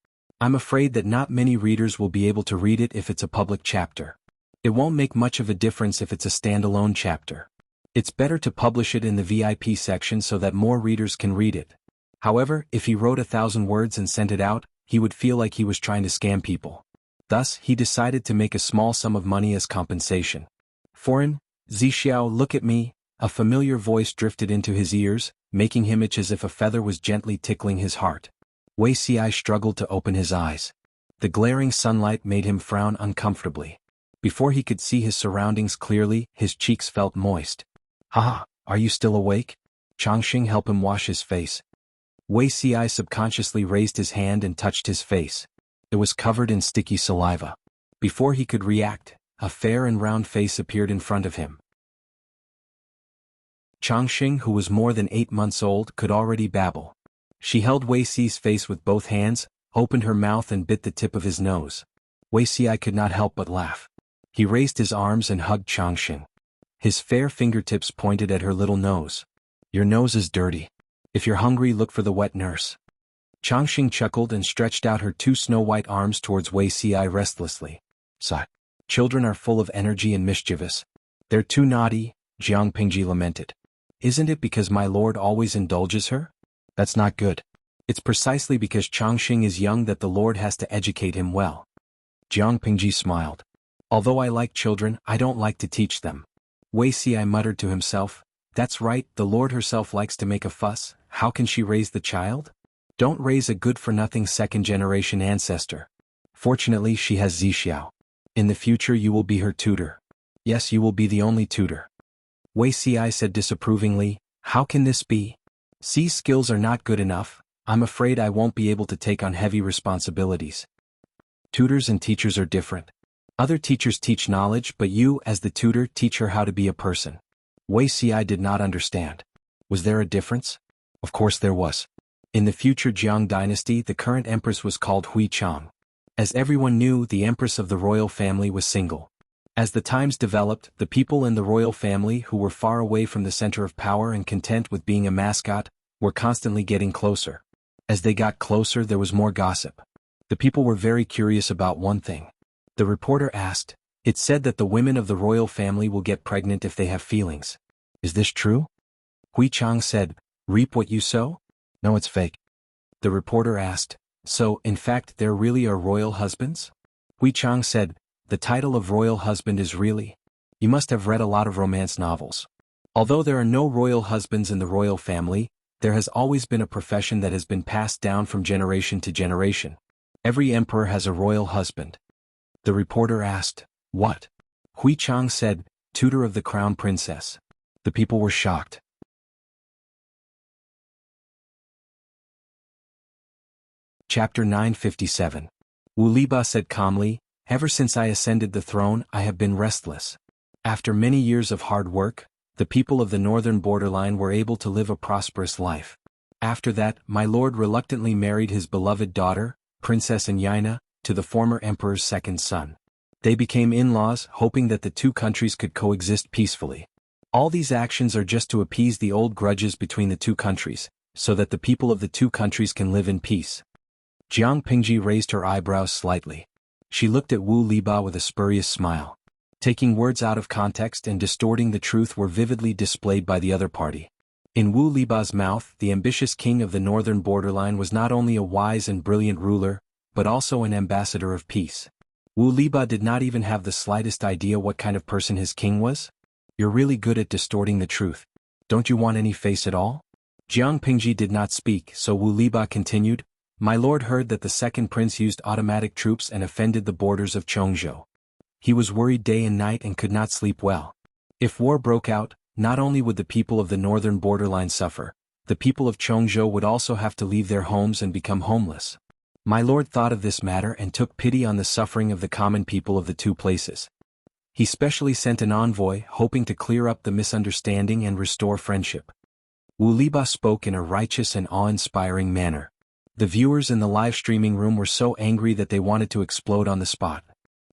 I'm afraid that not many readers will be able to read it if it's a public chapter. It won't make much of a difference if it's a standalone chapter. It's better to publish it in the VIP section so that more readers can read it. However, if he wrote 1,000 words and sent it out, he would feel like he was trying to scam people. Thus, he decided to make a small sum of money as compensation. Foreign, Zixiao, look at me. A familiar voice drifted into his ears, making him itch as if a feather was gently tickling his heart. Wei Xi struggled to open his eyes. The glaring sunlight made him frown uncomfortably. Before he could see his surroundings clearly, his cheeks felt moist. "Haha, are you still awake?" Changxing helped him wash his face. Wei Xi subconsciously raised his hand and touched his face. It was covered in sticky saliva. Before he could react, a fair and round face appeared in front of him. Changxing, who was more than 8 months old, could already babble. She held Wei Xi's face with both hands, opened her mouth and bit the tip of his nose. Wei Xi could not help but laugh. He raised his arms and hugged Changxing. His fair fingertips pointed at her little nose. "Your nose is dirty. If you're hungry, look for the wet nurse." Changxing chuckled and stretched out her 2 snow-white arms towards Wei Xi restlessly. "Sigh. Children are full of energy and mischievous. They're too naughty," Jiang Pingji lamented. "Isn't it because my lord always indulges her? That's not good. It's precisely because Changxing is young that the lord has to educate him well." Jiang Pingji smiled. "Although I like children, I don't like to teach them." Wei Xi muttered to himself, "That's right, the lord herself likes to make a fuss. How can she raise the child? Don't raise a good-for-nothing second-generation ancestor. Fortunately, she has Zixiao. In the future you will be her tutor. Yes, you will be the only tutor." Wei Xi said disapprovingly, "How can this be? Xi's skills are not good enough. I'm afraid I won't be able to take on heavy responsibilities. Tutors and teachers are different. Other teachers teach knowledge, but you, as the tutor, teach her how to be a person." Wei Xi did not understand. Was there a difference? Of course there was. In the future Jiang dynasty, the current empress was called Hui Chang. As everyone knew, the empress of the royal family was single. As the times developed, the people in the royal family who were far away from the center of power and content with being a mascot, were constantly getting closer. As they got closer, there was more gossip. The people were very curious about one thing. The reporter asked, "It's said that the women of the royal family will get pregnant if they have feelings. Is this true?" Hui Chang said, "Reap what you sow?" "No, it's fake." The reporter asked, "So, in fact, there really are royal husbands?" Hui Chang said, "The title of royal husband is really. You must have read a lot of romance novels. Although there are no royal husbands in the royal family, there has always been a profession that has been passed down from generation to generation. Every emperor has a royal husband." The reporter asked, "What?" Hui Chang said, "Tutor of the crown princess." The people were shocked. Chapter 957. Wu Liba said calmly, "Ever since I ascended the throne, I have been restless. After many years of hard work, the people of the northern borderline were able to live a prosperous life. After that, my lord reluctantly married his beloved daughter, Princess Anyina, to the former emperor's second son. They became in-laws, hoping that the 2 countries could coexist peacefully. All these actions are just to appease the old grudges between the 2 countries, so that the people of the 2 countries can live in peace." Jiang Pingji raised her eyebrows slightly. She looked at Wu Liba with a spurious smile. Taking words out of context and distorting the truth were vividly displayed by the other party. In Wu Liba's mouth, the ambitious king of the northern borderline was not only a wise and brilliant ruler, but also an ambassador of peace. Wu Liba did not even have the slightest idea what kind of person his king was. "You're really good at distorting the truth. Don't you want any face at all?" Jiang Pingji did not speak, so Wu Liba continued, "My lord heard that the second prince used automatic troops and offended the borders of Chongzhou. He was worried day and night and could not sleep well. If war broke out, not only would the people of the northern borderline suffer, the people of Chongzhou would also have to leave their homes and become homeless. My lord thought of this matter and took pity on the suffering of the common people of the 2 places. He specially sent an envoy, hoping to clear up the misunderstanding and restore friendship." Wu Liba spoke in a righteous and awe-inspiring manner. The viewers in the live streaming room were so angry that they wanted to explode on the spot.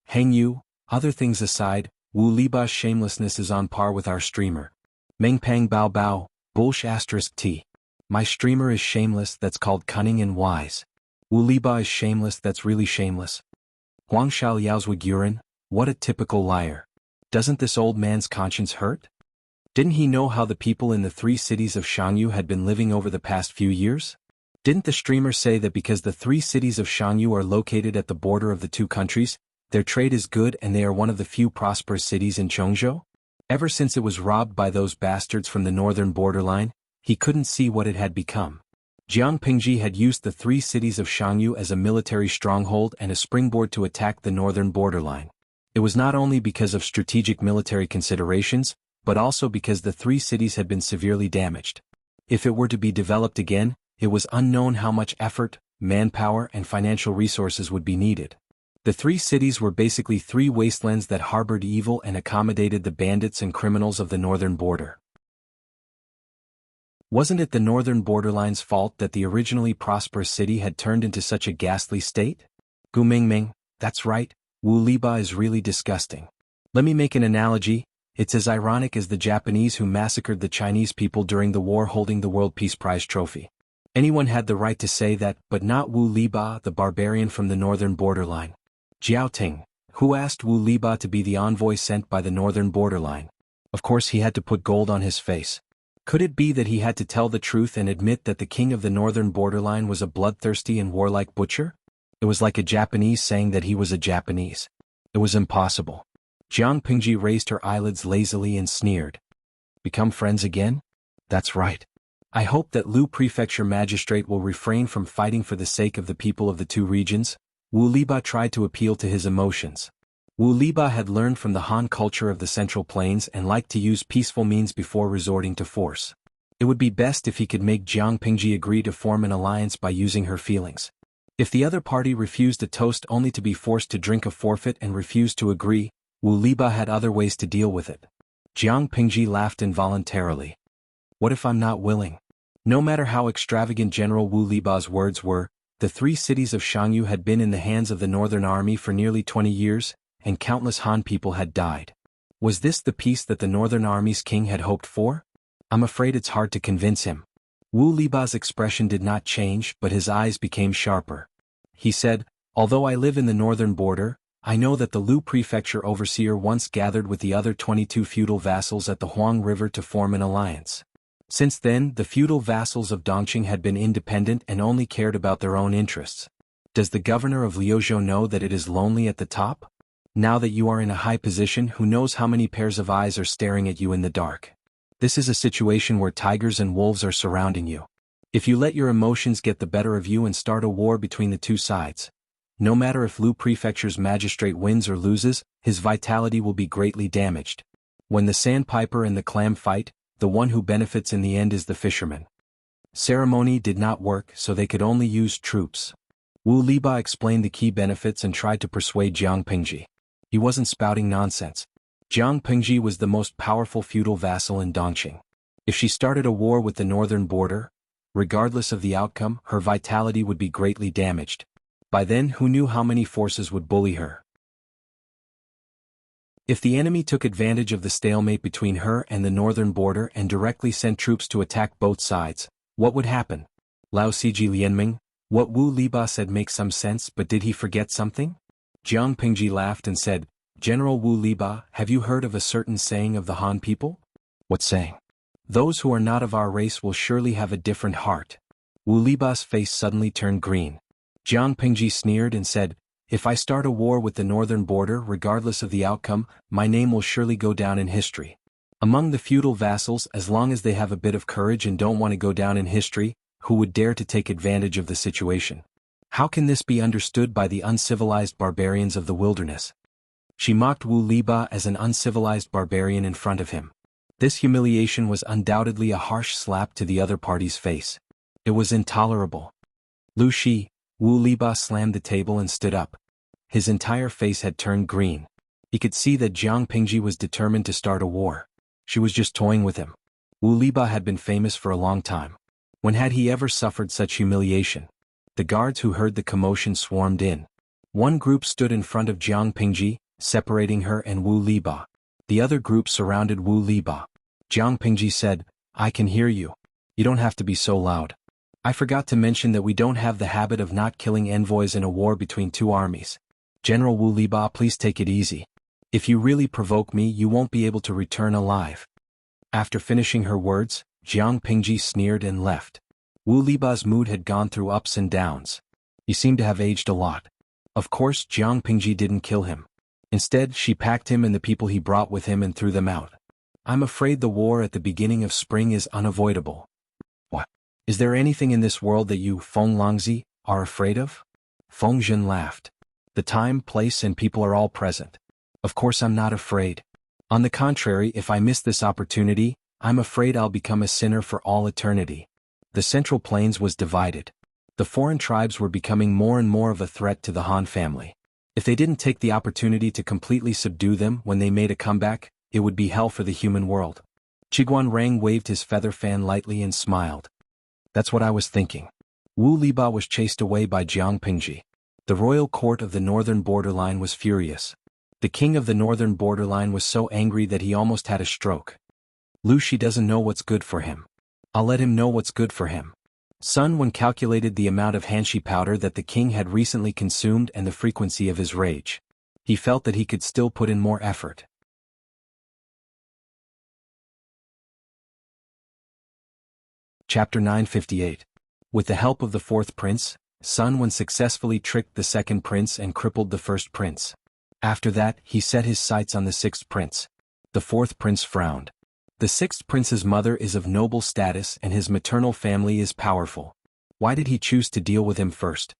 "Hang you, other things aside, Wu Liba's shamelessness is on par with our streamer. Meng Pang Bao Bao, Bullsh asterisk T. My streamer is shameless, that's called cunning and wise. Wu Liba is shameless, that's really shameless. Huang Xiao Yao's Wiguren, what a typical liar. Doesn't this old man's conscience hurt? Didn't he know how the people in the 3 cities of Shangyu had been living over the past few years? Didn't the streamer say that because the 3 cities of Shangyu are located at the border of the 2 countries, their trade is good and they are one of the few prosperous cities in Chongzhou? Ever since it was robbed by those bastards from the northern borderline, he couldn't see what it had become. Jiang Pingji had used the 3 cities of Shangyu as a military stronghold and a springboard to attack the northern borderline. It was not only because of strategic military considerations, but also because the 3 cities had been severely damaged. If it were to be developed again, it was unknown how much effort, manpower and financial resources would be needed. The 3 cities were basically 3 wastelands that harbored evil and accommodated the bandits and criminals of the northern border. Wasn't it the northern borderline's fault that the originally prosperous city had turned into such a ghastly state? Gu Mingming, that's right, Wu Liba is really disgusting. Let me make an analogy. It's as ironic as the Japanese who massacred the Chinese people during the war holding the World Peace Prize trophy. Anyone had the right to say that, but not Wu Liba, the barbarian from the northern borderline. Jiao Ting, who asked Wu Liba to be the envoy sent by the northern borderline. Of course he had to put gold on his face. Could it be that he had to tell the truth and admit that the king of the northern borderline was a bloodthirsty and warlike butcher? It was like a Japanese saying that he was a Japanese. It was impossible. Jiang Pingji raised her eyelids lazily and sneered. Become friends again? That's right. I hope that Lu Prefecture Magistrate will refrain from fighting for the sake of the people of the 2 regions. Wu Liba tried to appeal to his emotions. Wu Liba had learned from the Han culture of the Central Plains and liked to use peaceful means before resorting to force. It would be best if he could make Jiang Pingji agree to form an alliance by using her feelings. If the other party refused a toast only to be forced to drink a forfeit and refused to agree, Wu Liba had other ways to deal with it. Jiang Pingji laughed involuntarily. What if I'm not willing? No matter how extravagant General Wu Liba's words were, the 3 cities of Shangyu had been in the hands of the Northern Army for nearly 20 years, and countless Han people had died. Was this the peace that the Northern Army's king had hoped for? I'm afraid it's hard to convince him. Wu Liba's expression did not change, but his eyes became sharper. He said, although I live in the northern border, I know that the Lu Prefecture overseer once gathered with the other 22 feudal vassals at the Huang River to form an alliance. Since then, the feudal vassals of Dongqing had been independent and only cared about their own interests. Does the governor of Liuzhou know that it is lonely at the top? Now that you are in a high position, who knows how many pairs of eyes are staring at you in the dark? This is a situation where tigers and wolves are surrounding you. If you let your emotions get the better of you and start a war between the 2 sides, no matter if Lu Prefecture's magistrate wins or loses, his vitality will be greatly damaged. When the sandpiper and the clam fight, the one who benefits in the end is the fisherman. Ceremony did not work, so they could only use troops. Wu Liba explained the key benefits and tried to persuade Jiang Pingji. He wasn't spouting nonsense. Jiang Pingji was the most powerful feudal vassal in Dongqing. If she started a war with the northern border, regardless of the outcome, her vitality would be greatly damaged. By then, who knew how many forces would bully her? If the enemy took advantage of the stalemate between her and the northern border and directly sent troops to attack both sides, what would happen? Lao Siji Lianming, what Wu Liba said makes some sense, but did he forget something? Jiang Pingji laughed and said, General Wu Liba, have you heard of a certain saying of the Han people? What saying? Those who are not of our race will surely have a different heart. Wu Liba's face suddenly turned green. Jiang Pingji sneered and said, if I start a war with the northern border, regardless of the outcome, my name will surely go down in history. Among the feudal vassals, as long as they have a bit of courage and don't want to go down in history, who would dare to take advantage of the situation? How can this be understood by the uncivilized barbarians of the wilderness? She mocked Wu Liba as an uncivilized barbarian in front of him. This humiliation was undoubtedly a harsh slap to the other party's face. It was intolerable. Lu Shi, Wu Liba slammed the table and stood up. His entire face had turned green. He could see that Jiang Pingji was determined to start a war. She was just toying with him. Wu Liba had been famous for a long time. When had he ever suffered such humiliation? The guards who heard the commotion swarmed in. One group stood in front of Jiang Pingji, separating her and Wu Liba. The other group surrounded Wu Liba. Jiang Pingji said, I can hear you. You don't have to be so loud. I forgot to mention that we don't have the habit of not killing envoys in a war between two armies. General Wu Liba, please take it easy. If you really provoke me, you won't be able to return alive. After finishing her words, Jiang Pingji sneered and left. Wu Liba's mood had gone through ups and downs. He seemed to have aged a lot. Of course, Jiang Pingji didn't kill him. Instead, she packed him and the people he brought with him and threw them out. I'm afraid the war at the beginning of spring is unavoidable. What? Is there anything in this world that you, Feng Longzi, are afraid of? Feng Zhen laughed. The time, place and people are all present. Of course I'm not afraid. On the contrary, if I miss this opportunity, I'm afraid I'll become a sinner for all eternity. The Central Plains was divided. The foreign tribes were becoming more and more of a threat to the Han family. If they didn't take the opportunity to completely subdue them when they made a comeback, it would be hell for the human world. Qiguan Rang waved his feather fan lightly and smiled. That's what I was thinking. Wu Liba was chased away by Jiang Pingji. The royal court of the northern borderline was furious. The king of the northern borderline was so angry that he almost had a stroke. Lu Shi doesn't know what's good for him. I'll let him know what's good for him. Sun Wen calculated the amount of hanshi powder that the king had recently consumed and the frequency of his rage. He felt that he could still put in more effort. Chapter 958. With the help of the fourth prince, Sun Wen successfully tricked the second prince and crippled the first prince. After that, he set his sights on the sixth prince. The fourth prince frowned. The sixth prince's mother is of noble status and his maternal family is powerful. Why did he choose to deal with him first?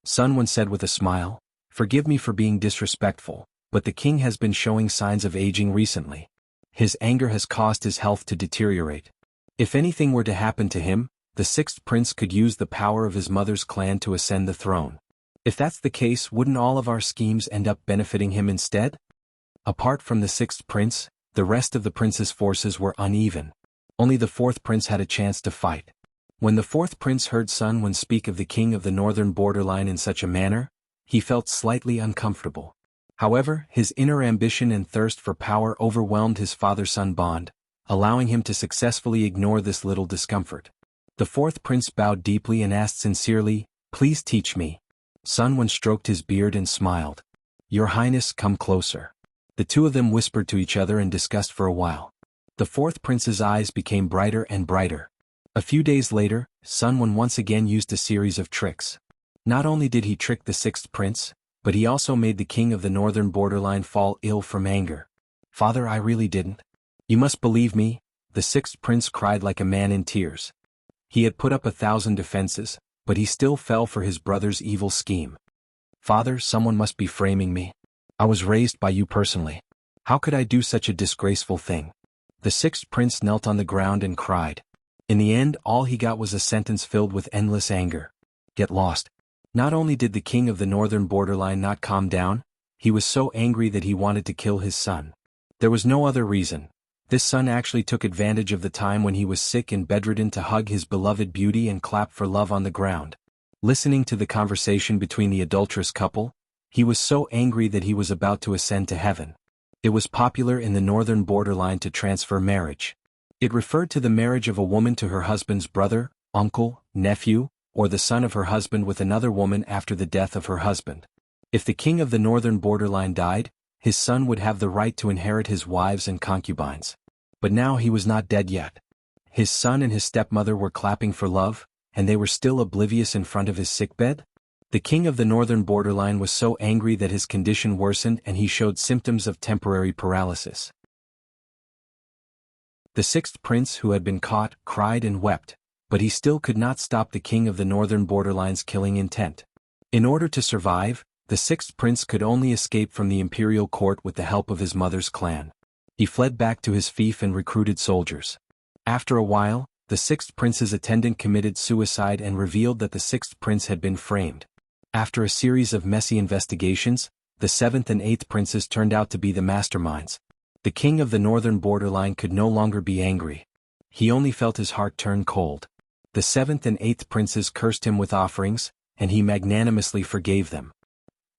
Sun Wen said with a smile, Forgive me for being disrespectful, but the king has been showing signs of aging recently. His anger has caused his health to deteriorate. If anything were to happen to him, the sixth prince could use the power of his mother's clan to ascend the throne. If that's the case, wouldn't all of our schemes end up benefiting him instead? Apart from the sixth prince, the rest of the prince's forces were uneven. Only the fourth prince had a chance to fight. When the fourth prince heard Sun Wen speak of the king of the northern borderline in such a manner, he felt slightly uncomfortable. However, his inner ambition and thirst for power overwhelmed his father-son bond, allowing him to successfully ignore this little discomfort. The fourth prince bowed deeply and asked sincerely, Please teach me. Sun Wen stroked his beard and smiled. Your Highness, come closer. The two of them whispered to each other and discussed for a while. The fourth prince's eyes became brighter and brighter. A few days later, Sun Wen once again used a series of tricks. Not only did he trick the sixth prince, but he also made the king of the northern borderline fall ill from anger. Father, I really didn't. You must believe me, the sixth prince cried like a man in tears. He had put up 1,000 defenses, but he still fell for his brother's evil scheme. Father, someone must be framing me. I was raised by you personally. How could I do such a disgraceful thing? The sixth prince knelt on the ground and cried. In the end, all he got was a sentence filled with endless anger. Get lost. Not only did the king of the northern borderline not calm down, he was so angry that he wanted to kill his son. There was no other reason. This son actually took advantage of the time when he was sick and bedridden to hug his beloved beauty and clap for love on the ground. Listening to the conversation between the adulterous couple, he was so angry that he was about to ascend to heaven. It was popular in the northern borderline to transfer marriage. It referred to the marriage of a woman to her husband's brother, uncle, nephew, or the son of her husband with another woman after the death of her husband. If the king of the northern borderline died, his son would have the right to inherit his wives and concubines. But now he was not dead yet. His son and his stepmother were clapping for love, and they were still oblivious in front of his sickbed? The king of the northern borderline was so angry that his condition worsened and he showed symptoms of temporary paralysis. The sixth prince who had been caught cried and wept, but he still could not stop the king of the northern borderline's killing intent. In order to survive, the sixth prince could only escape from the imperial court with the help of his mother's clan. He fled back to his fief and recruited soldiers. After a while, the sixth prince's attendant committed suicide and revealed that the sixth prince had been framed. After a series of messy investigations, the seventh and eighth princes turned out to be the masterminds. The king of the northern borderline could no longer be angry. He only felt his heart turn cold. The seventh and eighth princes cursed him with offerings, and he magnanimously forgave them.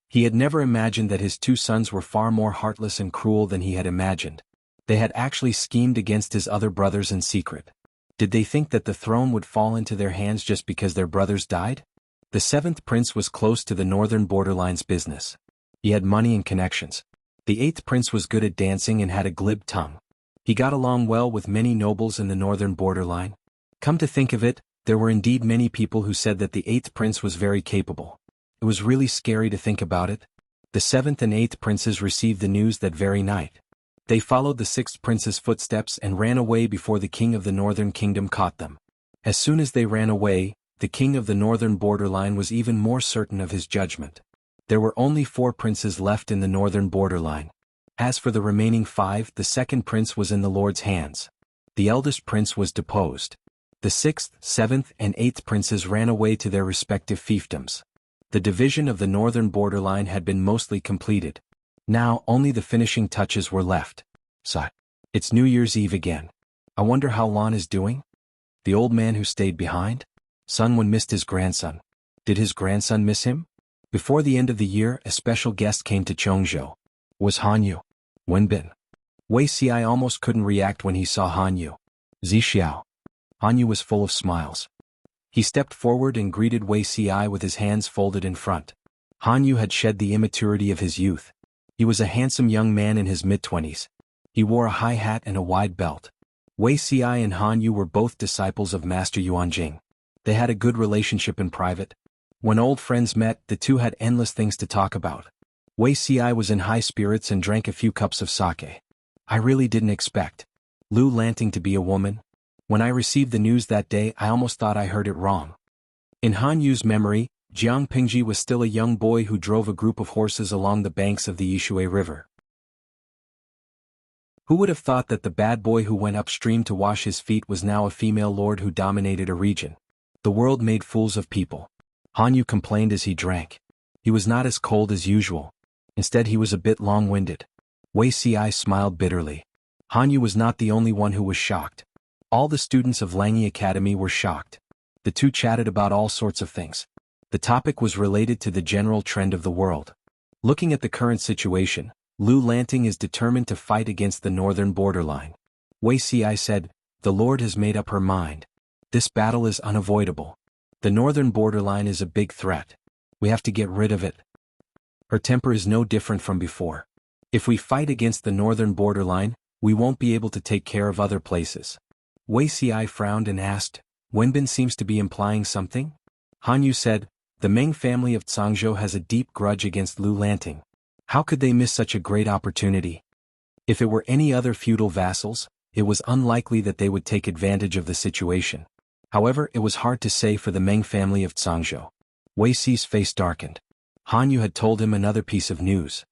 He had never imagined that his two sons were far more heartless and cruel than he had imagined. They had actually schemed against his other brothers in secret. Did they think that the throne would fall into their hands just because their brothers died? The seventh prince was close to the northern borderline's business. He had money and connections. The eighth prince was good at dancing and had a glib tongue. He got along well with many nobles in the northern borderline. Come to think of it, there were indeed many people who said that the eighth prince was very capable. It was really scary to think about it. The seventh and eighth princes received the news that very night. They followed the sixth prince's footsteps and ran away before the king of the northern kingdom caught them. As soon as they ran away, the king of the northern borderline was even more certain of his judgment. There were only 4 princes left in the northern borderline. As for the remaining 5, the second prince was in the Lord's hands. The eldest prince was deposed. The 6th, 7th, and 8th princes ran away to their respective fiefdoms. The division of the northern borderline had been mostly completed. Now only the finishing touches were left. So, it's New Year's Eve again. I wonder how Lon is doing? The old man who stayed behind? Sunwon missed his grandson. Did his grandson miss him? Before the end of the year, a special guest came to Cheongjo. Was Hanyu. Wenbin. Wei Xiai almost couldn't react when he saw Hanyu. Zixiao. Hanyu was full of smiles. He stepped forward and greeted Wei Xiai with his hands folded in front. Hanyu had shed the immaturity of his youth. He was a handsome young man in his mid-20s. He wore a high hat and a wide belt. Wei Xiai and Hanyu were both disciples of Master Yuanjing. They had a good relationship in private. When old friends met, the two had endless things to talk about. Wei Xiai was in high spirits and drank a few cups of sake. I really didn't expect Lu Lanting to be a woman. When I received the news that day, I almost thought I heard it wrong. In Hanyu's memory, Jiang Pingji was still a young boy who drove a group of horses along the banks of the Yishui River. Who would have thought that the bad boy who went upstream to wash his feet was now a female lord who dominated a region? The world made fools of people. Hanyu complained as he drank. He was not as cold as usual. Instead, he was a bit long-winded. Wei Xiai smiled bitterly. Hanyu was not the only one who was shocked. All the students of Langyi Academy were shocked. The two chatted about all sorts of things. The topic was related to the general trend of the world. Looking at the current situation, Lu Lanting is determined to fight against the northern borderline. Wei Xiai said, "The Lord has made up her mind. This battle is unavoidable. The northern borderline is a big threat. We have to get rid of it. Her temper is no different from before. If we fight against the northern borderline, we won't be able to take care of other places." Wei Xiai frowned and asked, "Wenbin seems to be implying something?" Hanyu said, "The Meng family of Cangzhou has a deep grudge against Lu Lanting. How could they miss such a great opportunity? If it were any other feudal vassals, it was unlikely that they would take advantage of the situation. However, it was hard to say for the Meng family of Cangzhou." Wei Xi's face darkened. Hanyu had told him another piece of news.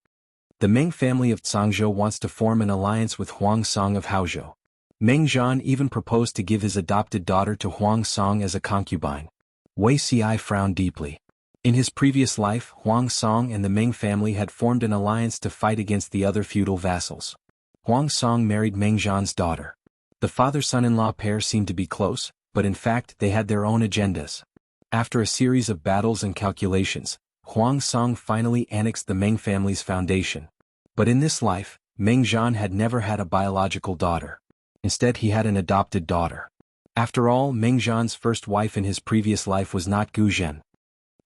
The Meng family of Cangzhou wants to form an alliance with Huang Song of Haozhou. Meng Zhan even proposed to give his adopted daughter to Huang Song as a concubine. Wei Xiai frowned deeply. In his previous life, Huang Song and the Meng family had formed an alliance to fight against the other feudal vassals. Huang Song married Meng Zhan's daughter. The father-son-in-law pair seemed to be close, but in fact they had their own agendas. After a series of battles and calculations, Huang Song finally annexed the Meng family's foundation. But in this life, Meng Zhan had never had a biological daughter. Instead, he had an adopted daughter. After all, Meng Zhan's first wife in his previous life was not Gu Zhen.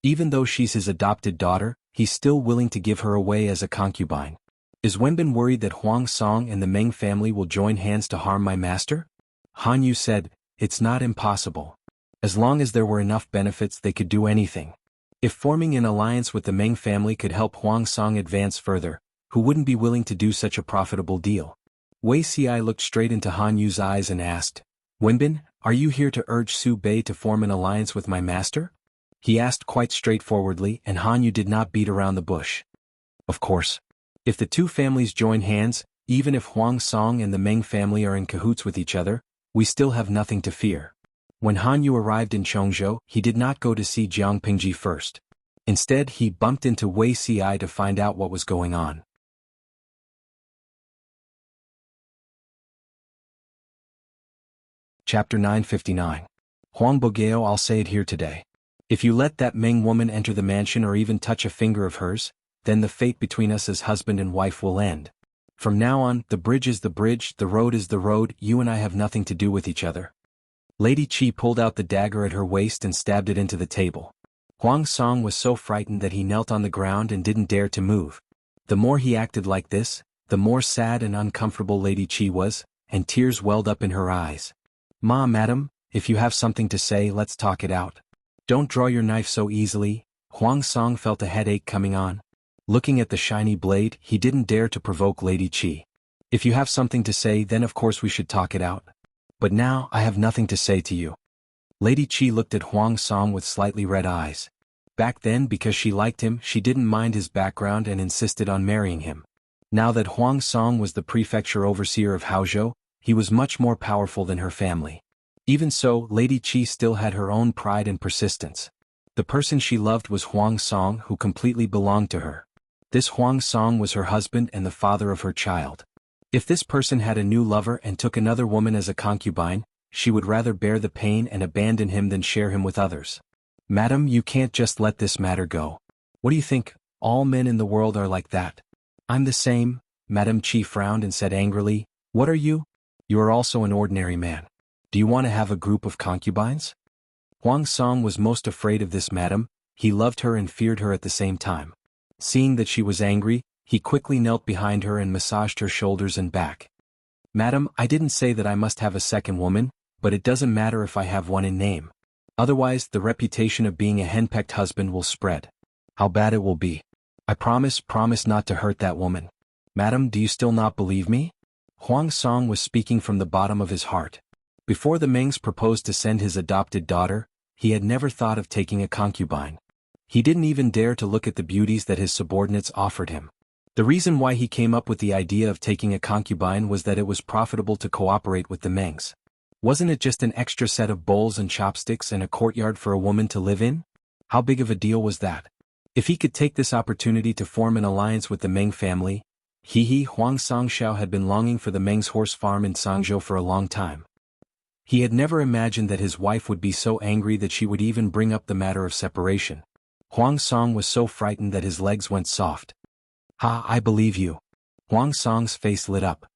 Even though she's his adopted daughter, he's still willing to give her away as a concubine. Is Wenbin worried that Huang Song and the Meng family will join hands to harm my master? Hanyu said, "It's not impossible. As long as there were enough benefits, they could do anything. If forming an alliance with the Meng family could help Huang Song advance further, who wouldn't be willing to do such a profitable deal?" Wei Xiai looked straight into Hanyu's eyes and asked, "Wenbin, are you here to urge Su Bei to form an alliance with my master?" He asked quite straightforwardly, and Hanyu did not beat around the bush. Of course. If the two families join hands, even if Huang Song and the Meng family are in cahoots with each other, we still have nothing to fear. When Hanyu arrived in Cheongzhou, he did not go to see Jiang Pingji first. Instead, he bumped into Wei Xiai to find out what was going on. Chapter 959. Huang Bogeo, I'll say it here today. If you let that Meng woman enter the mansion or even touch a finger of hers, then the fate between us as husband and wife will end. From now on, the bridge is the bridge, the road is the road, you and I have nothing to do with each other. Lady Qi pulled out the dagger at her waist and stabbed it into the table. Huang Song was so frightened that he knelt on the ground and didn't dare to move. The more he acted like this, the more sad and uncomfortable Lady Qi was, and tears welled up in her eyes. Madam, if you have something to say, let's talk it out. Don't draw your knife so easily." Huang Song felt a headache coming on. Looking at the shiny blade, he didn't dare to provoke Lady Qi. "If you have something to say, then of course we should talk it out. But now, I have nothing to say to you." Lady Qi looked at Huang Song with slightly red eyes. Back then, because she liked him, she didn't mind his background and insisted on marrying him. Now that Huang Song was the prefecture overseer of Haozhou, he was much more powerful than her family. Even so, Lady Qi still had her own pride and persistence. The person she loved was Huang Song, who completely belonged to her. This Huang Song was her husband and the father of her child. If this person had a new lover and took another woman as a concubine, she would rather bear the pain and abandon him than share him with others. "Madam, you can't just let this matter go. What do you think? All men in the world are like that." "I'm the same." Madame Qi frowned and said angrily, "What are you? You are also an ordinary man. Do you want to have a group of concubines?" Huang Song was most afraid of this madam. He loved her and feared her at the same time. Seeing that she was angry, he quickly knelt behind her and massaged her shoulders and back. "Madam, I didn't say that I must have a second woman, but it doesn't matter if I have one in name. Otherwise, the reputation of being a henpecked husband will spread. How bad it will be. I promise not to hurt that woman. Madam, do you still not believe me?" Huang Song was speaking from the bottom of his heart. Before the Mengs proposed to send his adopted daughter, he had never thought of taking a concubine. He didn't even dare to look at the beauties that his subordinates offered him. The reason why he came up with the idea of taking a concubine was that it was profitable to cooperate with the Mengs. Wasn't it just an extra set of bowls and chopsticks and a courtyard for a woman to live in? How big of a deal was that? If he could take this opportunity to form an alliance with the Meng family, Huang Songshao had been longing for the Meng's horse farm in Sangzhou for a long time. He had never imagined that his wife would be so angry that she would even bring up the matter of separation. Huang Song was so frightened that his legs went soft. "Ha, I believe you." Huang Song's face lit up.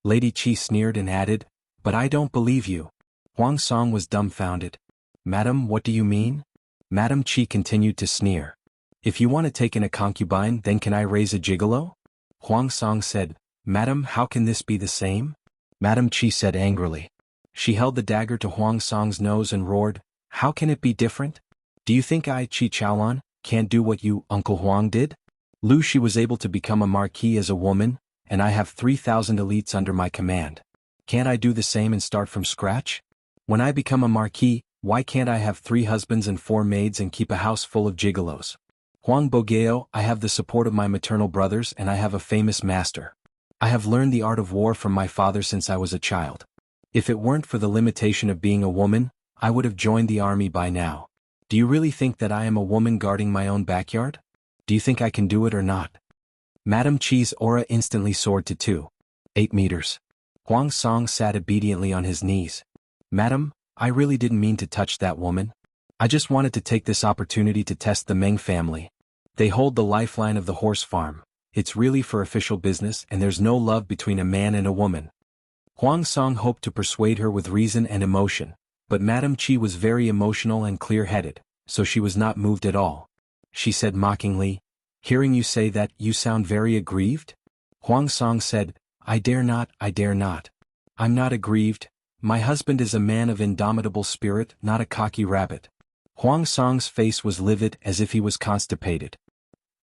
Lady Qi sneered and added, "But I don't believe you." Huang Song was dumbfounded. "Madam, what do you mean?" Madame Qi continued to sneer. "If you want to take in a concubine, then can I raise a gigolo?" Huang Song said, "Madam, how can this be the same?" Madame Qi said angrily. She held the dagger to Huang Song's nose and roared, "How can it be different? Do you think I, Qi Chaolan, can't do what you, Uncle Huang, did? Lu Shi was able to become a marquis as a woman, and I have 3,000 elites under my command. Can't I do the same and start from scratch? When I become a marquis, why can't I have 3 husbands and 4 maids and keep a house full of gigolos? Huang Bogeo, I have the support of my maternal brothers and I have a famous master. I have learned the art of war from my father since I was a child. If it weren't for the limitation of being a woman, I would have joined the army by now. Do you really think that I am a woman guarding my own backyard? Do you think I can do it or not?" Madame Qi's aura instantly soared to 2.8 meters. Huang Song sat obediently on his knees. "Madam, I really didn't mean to touch that woman. I just wanted to take this opportunity to test the Meng family. They hold the lifeline of the horse farm. It's really for official business and there's no love between a man and a woman." Huang Song hoped to persuade her with reason and emotion, but Madame Qi was very emotional and clear-headed, so she was not moved at all. She said mockingly, "Hearing you say that, you sound very aggrieved?" Huang Song said, I dare not. I'm not aggrieved. My husband is a man of indomitable spirit, not a cocky rabbit." Huang Song's face was livid as if he was constipated.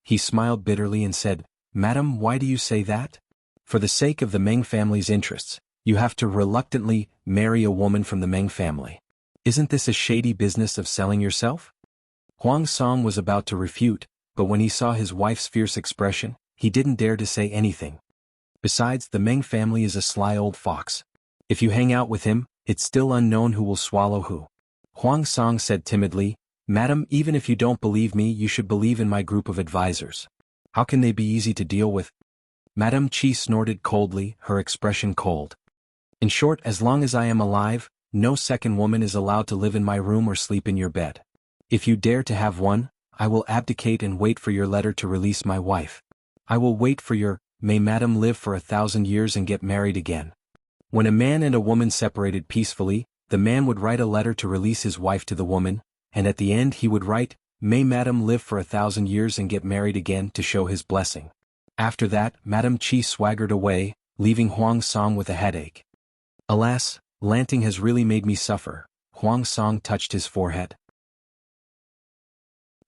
He smiled bitterly and said, "Madam, why do you say that? For the sake of the Meng family's interests, you have to reluctantly marry a woman from the Meng family. Isn't this a shady business of selling yourself?" Huang Song was about to refute, but when he saw his wife's fierce expression, he didn't dare to say anything. Besides, the Meng family is a sly old fox. If you hang out with him, it's still unknown who will swallow who. Huang Song said timidly, "Madam, even if you don't believe me, you should believe in my group of advisors. How can they be easy to deal with?" Madame Qi snorted coldly, her expression cold. "In short, as long as I am alive, no second woman is allowed to live in my room or sleep in your bed. If you dare to have one, I will abdicate and wait for your letter to release my wife." I will wait for your, may madam live for 1,000 years and get married again. When a man and a woman separated peacefully, the man would write a letter to release his wife to the woman, and at the end he would write, may madam live for 1,000 years and get married again to show his blessing. After that, Madam Chi swaggered away, leaving Huang Song with a headache. Alas, Lanting has really made me suffer. Huang Song touched his forehead.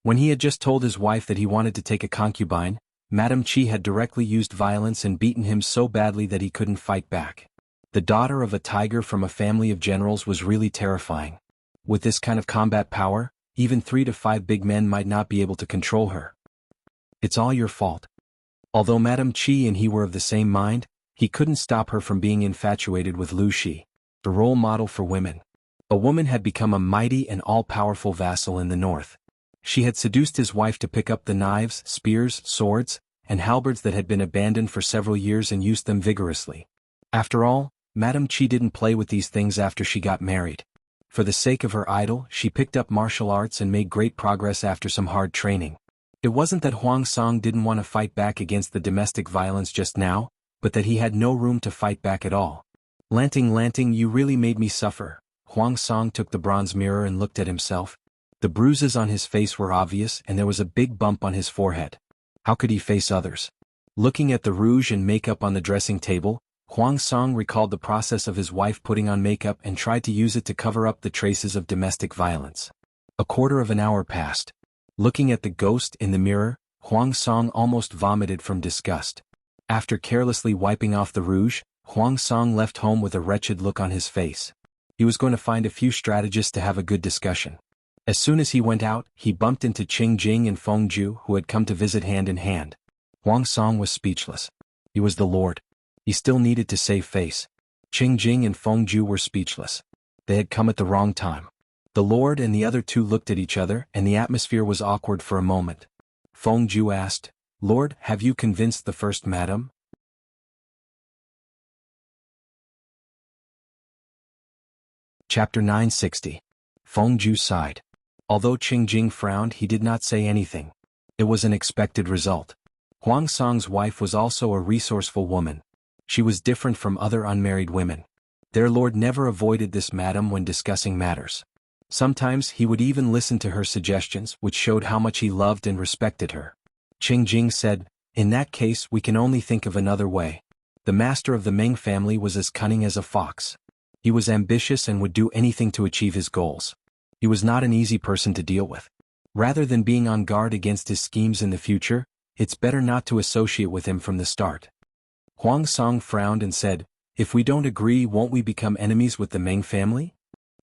When he had just told his wife that he wanted to take a concubine, Madam Chi had directly used violence and beaten him so badly that he couldn't fight back. The daughter of a tiger from a family of generals was really terrifying. With this kind of combat power, even 3 to 5 big men might not be able to control her. It's all your fault. Although Madam Chi and he were of the same mind, he couldn't stop her from being infatuated with Lu Shi, the role model for women. A woman had become a mighty and all-powerful vassal in the north. She had seduced his wife to pick up the knives, spears, swords, and halberds that had been abandoned for several years and used them vigorously. After all, Madam Chi didn't play with these things after she got married. For the sake of her idol, she picked up martial arts and made great progress after some hard training. It wasn't that Huang Song didn't want to fight back against the domestic violence just now, but that he had no room to fight back at all. Lanting, you really made me suffer. Huang Song took the bronze mirror and looked at himself. The bruises on his face were obvious and there was a big bump on his forehead. How could he face others? Looking at the rouge and makeup on the dressing table, Huang Song recalled the process of his wife putting on makeup and tried to use it to cover up the traces of domestic violence. A quarter of an hour passed. Looking at the ghost in the mirror, Huang Song almost vomited from disgust. After carelessly wiping off the rouge, Huang Song left home with a wretched look on his face. He was going to find a few strategists to have a good discussion. As soon as he went out, he bumped into Qing Jing and Feng Ju, who had come to visit hand in hand. Huang Song was speechless. He was the Lord. He still needed to save face. Qing Jing and Feng Ju were speechless. They had come at the wrong time. The Lord and the other two looked at each other and the atmosphere was awkward for a moment. Feng Ju asked, Lord, have you convinced the first madam? Chapter 960. Feng Ju sighed. Although Qing Jing frowned, he did not say anything. It was an expected result. Huang Song's wife was also a resourceful woman. She was different from other unmarried women. Their lord never avoided this madam when discussing matters. Sometimes he would even listen to her suggestions, which showed how much he loved and respected her. Qing Jing said, in that case we can only think of another way. The master of the Meng family was as cunning as a fox. He was ambitious and would do anything to achieve his goals. He was not an easy person to deal with. Rather than being on guard against his schemes in the future, it's better not to associate with him from the start. Huang Song frowned and said, if we don't agree, won't we become enemies with the Meng family?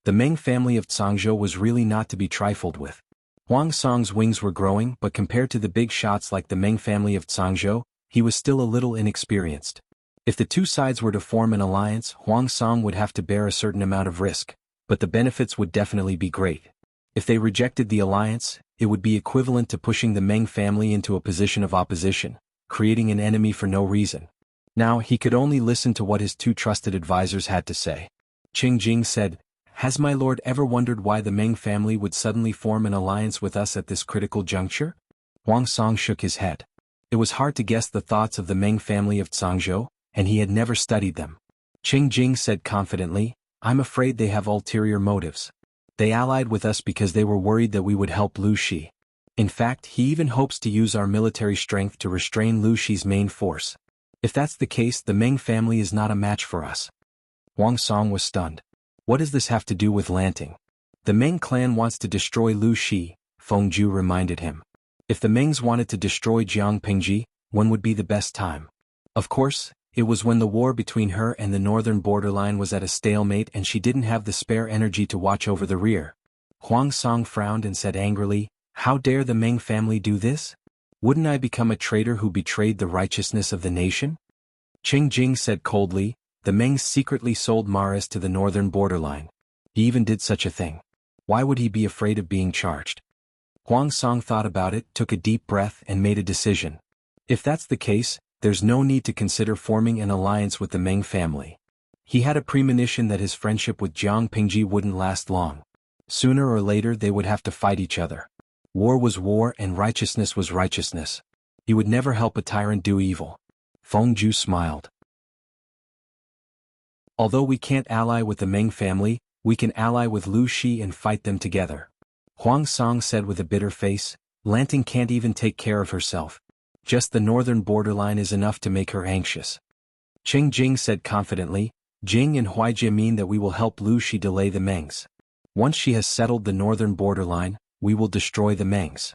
The Meng family of Zhangzhou was really not to be trifled with. Huang Song's wings were growing, but compared to the big shots like the Meng family of Zhangzhou, he was still a little inexperienced. If the two sides were to form an alliance, Huang Song would have to bear a certain amount of risk, but the benefits would definitely be great. If they rejected the alliance, it would be equivalent to pushing the Meng family into a position of opposition, creating an enemy for no reason. Now he could only listen to what his two trusted advisors had to say. Qing Jing said, has my lord ever wondered why the Meng family would suddenly form an alliance with us at this critical juncture? Huang Song shook his head. It was hard to guess the thoughts of the Meng family of Zhangzhou, and he had never studied them. Qing Jing said confidently, I'm afraid they have ulterior motives. They allied with us because they were worried that we would help Lu Shi. In fact, he even hopes to use our military strength to restrain Lu Shi's main force. If that's the case, the Meng family is not a match for us. Huang Song was stunned. What does this have to do with Lanting? The Meng clan wants to destroy Lu Shi, Feng Ju reminded him. If the Mengs wanted to destroy Jiang Pingji, when would be the best time? Of course, it was when the war between her and the northern borderline was at a stalemate and she didn't have the spare energy to watch over the rear. Huang Song frowned and said angrily, how dare the Meng family do this? Wouldn't I become a traitor who betrayed the righteousness of the nation? Qing Jing said coldly, the Mengs secretly sold Maris to the northern borderline. He even did such a thing. Why would he be afraid of being charged? Huang Song thought about it, took a deep breath and made a decision. If that's the case, there's no need to consider forming an alliance with the Meng family. He had a premonition that his friendship with Jiang Pingji wouldn't last long. Sooner or later they would have to fight each other. War was war and righteousness was righteousness. You would never help a tyrant do evil. Feng Ju smiled. Although we can't ally with the Meng family, we can ally with Lu Shi and fight them together. Huang Song said with a bitter face, Lanting can't even take care of herself. Just the northern borderline is enough to make her anxious. Qing Jing said confidently, Jing and Huaijie mean that we will help Lu Shi delay the Mengs. Once she has settled the northern borderline, we will destroy the Mengs.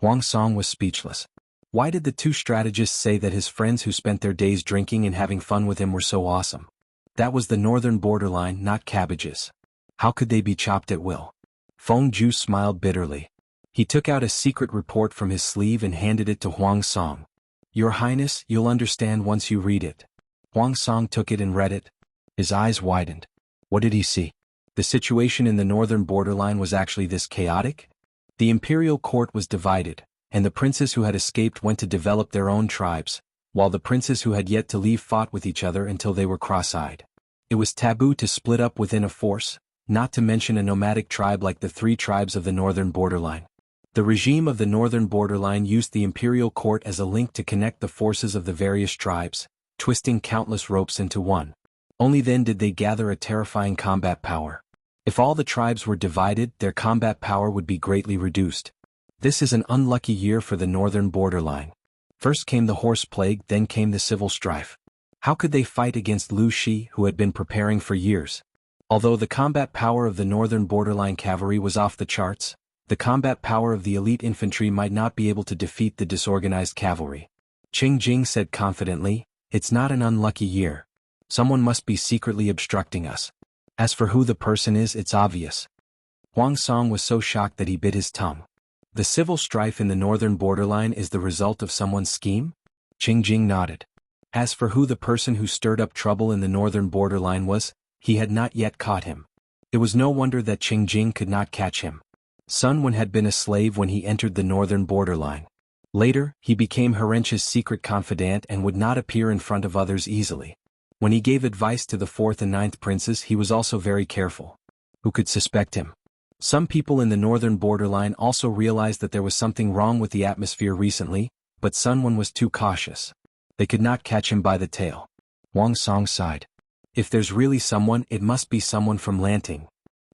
Huang Song was speechless. Why did the two strategists say that his friends who spent their days drinking and having fun with him were so awesome? That was the northern borderline, not cabbages. How could they be chopped at will? Feng Ju smiled bitterly. He took out a secret report from his sleeve and handed it to Huang Song. Your Highness, you'll understand once you read it. Huang Song took it and read it. His eyes widened. What did he see? The situation in the northern borderline was actually this chaotic? The imperial court was divided, and the princes who had escaped went to develop their own tribes, while the princes who had yet to leave fought with each other until they were cross-eyed. It was taboo to split up within a force, not to mention a nomadic tribe like the three tribes of the northern borderline. The regime of the northern borderline used the imperial court as a link to connect the forces of the various tribes, twisting countless ropes into one. Only then did they gather a terrifying combat power. If all the tribes were divided, their combat power would be greatly reduced. This is an unlucky year for the northern borderline. First came the horse plague, then came the civil strife. How could they fight against Lu Shi, who had been preparing for years? Although the combat power of the northern borderline cavalry was off the charts, the combat power of the elite infantry might not be able to defeat the disorganized cavalry. Qing Jing said confidently, It's not an unlucky year. Someone must be secretly obstructing us. As for who the person is, it's obvious. Huang Song was so shocked that he bit his tongue. The civil strife in the northern borderline is the result of someone's scheme? Qing Jing nodded. As for who the person who stirred up trouble in the northern borderline was, he had not yet caught him. It was no wonder that Qing Jing could not catch him. Sun Wen had been a slave when he entered the northern borderline. Later, he became Herenchi's secret confidant and would not appear in front of others easily. When he gave advice to the 4th and 9th princes, he was also very careful. Who could suspect him? Some people in the northern borderline also realized that there was something wrong with the atmosphere recently, but Sun Wen was too cautious. They could not catch him by the tail. Huang Song sighed. If there's really someone, it must be someone from Lanting.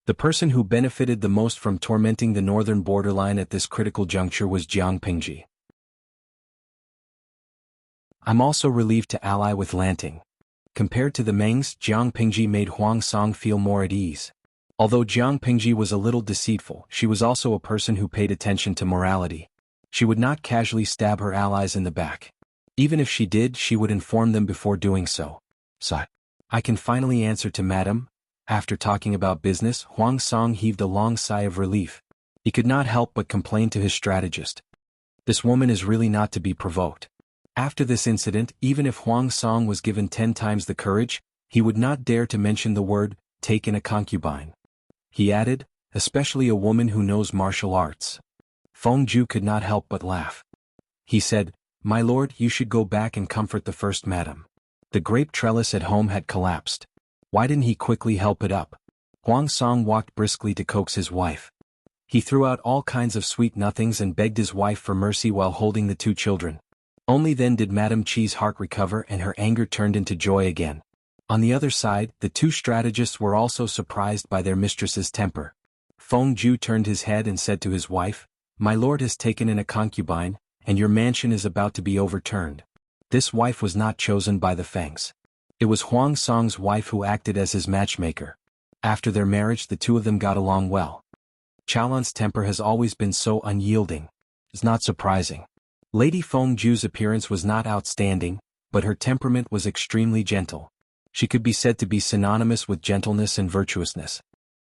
The person who benefited the most from tormenting the northern borderline at this critical juncture was Jiang Pingji. I'm also relieved to ally with Lanting. Compared to the Mengs, Jiang Pingji made Huang Song feel more at ease. Although Jiang Pingji was a little deceitful, she was also a person who paid attention to morality. She would not casually stab her allies in the back. Even if she did, she would inform them before doing so. Sigh. I can finally answer to Madam. After talking about business, Huang Song heaved a long sigh of relief. He could not help but complain to his strategist. This woman is really not to be provoked. After this incident, even if Huang Song was given 10 times the courage, he would not dare to mention the word, take in a concubine. He added, especially a woman who knows martial arts. Feng Ju could not help but laugh. He said, My lord, you should go back and comfort the first madam. The grape trellis at home had collapsed. Why didn't he quickly help it up? Huang Song walked briskly to coax his wife. He threw out all kinds of sweet nothings and begged his wife for mercy while holding the 2 children. Only then did Madame Chi's heart recover and her anger turned into joy again. On the other side, the 2 strategists were also surprised by their mistress's temper. Feng Ju turned his head and said to his wife, My lord has taken in a concubine, and your mansion is about to be overturned. This wife was not chosen by the Fangs. It was Huang Song's wife who acted as his matchmaker. After their marriage, the 2 of them got along well. Chalan's temper has always been so unyielding. It's not surprising. Lady Feng Ju's appearance was not outstanding, but her temperament was extremely gentle. She could be said to be synonymous with gentleness and virtuousness.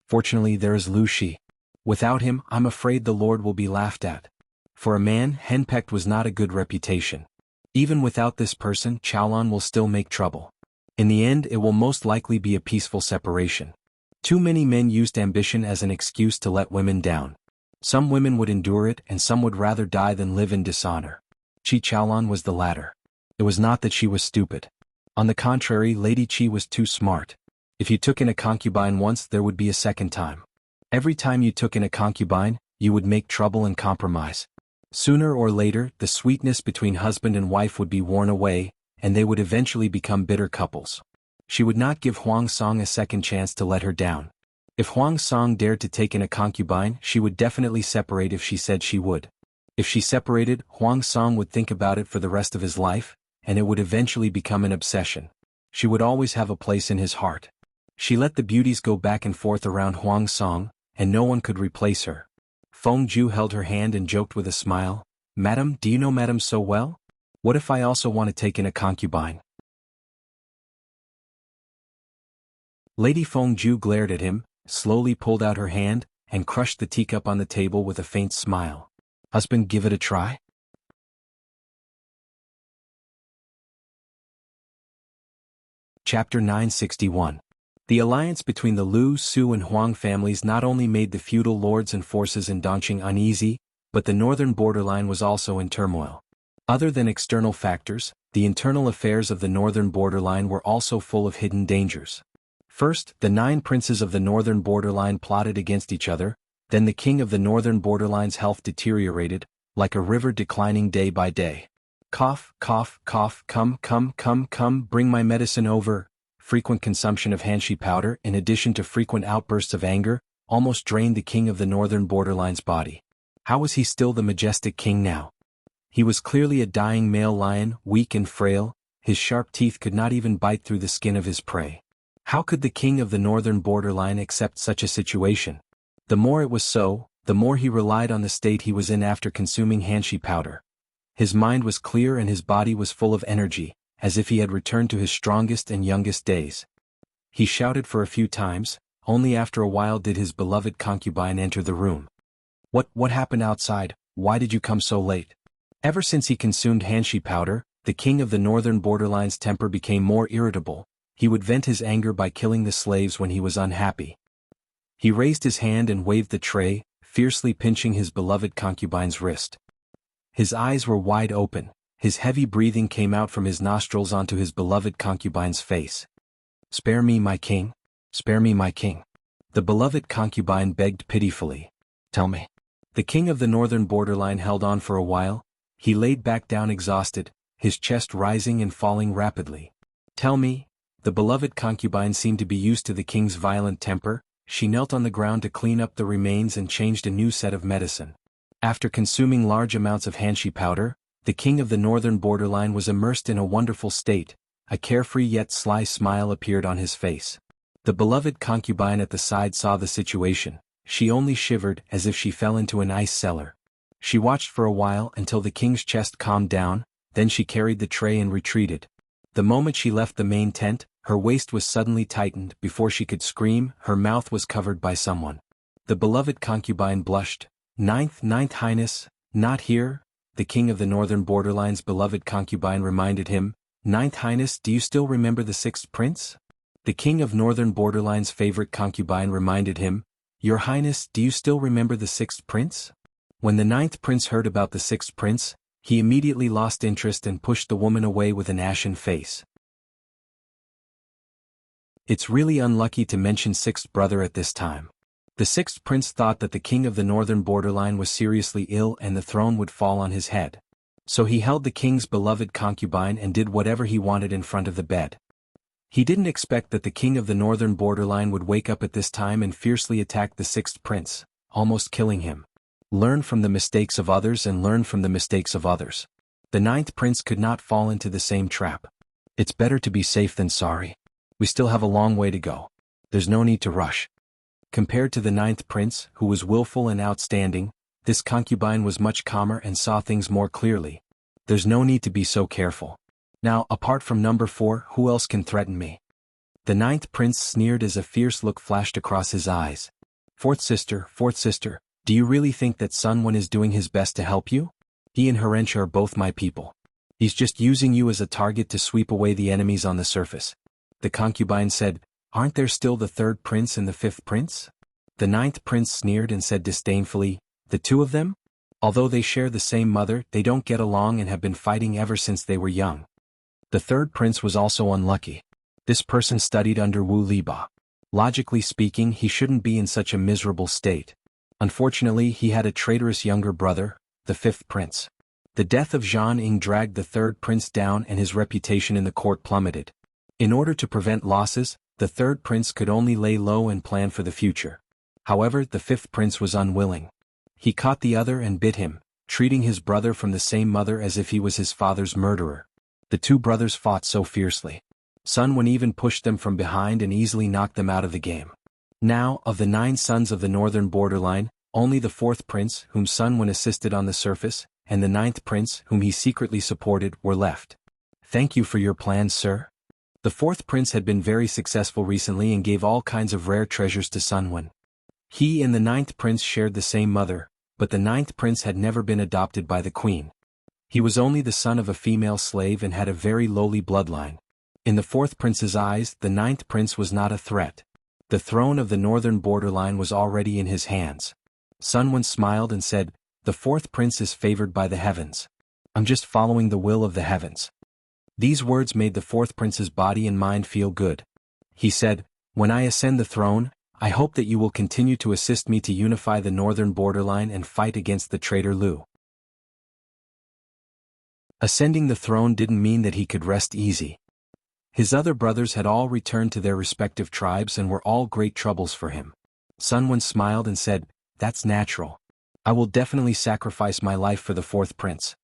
Fortunately, there is Lu Shi. Without him, I'm afraid the Lord will be laughed at. For a man, henpecked was not a good reputation. Even without this person, Chaolan will still make trouble. In the end, it will most likely be a peaceful separation. Too many men used ambition as an excuse to let women down. Some women would endure it and some would rather die than live in dishonor. Chi Chaolan was the latter. It was not that she was stupid. On the contrary, Lady Chi was too smart. If you took in a concubine once, there would be a second time. Every time you took in a concubine, you would make trouble and compromise. Sooner or later, the sweetness between husband and wife would be worn away, and they would eventually become bitter couples. She would not give Huang Song a second chance to let her down. If Huang Song dared to take in a concubine, she would definitely separate if she said she would. If she separated, Huang Song would think about it for the rest of his life, and it would eventually become an obsession. She would always have a place in his heart. She let the beauties go back and forth around Huang Song, and no one could replace her. Feng Ju held her hand and joked with a smile, "Madam, do you know Madam so well? What if I also want to take in a concubine?" Lady Feng Ju glared at him, slowly pulled out her hand, and crushed the teacup on the table with a faint smile. "Husband, give it a try?" Chapter 961. The alliance between the Lu, Su and Huang families not only made the feudal lords and forces in Dongqing uneasy, but the northern borderline was also in turmoil. Other than external factors, the internal affairs of the northern borderline were also full of hidden dangers. First, the 9 princes of the northern borderline plotted against each other, then the king of the northern borderline's health deteriorated, like a river declining day by day. Cough, cough, cough, come, bring my medicine over. Frequent consumption of hanshi powder, in addition to frequent outbursts of anger, almost drained the king of the northern borderline's body. How was he still the majestic king now? He was clearly a dying male lion, weak and frail, his sharp teeth could not even bite through the skin of his prey. How could the king of the northern borderline accept such a situation? The more it was so, the more he relied on the state he was in after consuming hanshi powder. His mind was clear and his body was full of energy, as if he had returned to his strongest and youngest days. He shouted for a few times, only after a while did his beloved concubine enter the room. What happened outside? Why did you come so late?" Ever since he consumed hanshi powder, the king of the northern borderline's temper became more irritable. He would vent his anger by killing the slaves when he was unhappy. He raised his hand and waved the tray, fiercely pinching his beloved concubine's wrist. His eyes were wide open, his heavy breathing came out from his nostrils onto his beloved concubine's face. "Spare me, my king. Spare me, my king." The beloved concubine begged pitifully. "Tell me." The king of the northern borderline held on for a while. He laid back down exhausted, his chest rising and falling rapidly. "Tell me." The beloved concubine seemed to be used to the king's violent temper. She knelt on the ground to clean up the remains and changed a new set of medicine. After consuming large amounts of hanshi powder, the king of the northern borderline was immersed in a wonderful state. A carefree yet sly smile appeared on his face. The beloved concubine at the side saw the situation. She only shivered as if she fell into an ice cellar. She watched for a while until the king's chest calmed down, then she carried the tray and retreated. The moment she left the main tent, her waist was suddenly tightened. Before she could scream, her mouth was covered by someone. The beloved concubine blushed. Ninth Highness, not here?" The king of the northern borderline's beloved concubine reminded him. "Ninth Highness, do you still remember the 6th prince?" The king of northern borderline's favorite concubine reminded him. "Your Highness, do you still remember the 6th prince?" When the 9th prince heard about the 6th prince, he immediately lost interest and pushed the woman away with an ashen face. It's really unlucky to mention 6th brother at this time. The 6th prince thought that the king of the northern borderline was seriously ill and the throne would fall on his head. So he held the king's beloved concubine and did whatever he wanted in front of the bed. He didn't expect that the king of the northern borderline would wake up at this time and fiercely attack the 6th prince, almost killing him. Learn from the mistakes of others and learn from the mistakes of others. The 9th prince could not fall into the same trap. It's better to be safe than sorry. We still have a long way to go. There's no need to rush. Compared to the 9th prince, who was willful and outstanding, this concubine was much calmer and saw things more clearly. There's no need to be so careful. Now, apart from number 4, who else can threaten me? The 9th prince sneered as a fierce look flashed across his eyes. Fourth sister, do you really think that Sun Wen is doing his best to help you? He and Herencha are both my people. He's just using you as a target to sweep away the enemies on the surface. The concubine said, aren't there still the 3rd prince and the 5th prince? The 9th prince sneered and said disdainfully, the 2 of them? Although they share the same mother, they don't get along and have been fighting ever since they were young. The 3rd prince was also unlucky. This person studied under Wu Liba. Logically speaking, he shouldn't be in such a miserable state. Unfortunately, he had a traitorous younger brother, the fifth prince. The death of Zhang Ying dragged the third prince down and his reputation in the court plummeted. In order to prevent losses, the third prince could only lay low and plan for the future. However, the fifth prince was unwilling. He caught the other and bit him, treating his brother from the same mother as if he was his father's murderer. The two brothers fought so fiercely. Sun Wen even pushed them from behind and easily knocked them out of the game. Now, of the 9 sons of the northern borderline, only the fourth prince, whom Sun Wen assisted on the surface, and the 9th prince, whom he secretly supported, were left. Thank you for your plans, sir. The fourth prince had been very successful recently and gave all kinds of rare treasures to Sun Wen. He and the 9th prince shared the same mother, but the 9th prince had never been adopted by the queen. He was only the son of a female slave and had a very lowly bloodline. In the fourth prince's eyes, the 9th prince was not a threat. The throne of the northern borderline was already in his hands. Sun Wen smiled and said, "The fourth prince is favored by the heavens. I'm just following the will of the heavens." These words made the fourth prince's body and mind feel good. He said, "When I ascend the throne, I hope that you will continue to assist me to unify the northern borderline and fight against the traitor Lu." Ascending the throne didn't mean that he could rest easy. His other brothers had all returned to their respective tribes and were all great troubles for him. Sun Wen smiled and said, "That's natural. I will definitely sacrifice my life for the fourth prince."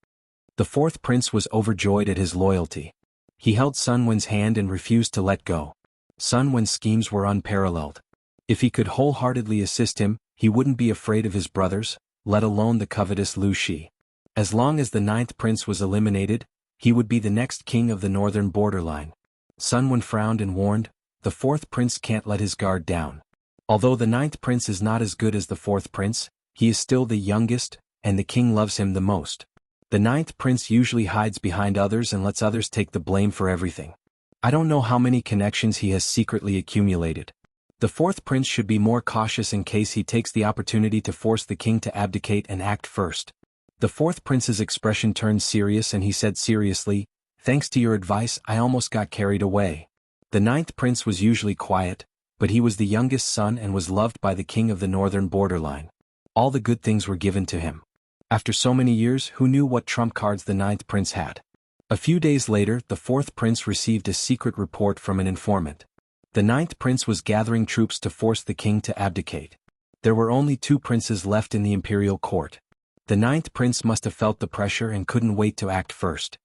The fourth prince was overjoyed at his loyalty. He held Sun Wen's hand and refused to let go. Sun Wen's schemes were unparalleled. If he could wholeheartedly assist him, he wouldn't be afraid of his brothers, let alone the covetous Lu Shi. As long as the 9th prince was eliminated, he would be the next king of the northern borderline. Sun Wen frowned and warned, "The fourth prince can't let his guard down. Although the 9th prince is not as good as the fourth prince, he is still the youngest, and the king loves him the most. The 9th prince usually hides behind others and lets others take the blame for everything. I don't know how many connections he has secretly accumulated. The fourth prince should be more cautious in case he takes the opportunity to force the king to abdicate and act first." The fourth prince's expression turned serious and he said seriously, "Thanks to your advice, I almost got carried away." The 9th prince was usually quiet, but he was the youngest son and was loved by the king of the northern borderline. All the good things were given to him. After so many years, who knew what trump cards the 9th prince had? A few days later, the fourth prince received a secret report from an informant. The 9th prince was gathering troops to force the king to abdicate. There were only 2 princes left in the imperial court. The 9th prince must have felt the pressure and couldn't wait to act first.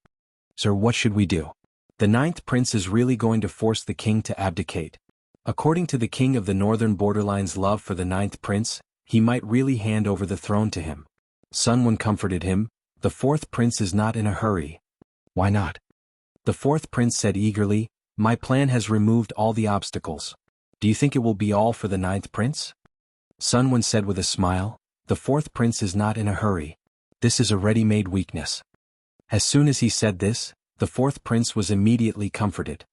"Sir, what should we do? The 9th prince is really going to force the king to abdicate. According to the king of the northern borderline's love for the 9th prince, he might really hand over the throne to him." Sun Wen comforted him, "The fourth prince is not in a hurry." "Why not?" The fourth prince said eagerly, "My plan has removed all the obstacles. Do you think it will be all for the 9th prince?" Sun Wen said with a smile, "The fourth prince is not in a hurry. This is a ready-made weakness." As soon as he said this, the fourth prince was immediately comforted.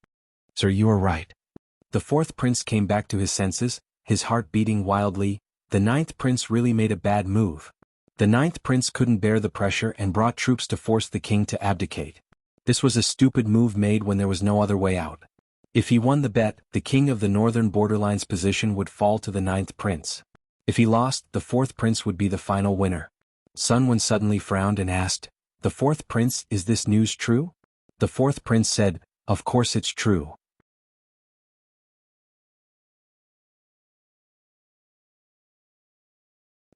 "Sir, you are right." The fourth prince came back to his senses, his heart beating wildly. The 9th prince really made a bad move. The 9th prince couldn't bear the pressure and brought troops to force the king to abdicate. This was a stupid move made when there was no other way out. If he won the bet, the king of the northern borderline's position would fall to the 9th prince. If he lost, the fourth prince would be the final winner. Sun Wen suddenly frowned and asked, "The fourth prince, is this news true?" The fourth prince said, "Of course it's true."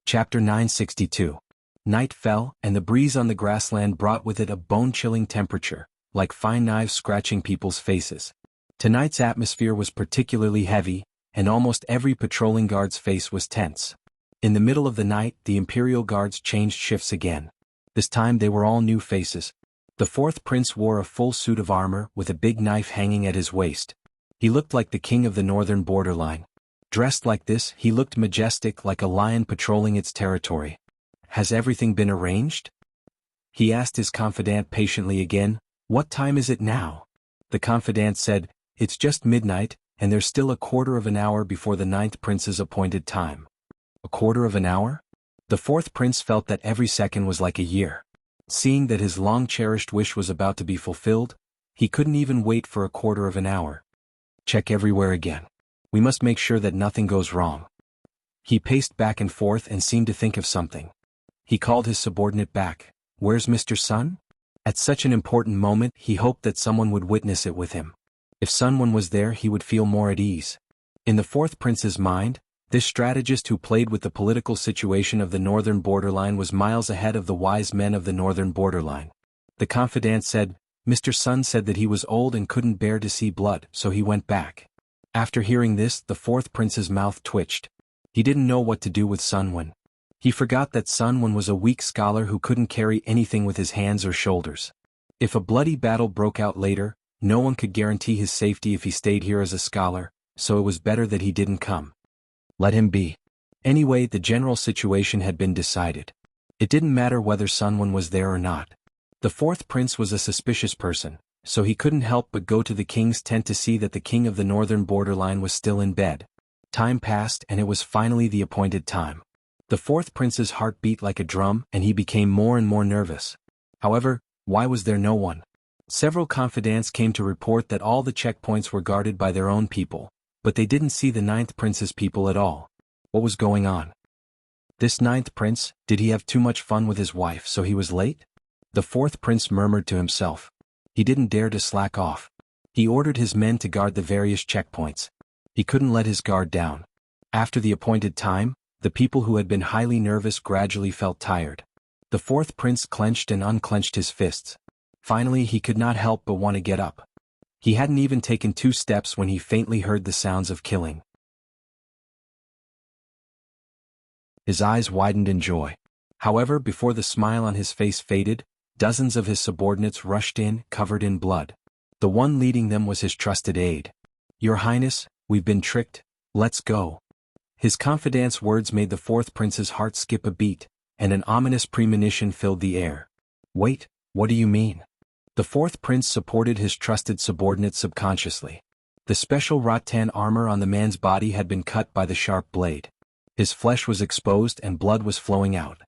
Chapter 962. Night fell, and the breeze on the grassland brought with it a bone-chilling temperature, like fine knives scratching people's faces. Tonight's atmosphere was particularly heavy, and almost every patrolling guard's face was tense. In the middle of the night, the Imperial Guards changed shifts again. This time they were all new faces. The fourth prince wore a full suit of armor with a big knife hanging at his waist. He looked like the king of the northern borderline. Dressed like this, he looked majestic like a lion patrolling its territory. "Has everything been arranged?" He asked his confidant patiently again, "What time is it now?" The confidant said, "It's just midnight, and there's still a quarter of an hour before the 9th prince's appointed time." A quarter of an hour? The fourth prince felt that every second was like a year. Seeing that his long-cherished wish was about to be fulfilled, he couldn't even wait for a quarter of an hour. "Check everywhere again. We must make sure that nothing goes wrong." He paced back and forth and seemed to think of something. He called his subordinate back. "Where's Mr. Sun?" At such an important moment he hoped that someone would witness it with him. If someone was there he would feel more at ease. In the fourth prince's mind, this strategist who played with the political situation of the northern borderline was miles ahead of the wise men of the northern borderline. The confidant said, "Mr. Sun said that he was old and couldn't bear to see blood, so he went back." After hearing this, the fourth prince's mouth twitched. He didn't know what to do with Sunwon. He forgot that Sunwon was a weak scholar who couldn't carry anything with his hands or shoulders. If a bloody battle broke out later, no one could guarantee his safety if he stayed here as a scholar, so it was better that he didn't come. Let him be. Anyway, the general situation had been decided. It didn't matter whether Sunwon was there or not. The fourth prince was a suspicious person, so he couldn't help but go to the king's tent to see that the king of the northern borderline was still in bed. Time passed and it was finally the appointed time. The fourth prince's heart beat like a drum and he became more and more nervous. However, why was there no one? Several confidants came to report that all the checkpoints were guarded by their own people, but they didn't see the ninth prince's people at all. What was going on? This ninth prince, did he have too much fun with his wife so he was late? The fourth prince murmured to himself. He didn't dare to slack off. He ordered his men to guard the various checkpoints. He couldn't let his guard down. After the appointed time, the people who had been highly nervous gradually felt tired. The fourth prince clenched and unclenched his fists. Finally he could not help but want to get up. He hadn't even taken 2 steps when he faintly heard the sounds of killing. His eyes widened in joy. However, before the smile on his face faded, dozens of his subordinates rushed in, covered in blood. The one leading them was his trusted aide. "Your Highness, we've been tricked, let's go." His confidant's words made the fourth prince's heart skip a beat, and an ominous premonition filled the air. "Wait, what do you mean?" The fourth prince supported his trusted subordinate subconsciously. The special rattan armor on the man's body had been cut by the sharp blade. His flesh was exposed and blood was flowing out.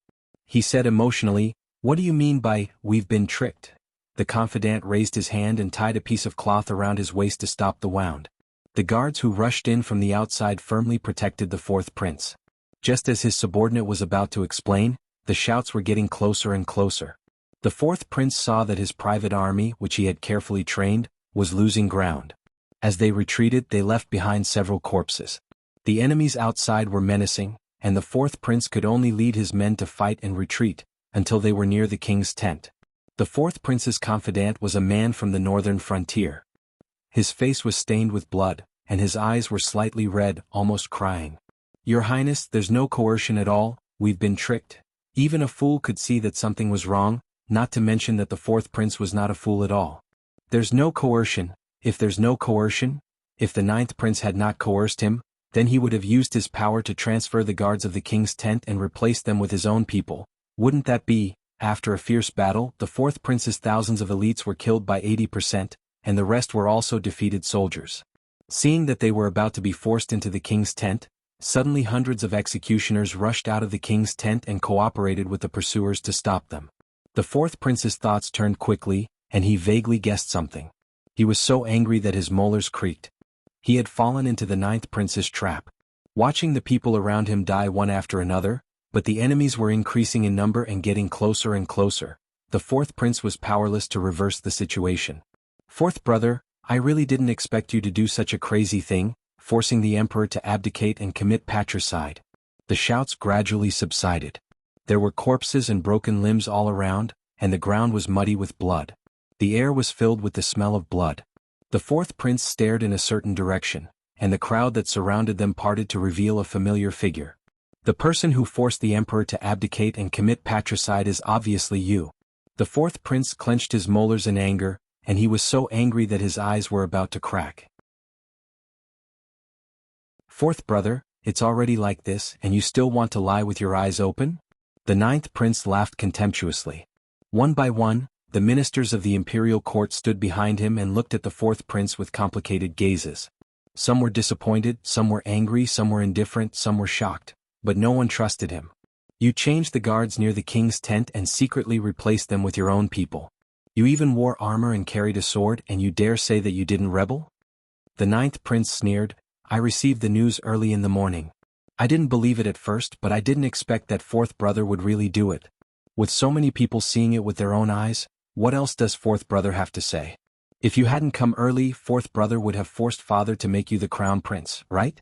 He said emotionally, "What do you mean by, we've been tricked?" The confidant raised his hand and tied a piece of cloth around his waist to stop the wound. The guards who rushed in from the outside firmly protected the fourth prince. Just as his subordinate was about to explain, the shouts were getting closer and closer. The fourth prince saw that his private army, which he had carefully trained, was losing ground. As they retreated, they left behind several corpses. The enemies outside were menacing, and the fourth prince could only lead his men to fight and retreat, until they were near the king's tent. The fourth prince's confidant was a man from the northern frontier. His face was stained with blood, and his eyes were slightly red, almost crying. "Your Highness, there's no coercion at all, we've been tricked." Even a fool could see that something was wrong, not to mention that the fourth prince was not a fool at all. "There's no coercion. If there's no coercion, if the ninth prince had not coerced him, then he would have used his power to transfer the guards of the king's tent and replace them with his own people. Wouldn't that be?" After a fierce battle, the fourth prince's thousands of elites were killed by 80%, and the rest were also defeated soldiers. Seeing that they were about to be forced into the king's tent, suddenly hundreds of executioners rushed out of the king's tent and cooperated with the pursuers to stop them. The fourth prince's thoughts turned quickly, and he vaguely guessed something. He was so angry that his molars creaked. He had fallen into the ninth prince's trap. Watching the people around him die one after another, but the enemies were increasing in number and getting closer and closer, the fourth prince was powerless to reverse the situation. "Fourth brother, I really didn't expect you to do such a crazy thing, forcing the emperor to abdicate and commit patricide." The shouts gradually subsided. There were corpses and broken limbs all around, and the ground was muddy with blood. The air was filled with the smell of blood. The fourth prince stared in a certain direction, and the crowd that surrounded them parted to reveal a familiar figure. "The person who forced the emperor to abdicate and commit patricide is obviously you." The fourth prince clenched his molars in anger, and he was so angry that his eyes were about to crack. "Fourth brother, it's already like this and you still want to lie with your eyes open?" The ninth prince laughed contemptuously. One by one, the ministers of the imperial court stood behind him and looked at the fourth prince with complicated gazes. Some were disappointed, some were angry, some were indifferent, some were shocked, but no one trusted him. "You changed the guards near the king's tent and secretly replaced them with your own people. You even wore armor and carried a sword, and you dare say that you didn't rebel?" The ninth prince sneered, "I received the news early in the morning. I didn't believe it at first, but I didn't expect that fourth brother would really do it. With so many people seeing it with their own eyes, what else does fourth brother have to say? If you hadn't come early, fourth brother would have forced father to make you the crown prince, right?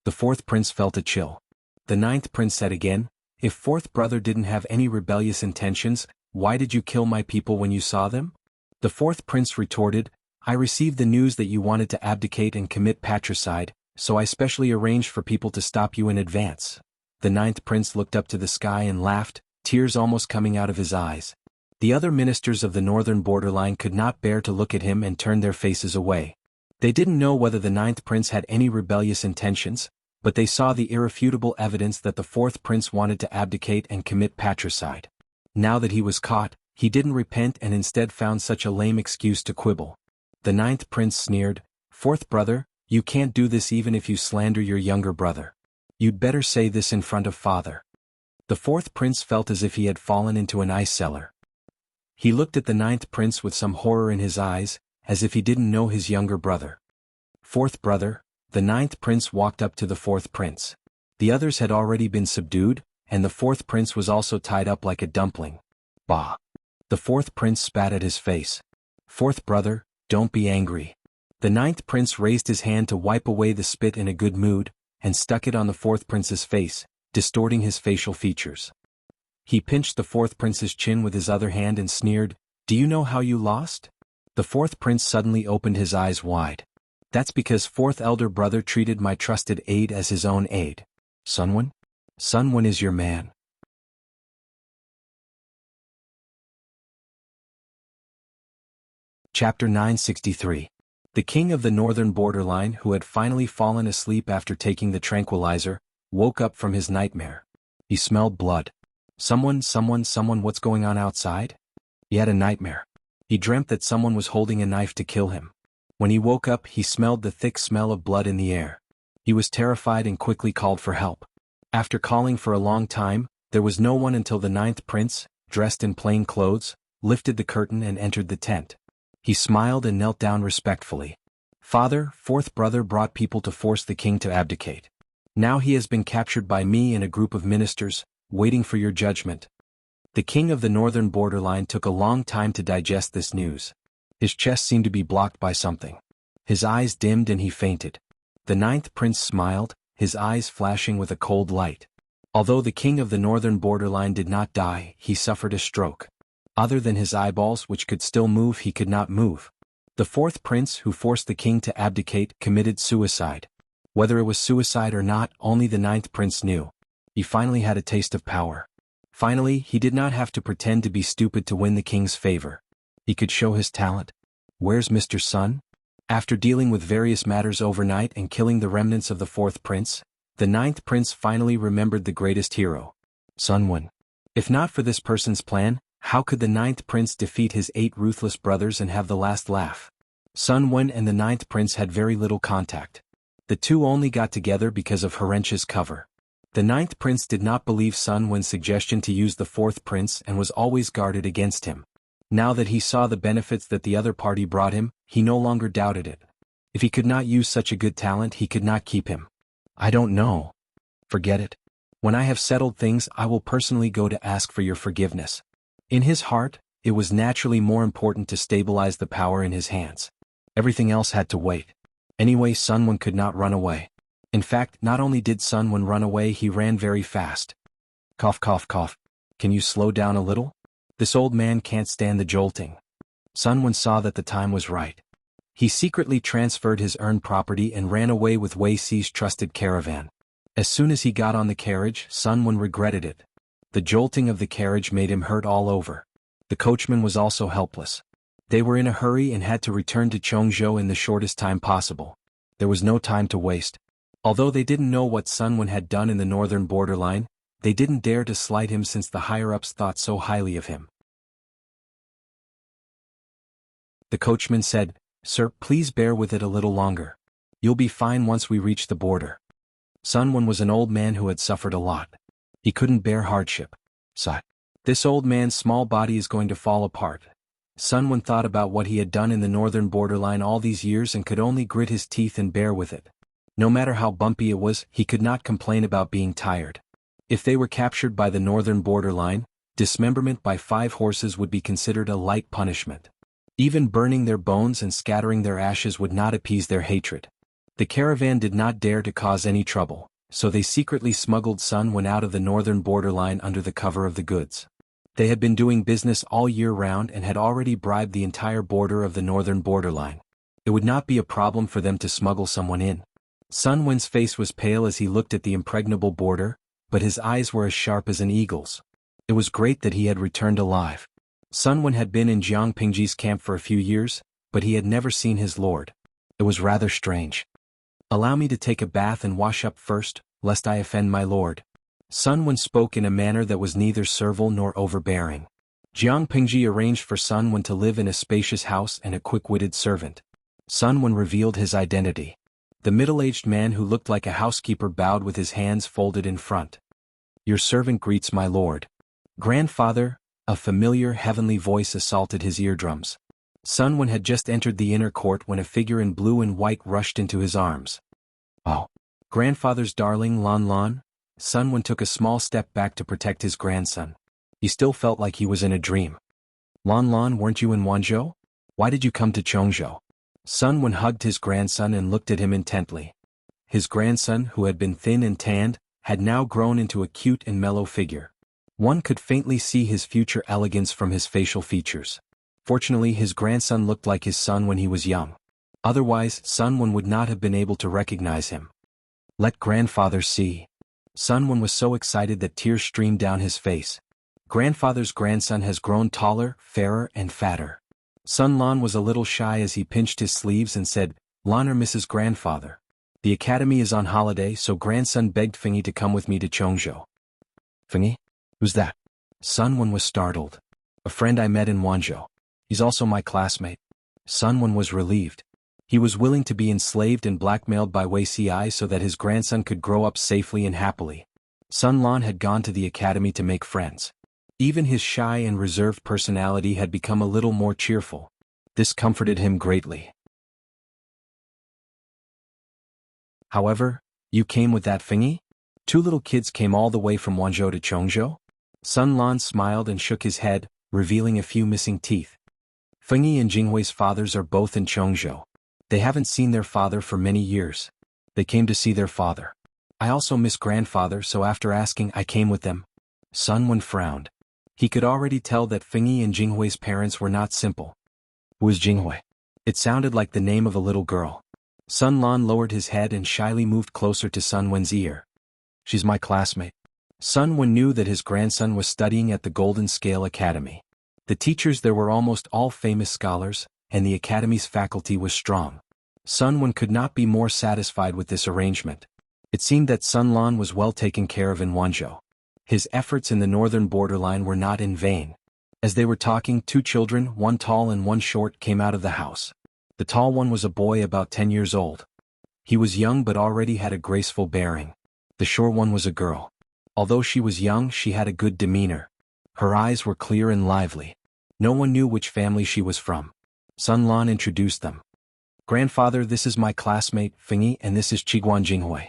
The fourth prince felt a chill. The ninth prince said again, if fourth brother didn't have any rebellious intentions, why did you kill my people when you saw them? The fourth prince retorted, I received the news that you wanted to abdicate and commit patricide, so I specially arranged for people to stop you in advance. The ninth prince looked up to the sky and laughed, tears almost coming out of his eyes. The other ministers of the northern borderline could not bear to look at him and turned their faces away. They didn't know whether the ninth prince had any rebellious intentions, but they saw the irrefutable evidence that the fourth prince wanted to abdicate and commit patricide. Now that he was caught, he didn't repent and instead found such a lame excuse to quibble. The ninth prince sneered, fourth brother, you can't do this even if you slander your younger brother. You'd better say this in front of father. The fourth prince felt as if he had fallen into an ice cellar. He looked at the ninth prince with some horror in his eyes, as if he didn't know his younger brother. Fourth brother, the ninth prince walked up to the fourth prince. The others had already been subdued, and the fourth prince was also tied up like a dumpling. Bah! The fourth prince spat at his face. Fourth brother, don't be angry. The ninth prince raised his hand to wipe away the spit in a good mood, and stuck it on the fourth prince's face, distorting his facial features. He pinched the fourth prince's chin with his other hand and sneered, do you know how you lost? The fourth prince suddenly opened his eyes wide. That's because fourth elder brother treated my trusted aide as his own aide. Sunwon? Sunwon is your man. Chapter 963. The king of the northern borderline, who had finally fallen asleep after taking the tranquilizer, woke up from his nightmare. He smelled blood. Someone, what's going on outside? He had a nightmare. He dreamt that someone was holding a knife to kill him. When he woke up, he smelled the thick smell of blood in the air. He was terrified and quickly called for help. After calling for a long time, there was no one until the ninth prince, dressed in plain clothes, lifted the curtain and entered the tent. He smiled and knelt down respectfully. Father, fourth brother brought people to force the king to abdicate. Now he has been captured by me and a group of ministers, waiting for your judgment. The king of the northern borderline took a long time to digest this news. His chest seemed to be blocked by something. His eyes dimmed and he fainted. The ninth prince smiled, his eyes flashing with a cold light. Although the king of the northern borderline did not die, he suffered a stroke. Other than his eyeballs, which could still move, he could not move. The fourth prince, who forced the king to abdicate, committed suicide. Whether it was suicide or not, only the ninth prince knew. He finally had a taste of power. Finally, he did not have to pretend to be stupid to win the king's favor. He could show his talent. Where's Mr. Sun? After dealing with various matters overnight and killing the remnants of the fourth prince, the ninth prince finally remembered the greatest hero. Sunwon. If not for this person's plan, how could the ninth prince defeat his 8 ruthless brothers and have the last laugh? Sunwon and the ninth prince had very little contact. The two only got together because of Herench's cover. The ninth prince did not believe Sunwon's suggestion to use the fourth prince and was always guarded against him. Now that he saw the benefits that the other party brought him, he no longer doubted it. If he could not use such a good talent, he could not keep him. I don't know. Forget it. When I have settled things, I will personally go to ask for your forgiveness. In his heart, it was naturally more important to stabilize the power in his hands. Everything else had to wait. Anyway, Sunwon could not run away. In fact, not only did Sunwon run away, he ran very fast. Cough, cough, cough. Can you slow down a little? This old man can't stand the jolting. Sunwon saw that the time was right. He secretly transferred his earned property and ran away with Wei Si's trusted caravan. As soon as he got on the carriage, Sunwon regretted it. The jolting of the carriage made him hurt all over. The coachman was also helpless. They were in a hurry and had to return to Chongzhou in the shortest time possible. There was no time to waste. Although they didn't know what Sunwon had done in the northern borderline, they didn't dare to slight him since the higher-ups thought so highly of him. The coachman said, "Sir, please bear with it a little longer. You'll be fine once we reach the border." Sunwon was an old man who had suffered a lot. He couldn't bear hardship. Sigh. This old man's small body is going to fall apart. Sunwon thought about what he had done in the northern borderline all these years and could only grit his teeth and bear with it. No matter how bumpy it was, he could not complain about being tired. If they were captured by the northern borderline, dismemberment by 5 horses would be considered a light punishment. Even burning their bones and scattering their ashes would not appease their hatred. The caravan did not dare to cause any trouble, so they secretly smuggled Sun Wen out of the northern borderline under the cover of the goods. They had been doing business all year round and had already bribed the entire border of the northern borderline. It would not be a problem for them to smuggle someone in. Sun Wen's face was pale as he looked at the impregnable border, but his eyes were as sharp as an eagle's. It was great that he had returned alive. Sun Wen had been in Jiang Pingji's camp for a few years, but he had never seen his lord. It was rather strange. "Allow me to take a bath and wash up first, lest I offend my lord." Sun Wen spoke in a manner that was neither servile nor overbearing. Jiang Pingji arranged for Sun Wen to live in a spacious house and a quick-witted servant. Sun Wen revealed his identity. The middle-aged man who looked like a housekeeper bowed with his hands folded in front. "Your servant greets my lord." "Grandfather," a familiar heavenly voice assaulted his eardrums. Sun Wen had just entered the inner court when a figure in blue and white rushed into his arms. "Oh, grandfather's darling Lan Lan?" Sun Wen took a small step back to protect his grandson. He still felt like he was in a dream. "Lan Lan, weren't you in Wanzhou? Why did you come to Chongzhou?" Sun Wen hugged his grandson and looked at him intently. His grandson, who had been thin and tanned, had now grown into a cute and mellow figure. One could faintly see his future elegance from his facial features. Fortunately, his grandson looked like his son when he was young. Otherwise, Sun Wen would not have been able to recognize him. "Let grandfather see." Sun Wen was so excited that tears streamed down his face. Grandfather's grandson has grown taller, fairer, and fatter. Sun Lan was a little shy as he pinched his sleeves and said, "Lan or Mrs. Grandfather. The academy is on holiday, so grandson begged Fengyi to come with me to Chongzhou." "Fengyi? Who's that?" Sun Wen was startled. "A friend I met in Wanzhou. He's also my classmate." Sun Wen was relieved. He was willing to be enslaved and blackmailed by Wei Ci so that his grandson could grow up safely and happily. Sun Lan had gone to the academy to make friends. Even his shy and reserved personality had become a little more cheerful. This comforted him greatly. "However, you came with that Fengyi? 2 little kids came all the way from Wanzhou to Chongzhou?" Sun Lan smiled and shook his head, revealing a few missing teeth. "Fengyi and Jinghui's fathers are both in Chongzhou. They haven't seen their father for many years. They came to see their father. I also miss grandfather, so after asking I came with them." Sun Wen frowned. He could already tell that Fengyi and Jinghui's parents were not simple. "Who is Jinghui?" It sounded like the name of a little girl. Sun Lan lowered his head and shyly moved closer to Sun Wen's ear. "She's my classmate." Sun Wen knew that his grandson was studying at the Golden Scale Academy. The teachers there were almost all famous scholars, and the academy's faculty was strong. Sun Wen could not be more satisfied with this arrangement. It seemed that Sun Lan was well taken care of in Wanzhou. His efforts in the northern borderline were not in vain. As they were talking, 2 children, one tall and one short, came out of the house. The tall one was a boy about 10 years old. He was young but already had a graceful bearing. The short one was a girl. Although she was young, she had a good demeanor. Her eyes were clear and lively. No one knew which family she was from. Sun Lan introduced them. "Grandfather, this is my classmate, Fengyi, and this is Qiguan Jinghui."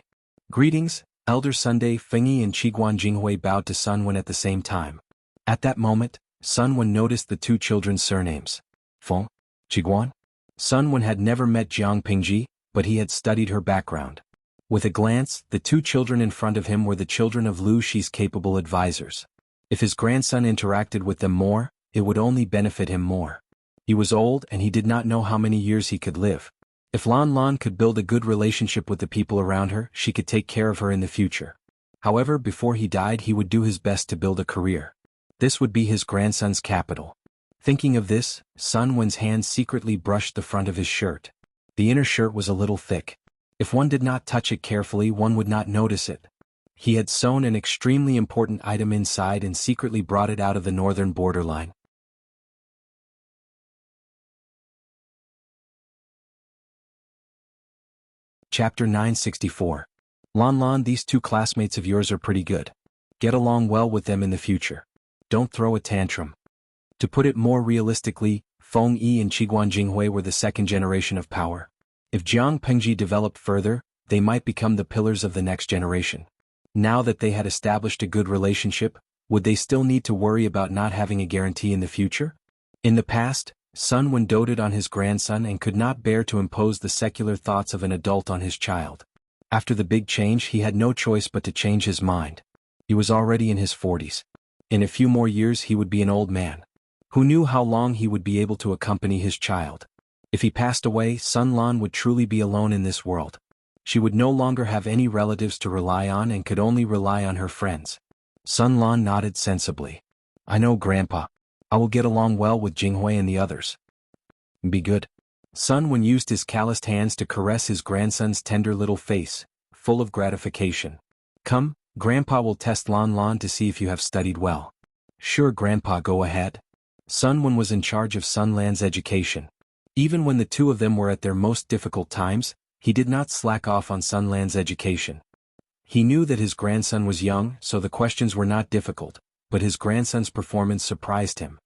"Greetings, Elder Sunday." Fengyi and Qiguan Jinghui bowed to Sun Wen at the same time. At that moment, Sun Wen noticed the 2 children's surnames. Feng, Qiguan. Sun Wen had never met Jiang Pingji, but he had studied her background. With a glance, the 2 children in front of him were the children of Lu Shi's capable advisors. If his grandson interacted with them more, it would only benefit him more. He was old and he did not know how many years he could live. If Lan Lan could build a good relationship with the people around her, she could take care of her in the future. However, before he died, he would do his best to build a career. This would be his grandson's capital. Thinking of this, Sun Wen's hand secretly brushed the front of his shirt. The inner shirt was a little thick. If one did not touch it carefully, one would not notice it. He had sewn an extremely important item inside and secretly brought it out of the northern borderline. Chapter 964. Lan Lan, these 2 classmates of yours are pretty good. Get along well with them in the future. Don't throw a tantrum. To put it more realistically, Feng Yi and Qiguan Jinghui were the 2nd generation of power. If Jiang Pengji developed further, they might become the pillars of the next generation. Now that they had established a good relationship, would they still need to worry about not having a guarantee in the future? In the past, Sun Wen doted on his grandson and could not bear to impose the secular thoughts of an adult on his child. After the big change, he had no choice but to change his mind. He was already in his 40s. In a few more years he would be an old man. Who knew how long he would be able to accompany his child? If he passed away, Sun Lan would truly be alone in this world. She would no longer have any relatives to rely on and could only rely on her friends. Sun Lan nodded sensibly. I know, Grandpa. I will get along well with Jinghui and the others. Be good. Sun Wen used his calloused hands to caress his grandson's tender little face, full of gratification. Come, Grandpa will test Lan Lan to see if you have studied well. Sure, Grandpa, go ahead. Sun Wen was in charge of Sun Lan's education. Even when the two of them were at their most difficult times, he did not slack off on Sun Lan's education. He knew that his grandson was young, so the questions were not difficult, but his grandson's performance surprised him.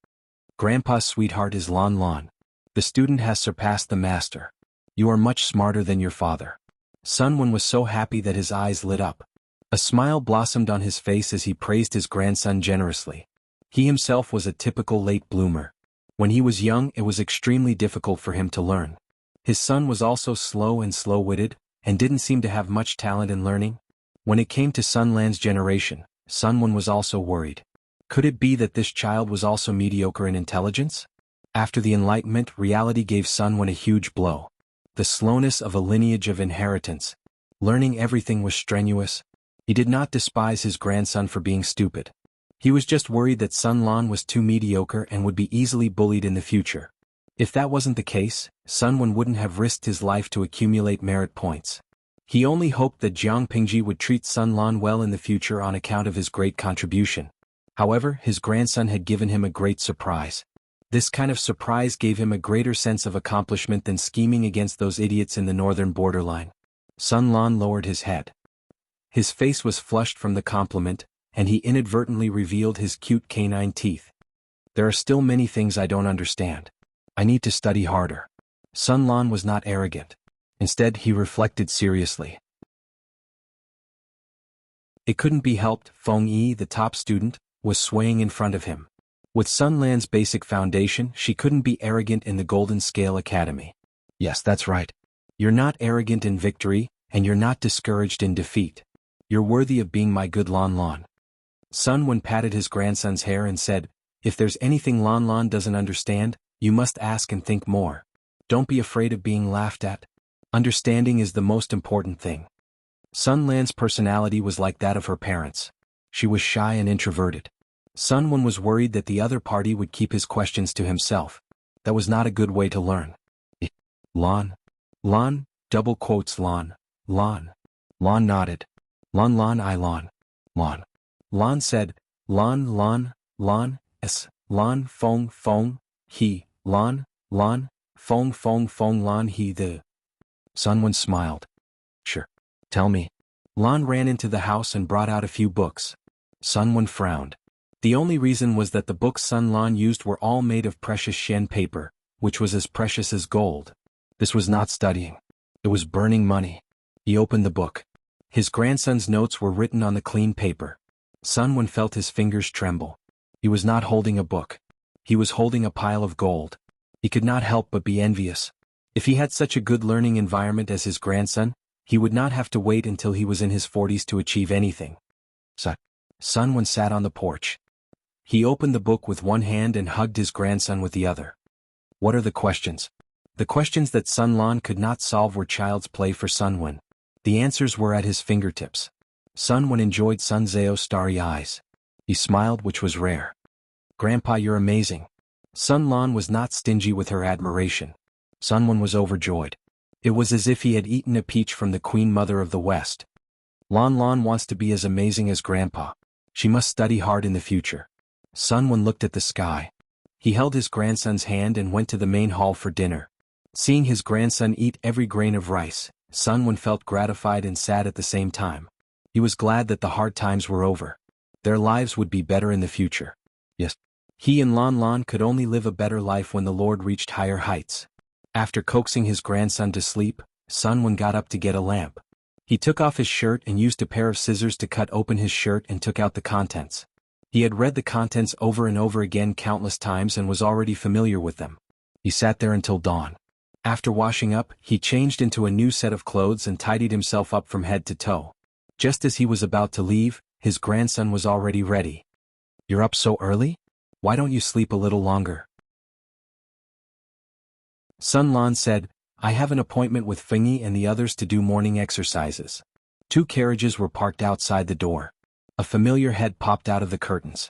Grandpa's sweetheart is Lan Lan. The student has surpassed the master. You are much smarter than your father. Sun Wen was so happy that his eyes lit up. A smile blossomed on his face as he praised his grandson generously. He himself was a typical late bloomer. When he was young, it was extremely difficult for him to learn. His son was also slow and slow-witted, and didn't seem to have much talent in learning. When it came to Sun Lan's generation, Sun Wen was also worried. Could it be that this child was also mediocre in intelligence? After the Enlightenment, reality gave Sun Wen a huge blow. The slowness of a lineage of inheritance. Learning everything was strenuous. He did not despise his grandson for being stupid. He was just worried that Sun Lan was too mediocre and would be easily bullied in the future. If that wasn't the case, Sun Wen wouldn't have risked his life to accumulate merit points. He only hoped that Jiang Pingji would treat Sun Lan well in the future on account of his great contribution. However, his grandson had given him a great surprise. This kind of surprise gave him a greater sense of accomplishment than scheming against those idiots in the northern borderline. Sun Lan lowered his head. His face was flushed from the compliment, and he inadvertently revealed his cute canine teeth. There are still many things I don't understand. I need to study harder. Sun Lan was not arrogant. Instead, he reflected seriously. It couldn't be helped, Feng Yi, the top student, was swaying in front of him. With Sun Lan's basic foundation, she couldn't be arrogant in the Golden Scale Academy. Yes, that's right. You're not arrogant in victory, and you're not discouraged in defeat. You're worthy of being my good Lan Lan. Sun Wen patted his grandson's hair and said, if there's anything Lan Lan doesn't understand, you must ask and think more. Don't be afraid of being laughed at. Understanding is the most important thing. Sun Lan's personality was like that of her parents. She was shy and introverted. Sun Wen was worried that the other party would keep his questions to himself. That was not a good way to learn. Lan. Lan, double quotes Lan. Lan. Lan nodded. Lan Lan I Lan. Lan. Lan said, Lan Lan, Lan, S, Lan Fong Fong, He, Lan, Lan, Fong Fong Fong Lan He the. Sun Wen smiled. Sure. Tell me. Lan ran into the house and brought out a few books. Sun Wen frowned. The only reason was that the books Sun Lan used were all made of precious Shen paper, which was as precious as gold. This was not studying. It was burning money. He opened the book. His grandson's notes were written on the clean paper. Sun Wen felt his fingers tremble. He was not holding a book. He was holding a pile of gold. He could not help but be envious. If he had such a good learning environment as his grandson, he would not have to wait until he was in his 40s to achieve anything. Sun Wen sat on the porch. He opened the book with one hand and hugged his grandson with the other. What are the questions? The questions that Sun Lan could not solve were child's play for Sun Wen. The answers were at his fingertips. Sun Wen enjoyed Sun Zhao's starry eyes. He smiled, which was rare. Grandpa, you're amazing. Sun Lan was not stingy with her admiration. Sun Wen was overjoyed. It was as if he had eaten a peach from the Queen Mother of the West. Lan Lan wants to be as amazing as Grandpa. She must study hard in the future. Sun Wen looked at the sky. He held his grandson's hand and went to the main hall for dinner. Seeing his grandson eat every grain of rice, Sun Wen felt gratified and sad at the same time. He was glad that the hard times were over. Their lives would be better in the future. Yes. He and Lan Lan could only live a better life when the Lord reached higher heights. After coaxing his grandson to sleep, Sun Wen got up to get a lamp. He took off his shirt and used a pair of scissors to cut open his shirt and took out the contents. He had read the contents over and over again countless times and was already familiar with them. He sat there until dawn. After washing up, he changed into a new set of clothes and tidied himself up from head to toe. Just as he was about to leave, his grandson was already ready. "You're up so early? Why don't you sleep a little longer?" Sun Lan said, "I have an appointment with Fengyi and the others to do morning exercises." 2 carriages were parked outside the door. A familiar head popped out of the curtains.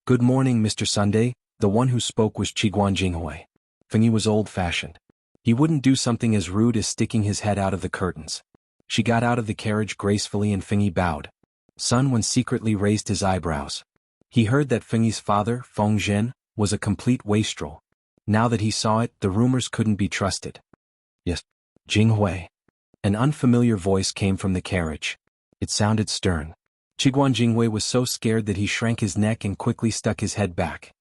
"Good morning, Mr. Sunday." The one who spoke was Qiguan Jinghui. Fengyi was old-fashioned. He wouldn't do something as rude as sticking his head out of the curtains. She got out of the carriage gracefully and Fengyi bowed. Sun Wen secretly raised his eyebrows. He heard that Fengyi's father, Feng Zhen, was a complete wastrel. Now that he saw it, the rumors couldn't be trusted. "Yes, Jinghui." An unfamiliar voice came from the carriage. It sounded stern. Qiguan Jinghui was so scared that he shrank his neck and quickly stuck his head back.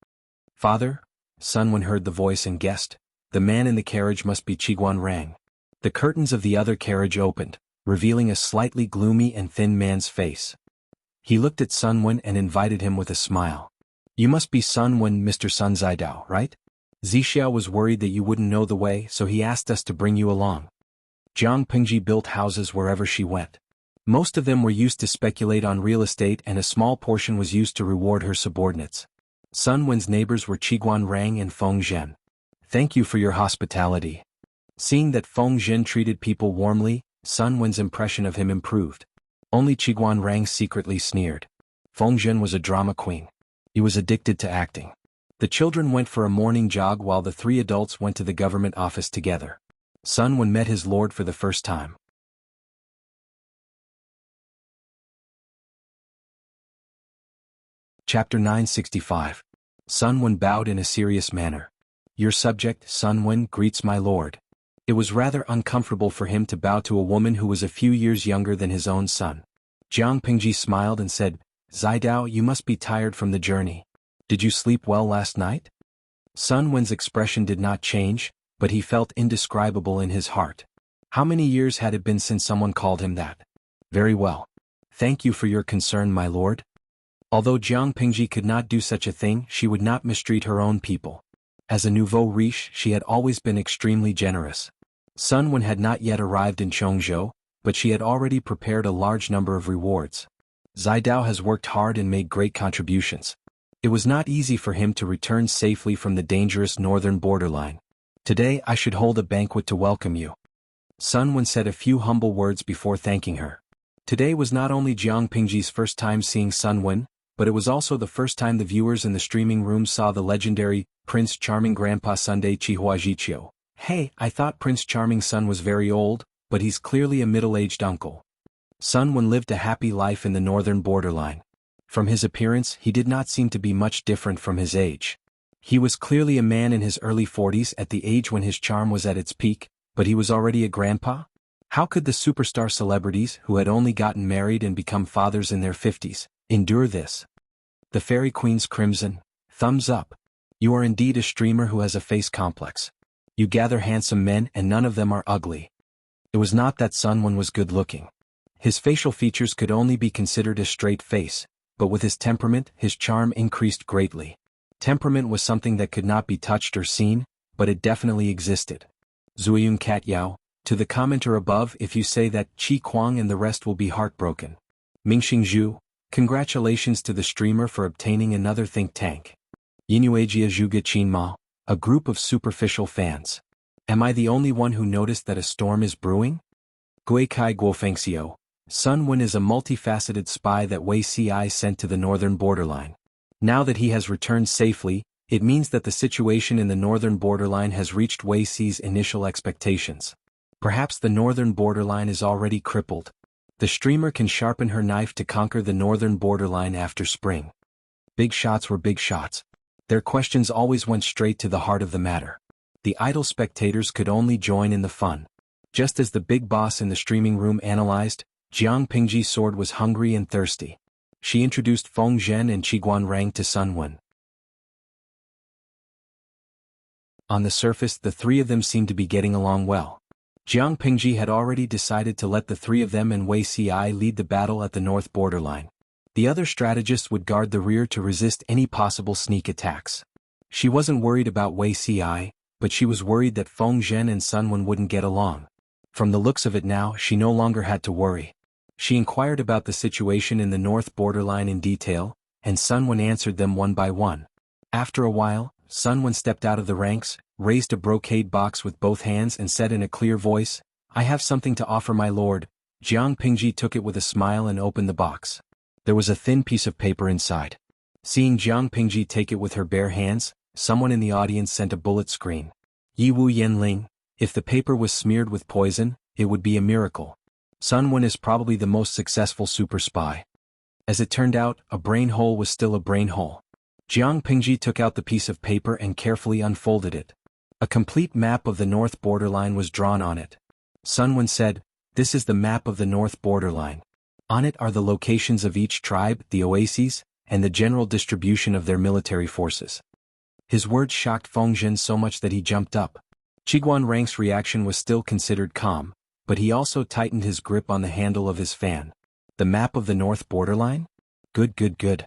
"Father?" Sun Wen heard the voice and guessed. The man in the carriage must be Qiguan Rang. The curtains of the other carriage opened, revealing a slightly gloomy and thin man's face. He looked at Sun Wen and invited him with a smile. "You must be Sun Wen, Mr. Sun Zaidao, right? Zixiao was worried that you wouldn't know the way, so he asked us to bring you along." Jiang Pingji built houses wherever she went. Most of them were used to speculate on real estate and a small portion was used to reward her subordinates. Sun Wen's neighbors were Qiguan Rang and Feng Zhen. "Thank you for your hospitality." Seeing that Feng Zhen treated people warmly, Sun Wen's impression of him improved. Only Qiguan Rang secretly sneered. Feng Zhen was a drama queen. He was addicted to acting. The children went for a morning jog while the 3 adults went to the government office together. Sun Wen met his lord for the first time. Chapter 965. Sun Wen bowed in a serious manner. "Your subject, Sun Wen, greets my lord." It was rather uncomfortable for him to bow to a woman who was a few years younger than his own son. Jiang Pingji smiled and said, "Zaidao, you must be tired from the journey. Did you sleep well last night?" Sun Wen's expression did not change, but he felt indescribable in his heart. How many years had it been since someone called him that? "Very well. Thank you for your concern, my lord." Although Jiang Pingji could not do such a thing, she would not mistreat her own people. As a nouveau riche, she had always been extremely generous. Sun Wen had not yet arrived in Chongzhou, but she had already prepared a large number of rewards. Zaidao has worked hard and made great contributions. It was not easy for him to return safely from the dangerous northern borderline. Today I should hold a banquet to welcome you. Sun Wen said a few humble words before thanking her. Today was not only Jiang Pingji's first time seeing Sun Wen, but it was also the first time the viewers in the streaming room saw the legendary Prince Charming Grandpa Sunday Chihua Jiqiu. "Hey, I thought Prince Charming's son was very old, but he's clearly a middle-aged uncle." Sun Wen lived a happy life in the northern borderline. From his appearance, he did not seem to be much different from his age. He was clearly a man in his early 40s at the age when his charm was at its peak, but he was already a grandpa? How could the superstar celebrities who had only gotten married and become fathers in their 50s endure this? The Fairy Queen's crimson. Thumbs up. You are indeed a streamer who has a face complex. You gather handsome men and none of them are ugly. It was not that Sun Wen was good-looking. His facial features could only be considered a straight face, but with his temperament, his charm increased greatly. Temperament was something that could not be touched or seen, but it definitely existed. Zuyun Cat Yao, to the commenter above, if you say that Qi Kuang and the rest will be heartbroken. Mingxing Zhu, congratulations to the streamer for obtaining another think tank. Yinuajia Zhuge Qinma, a group of superficial fans. Am I the only one who noticed that a storm is brewing? Gui Kai Guofengxiu, Sun Wen is a multifaceted spy that Wei Ci sent to the northern borderline. Now that he has returned safely, it means that the situation in the northern borderline has reached Wei Ci's initial expectations. Perhaps the northern borderline is already crippled. The streamer can sharpen her knife to conquer the northern borderline after spring. Big shots were big shots. Their questions always went straight to the heart of the matter. The idle spectators could only join in the fun. Just as the big boss in the streaming room analyzed, Jiang Pingji's sword was hungry and thirsty. She introduced Feng Zhen and Qiguan Rang to Sun Wen. On the surface, the 3 of them seemed to be getting along well. Jiang Pingji had already decided to let the three of them and Wei Ci lead the battle at the north borderline. The other strategists would guard the rear to resist any possible sneak attacks. She wasn't worried about Wei Ci, but she was worried that Feng Zhen and Sun Wen wouldn't get along. From the looks of it now, she no longer had to worry. She inquired about the situation in the north borderline in detail, and Sun Wen answered them one by one. After a while, Sun Wen stepped out of the ranks, raised a brocade box with both hands and said in a clear voice, "I have something to offer my lord." Jiang Pingji took it with a smile and opened the box. There was a thin piece of paper inside. Seeing Jiang Pingji take it with her bare hands, someone in the audience sent a bullet screen. Yi Wu Yanling, if the paper was smeared with poison, it would be a miracle. Sun Wen is probably the most successful super spy. As it turned out, a brain hole was still a brain hole. Jiang Pingji took out the piece of paper and carefully unfolded it. A complete map of the north borderline was drawn on it. Sun Wen said, "This is the map of the north borderline. On it are the locations of each tribe, the oases, and the general distribution of their military forces." His words shocked Feng Zhen so much that he jumped up. Qiguan Rang's reaction was still considered calm, but he also tightened his grip on the handle of his fan. The map of the north borderline? Good, good, good.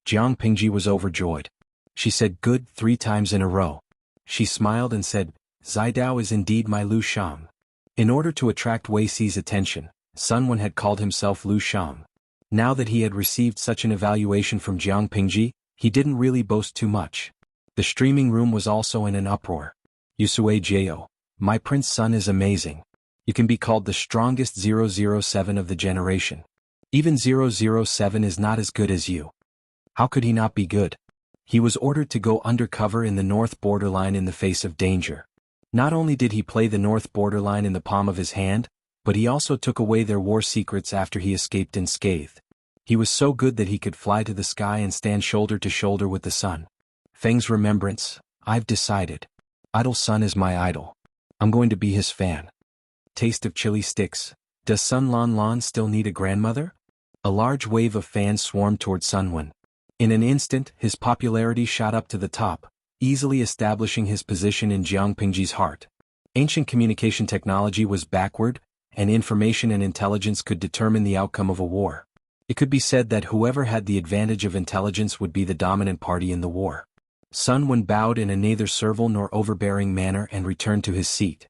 Jiang Pingji was overjoyed. She said good 3 times in a row. She smiled and said, "Zidao is indeed my Lu Shang." In order to attract Wei Ci's attention, Sun Wen had called himself Lu Shang. Now that he had received such an evaluation from Jiang Pingji, he didn't really boast too much. The streaming room was also in an uproar. "Yusue Jiao, my prince son is amazing. You can be called the strongest 007 of the generation. Even 007 is not as good as you." How could he not be good? He was ordered to go undercover in the north borderline in the face of danger. Not only did he play the north borderline in the palm of his hand, but he also took away their war secrets after he escaped unscathed. He was so good that he could fly to the sky and stand shoulder to shoulder with the sun. Feng's remembrance, I've decided. Idol Sun is my idol. I'm going to be his fan. Taste of chili sticks. Does Sun Lan Lan still need a grandmother? A large wave of fans swarmed toward Sun Wen. In an instant, his popularity shot up to the top, easily establishing his position in Jiang Pingji's heart. Ancient communication technology was backward, and information and intelligence could determine the outcome of a war. It could be said that whoever had the advantage of intelligence would be the dominant party in the war. Sun Wen bowed in a neither servile nor overbearing manner and returned to his seat.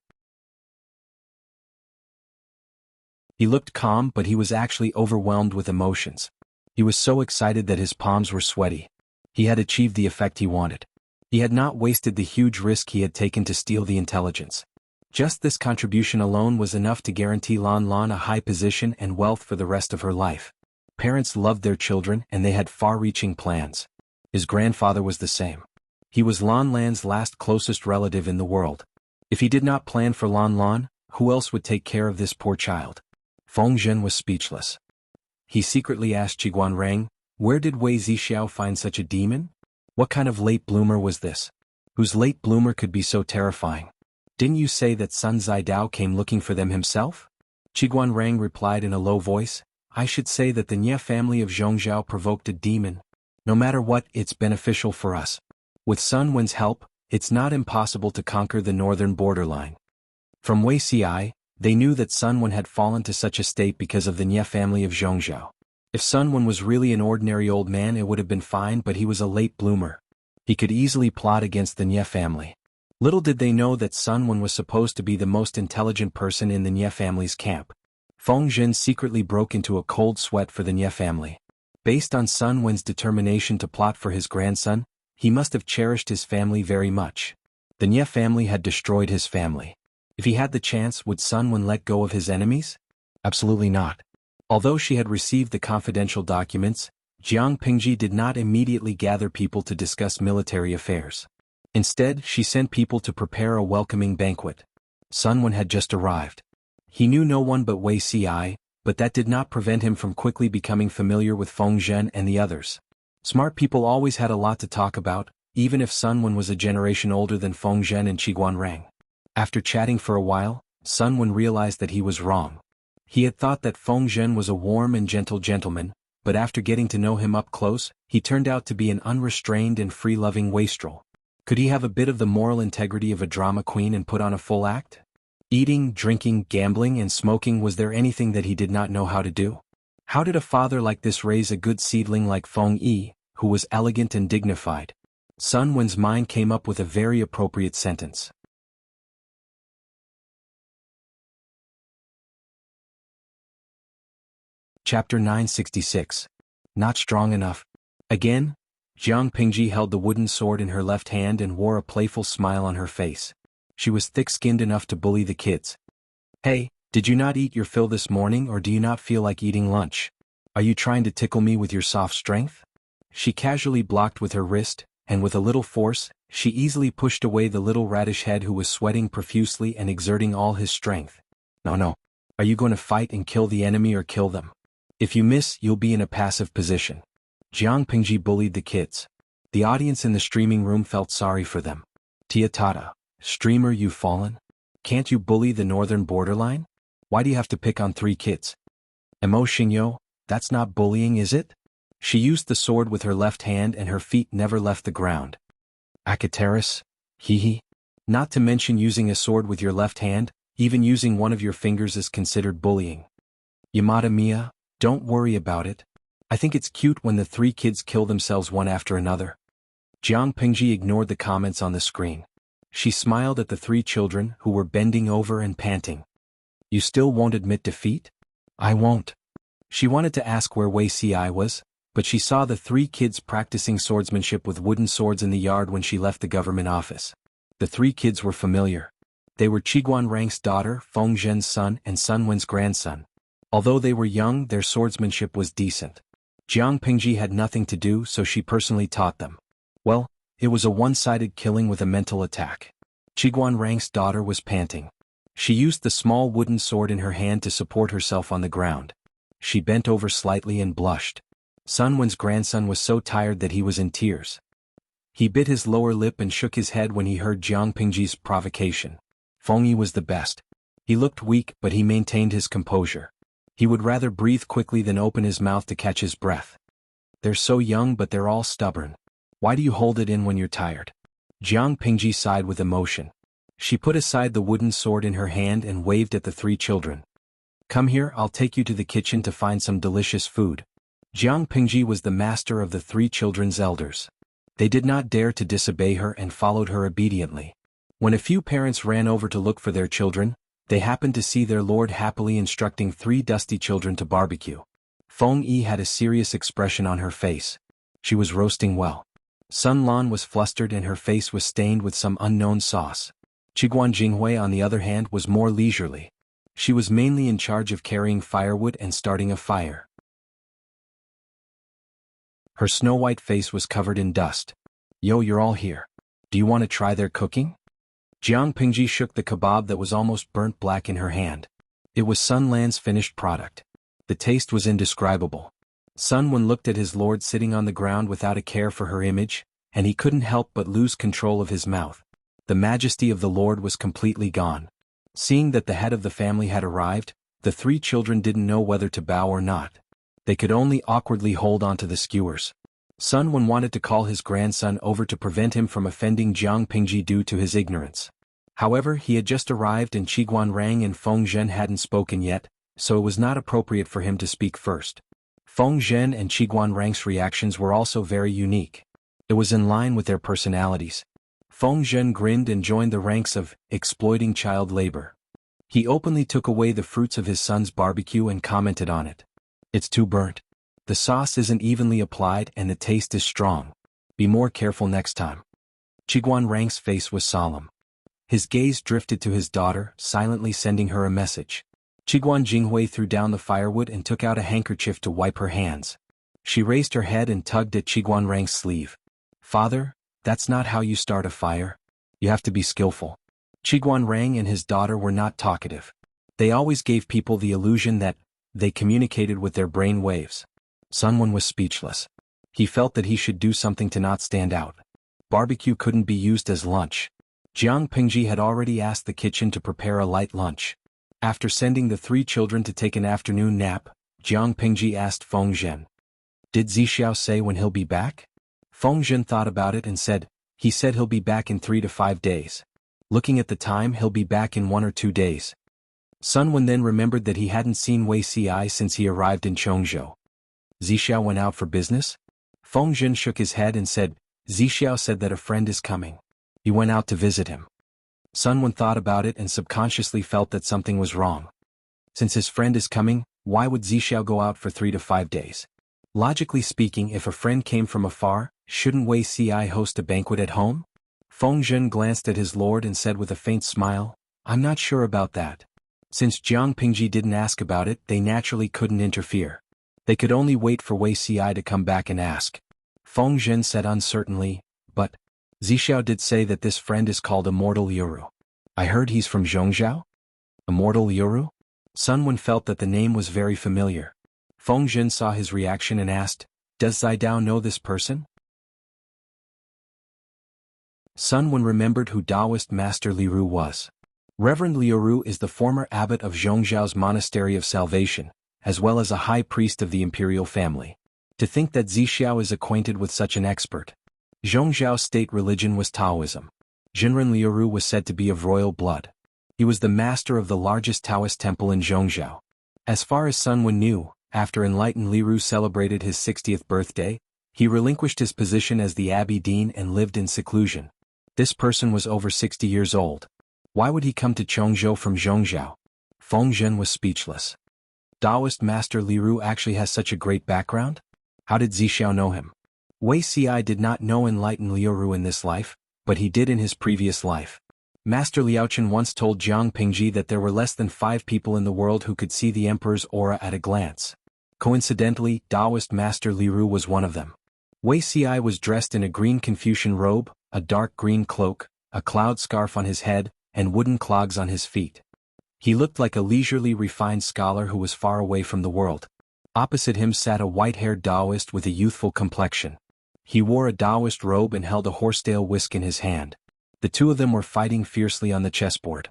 He looked calm, but he was actually overwhelmed with emotions. He was so excited that his palms were sweaty. He had achieved the effect he wanted. He had not wasted the huge risk he had taken to steal the intelligence. Just this contribution alone was enough to guarantee Lan Lan a high position and wealth for the rest of her life. Parents loved their children and they had far-reaching plans. His grandfather was the same. He was Lan Lan's last closest relative in the world. If he did not plan for Lan Lan, who else would take care of this poor child? Feng Zhen was speechless. He secretly asked Qiguan Rang, where did Wei Zixiao find such a demon? What kind of late bloomer was this? Whose late bloomer could be so terrifying? Didn't you say that Sun Zidao came looking for them himself? Qiguan Rang replied in a low voice, I should say that the Nye family of Zhongzhao provoked a demon. No matter what, it's beneficial for us. With Sun Wen's help, it's not impossible to conquer the northern borderline. From Wei Ci, they knew that Sun Wen had fallen to such a state because of the Nye family of Zhongzhao. If Sun Wen was really an ordinary old man, it would have been fine, but he was a late bloomer. He could easily plot against the Nye family. Little did they know that Sun Wen was supposed to be the most intelligent person in the Nye family's camp. Feng Zhen secretly broke into a cold sweat for the Nye family. Based on Sun Wen's determination to plot for his grandson, he must have cherished his family very much. The Nye family had destroyed his family. If he had the chance, would Sun Wen let go of his enemies? Absolutely not. Although she had received the confidential documents, Jiang Pingji did not immediately gather people to discuss military affairs. Instead, she sent people to prepare a welcoming banquet. Sun Wen had just arrived. He knew no one but Wei Ci, but that did not prevent him from quickly becoming familiar with Feng Zhen and the others. Smart people always had a lot to talk about, even if Sun Wen was a generation older than Feng Zhen and Qiguan Rang. After chatting for a while, Sun Wen realized that he was wrong. He had thought that Feng Zhen was a warm and gentle gentleman, but after getting to know him up close, he turned out to be an unrestrained and free-loving wastrel. Could he have a bit of the moral integrity of a drama queen and put on a full act? Eating, drinking, gambling, and smoking, was there anything that he did not know how to do? How did a father like this raise a good seedling like Feng Yi, who was elegant and dignified? Sun Wen's mind came up with a very appropriate sentence. Chapter 966. Not strong enough. Again, Jiang Pingji held the wooden sword in her left hand and wore a playful smile on her face. She was thick-skinned enough to bully the kids. Hey, did you not eat your fill this morning, or do you not feel like eating lunch? Are you trying to tickle me with your soft strength? She casually blocked with her wrist, and with a little force, she easily pushed away the little radish head who was sweating profusely and exerting all his strength. No. Are you going to fight and kill the enemy or kill them? If you miss, you'll be in a passive position. Jiang Pingji bullied the kids. The audience in the streaming room felt sorry for them. Tia Tata, streamer, you've fallen? Can't you bully the northern borderline? Why do you have to pick on 3 kids? Emo Xingyo, that's not bullying, is it? She used the sword with her left hand and her feet never left the ground. Akateris, hee. Not to mention using a sword with your left hand, even using one of your fingers is considered bullying. Yamada Mia, don't worry about it. I think it's cute when the 3 kids kill themselves one after another. Jiang Pingji ignored the comments on the screen. She smiled at the 3 children who were bending over and panting. You still won't admit defeat? I won't. She wanted to ask where Wei Ci was, but she saw the 3 kids practicing swordsmanship with wooden swords in the yard when she left the government office. The 3 kids were familiar. They were Qiguan Rang's daughter, Feng Zhen's son, and Sun Wen's grandson. Although they were young, their swordsmanship was decent. Jiang Pingji had nothing to do, so she personally taught them. Well, it was a one-sided killing with a mental attack. Qiguan Rang's daughter was panting. She used the small wooden sword in her hand to support herself on the ground. She bent over slightly and blushed. Sun Wen's grandson was so tired that he was in tears. He bit his lower lip and shook his head when he heard Jiang Pingji's provocation. Feng Yi was the best. He looked weak, but he maintained his composure. He would rather breathe quickly than open his mouth to catch his breath. They're so young, but they're all stubborn. Why do you hold it in when you're tired? Jiang Pingji sighed with emotion. She put aside the wooden sword in her hand and waved at the 3 children. Come here, I'll take you to the kitchen to find some delicious food. Jiang Pingji was the master of the 3 children's elders. They did not dare to disobey her and followed her obediently. When a few parents ran over to look for their children, they happened to see their lord happily instructing 3 dusty children to barbecue. Feng Yi had a serious expression on her face. She was roasting well. Sun Lan was flustered and her face was stained with some unknown sauce. Qiguan Jinghui, on the other hand, was more leisurely. She was mainly in charge of carrying firewood and starting a fire. Her snow-white face was covered in dust. Yo, you're all here. Do you want to try their cooking? Jiang Pingji shook the kebab that was almost burnt black in her hand. It was Sun Lan's finished product. The taste was indescribable. Sun Wen looked at his lord sitting on the ground without a care for her image, and he couldn't help but lose control of his mouth. The majesty of the lord was completely gone. Seeing that the head of the family had arrived, the 3 children didn't know whether to bow or not. They could only awkwardly hold on to the skewers. Sun Wen wanted to call his grandson over to prevent him from offending Jiang Pingji due to his ignorance. However, he had just arrived and Qiguan Rang and Feng Zhen hadn't spoken yet, so it was not appropriate for him to speak first. Feng Zhen and Qiguan Rang's reactions were also very unique. It was in line with their personalities. Feng Zhen grinned and joined the ranks of exploiting child labor. He openly took away the fruits of his son's barbecue and commented on it. It's too burnt. The sauce isn't evenly applied and the taste is strong. Be more careful next time. Qiguan Rang's face was solemn. His gaze drifted to his daughter, silently sending her a message. Qiguan Jinghui threw down the firewood and took out a handkerchief to wipe her hands. She raised her head and tugged at Qiguan Rang's sleeve. Father, that's not how you start a fire. You have to be skillful. Qiguan Rang and his daughter were not talkative. They always gave people the illusion that they communicated with their brain waves. Sun Wen was speechless. He felt that he should do something to not stand out. Barbecue couldn't be used as lunch. Jiang Pingji had already asked the kitchen to prepare a light lunch. After sending the 3 children to take an afternoon nap, Jiang Pingji asked Feng Zhen. Did Zixiao say when he'll be back? Feng Zhen thought about it and said, he said he'll be back in 3 to 5 days. Looking at the time, he'll be back in 1 or 2 days. Sun Wen then remembered that he hadn't seen Wei Ci since he arrived in Chongzhou. Zixiao went out for business? Feng Zhen shook his head and said, Zixiao said that a friend is coming. He went out to visit him. Sun Wen thought about it and subconsciously felt that something was wrong. Since his friend is coming, why would Zixiao go out for 3 to 5 days? Logically speaking, if a friend came from afar, shouldn't Wei Ci host a banquet at home? Feng Zhen glanced at his lord and said with a faint smile, I'm not sure about that. Since Jiang Pingji didn't ask about it, they naturally couldn't interfere. They could only wait for Wei Ci to come back and ask. Feng Zhen said uncertainly, but Zixiao did say that this friend is called Immortal Liuru. I heard he's from Zhongzhou? Immortal Liuru? Sun Wen felt that the name was very familiar. Feng Zhen saw his reaction and asked, Does Zidao know this person? Sun Wen remembered who Taoist Master Liuru was. Reverend Liuru is the former abbot of Zhongzhou's Monastery of Salvation, as well as a high priest of the imperial family. To think that Zixiao is acquainted with such an expert. Zhongzhou's state religion was Taoism. Jinren Liuru was said to be of royal blood. He was the master of the largest Taoist temple in Zhongzhou. As far as Sun Wen knew, after enlightened Liuru celebrated his 60th birthday, he relinquished his position as the abbey dean and lived in seclusion. This person was over 60 years old. Why would he come to Chongzhou from Zhongzhou? Feng Zhen was speechless. Taoist Master Liuru actually has such a great background? How did Zixiao know him? Wei Ci did not know enlightened Liuru in this life, but he did in his previous life. Master Liaochen once told Jiang Pingji that there were less than 5 people in the world who could see the emperor's aura at a glance. Coincidentally, Taoist Master Liuru was one of them. Wei Ci was dressed in a green Confucian robe, a dark green cloak, a cloud scarf on his head, and wooden clogs on his feet. He looked like a leisurely refined scholar who was far away from the world. Opposite him sat a white-haired Taoist with a youthful complexion. He wore a Taoist robe and held a horsetail whisk in his hand. The two of them were fighting fiercely on the chessboard.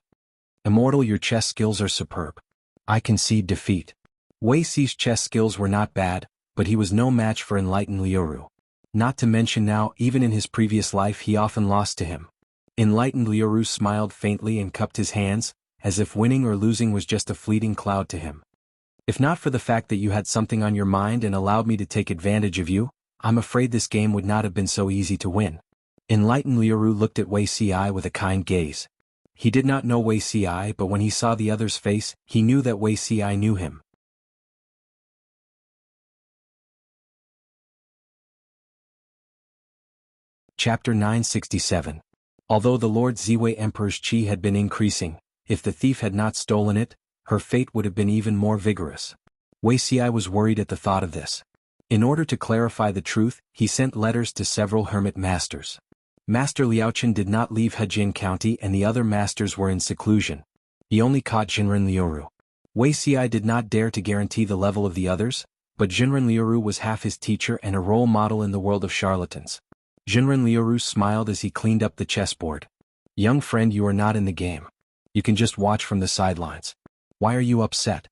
Immortal, your chess skills are superb. I concede defeat. Wei Ci's chess skills were not bad, but he was no match for enlightened Liuru. Not to mention now, even in his previous life he often lost to him. Enlightened Liuru smiled faintly and cupped his hands, as if winning or losing was just a fleeting cloud to him. If not for the fact that you had something on your mind and allowed me to take advantage of you, I'm afraid this game would not have been so easy to win. Enlightened Liuru looked at Wei Ci with a kind gaze. He did not know Wei Ci, but when he saw the other's face, he knew that Wei Ci knew him. Chapter 967. Although the Lord Ziwei Emperor's qi had been increasing, if the thief had not stolen it, her fate would have been even more vigorous. Wei Ci was worried at the thought of this. In order to clarify the truth, he sent letters to several hermit masters. Master Liaochen did not leave Hejin County and the other masters were in seclusion. He only caught Jinren Liuru. Wei Ci did not dare to guarantee the level of the others, but Jinren Liuru was half his teacher and a role model in the world of charlatans. Jinren Liuru smiled as he cleaned up the chessboard. Young friend, you are not in the game. You can just watch from the sidelines. Why are you upset?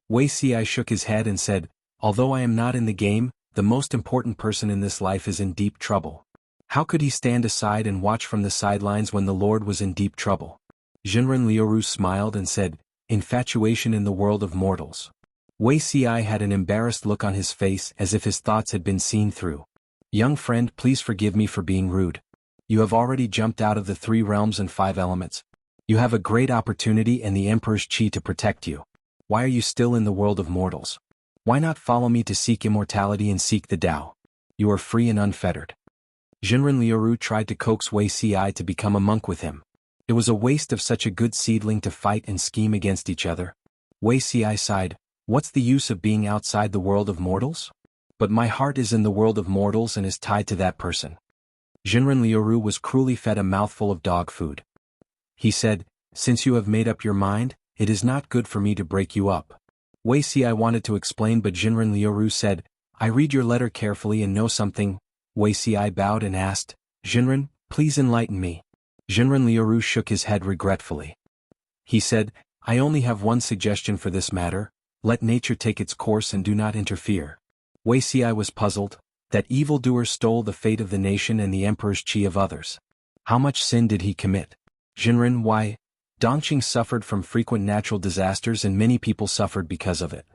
Wei Ci shook his head and said, although I am not in the game, the most important person in this life is in deep trouble. How could he stand aside and watch from the sidelines when the Lord was in deep trouble? Jinren Liuru smiled and said, infatuation in the world of mortals. Wei Ci had an embarrassed look on his face as if his thoughts had been seen through. Young friend, please forgive me for being rude. You have already jumped out of the 3 realms and 5 elements. You have a great opportunity and the Emperor's qi to protect you. Why are you still in the world of mortals? Why not follow me to seek immortality and seek the Tao? You are free and unfettered. Jinren Liuru tried to coax Wei Ci to become a monk with him. It was a waste of such a good seedling to fight and scheme against each other. Wei Ci sighed, what's the use of being outside the world of mortals? But my heart is in the world of mortals and is tied to that person. Jinren Liuru was cruelly fed a mouthful of dog food. He said, since you have made up your mind, it is not good for me to break you up. Wei Ci wanted to explain but Jinren Liuru said, I read your letter carefully and know something. Wei Ci bowed and asked, Jinren, please enlighten me. Jinren Liuru shook his head regretfully. He said, I only have one suggestion for this matter, let nature take its course and do not interfere. Wei Ci was puzzled, that evildoer stole the fate of the nation and the emperor's qi of others. How much sin did he commit? Jinren, why? Dongqing suffered from frequent natural disasters and many people suffered because of it.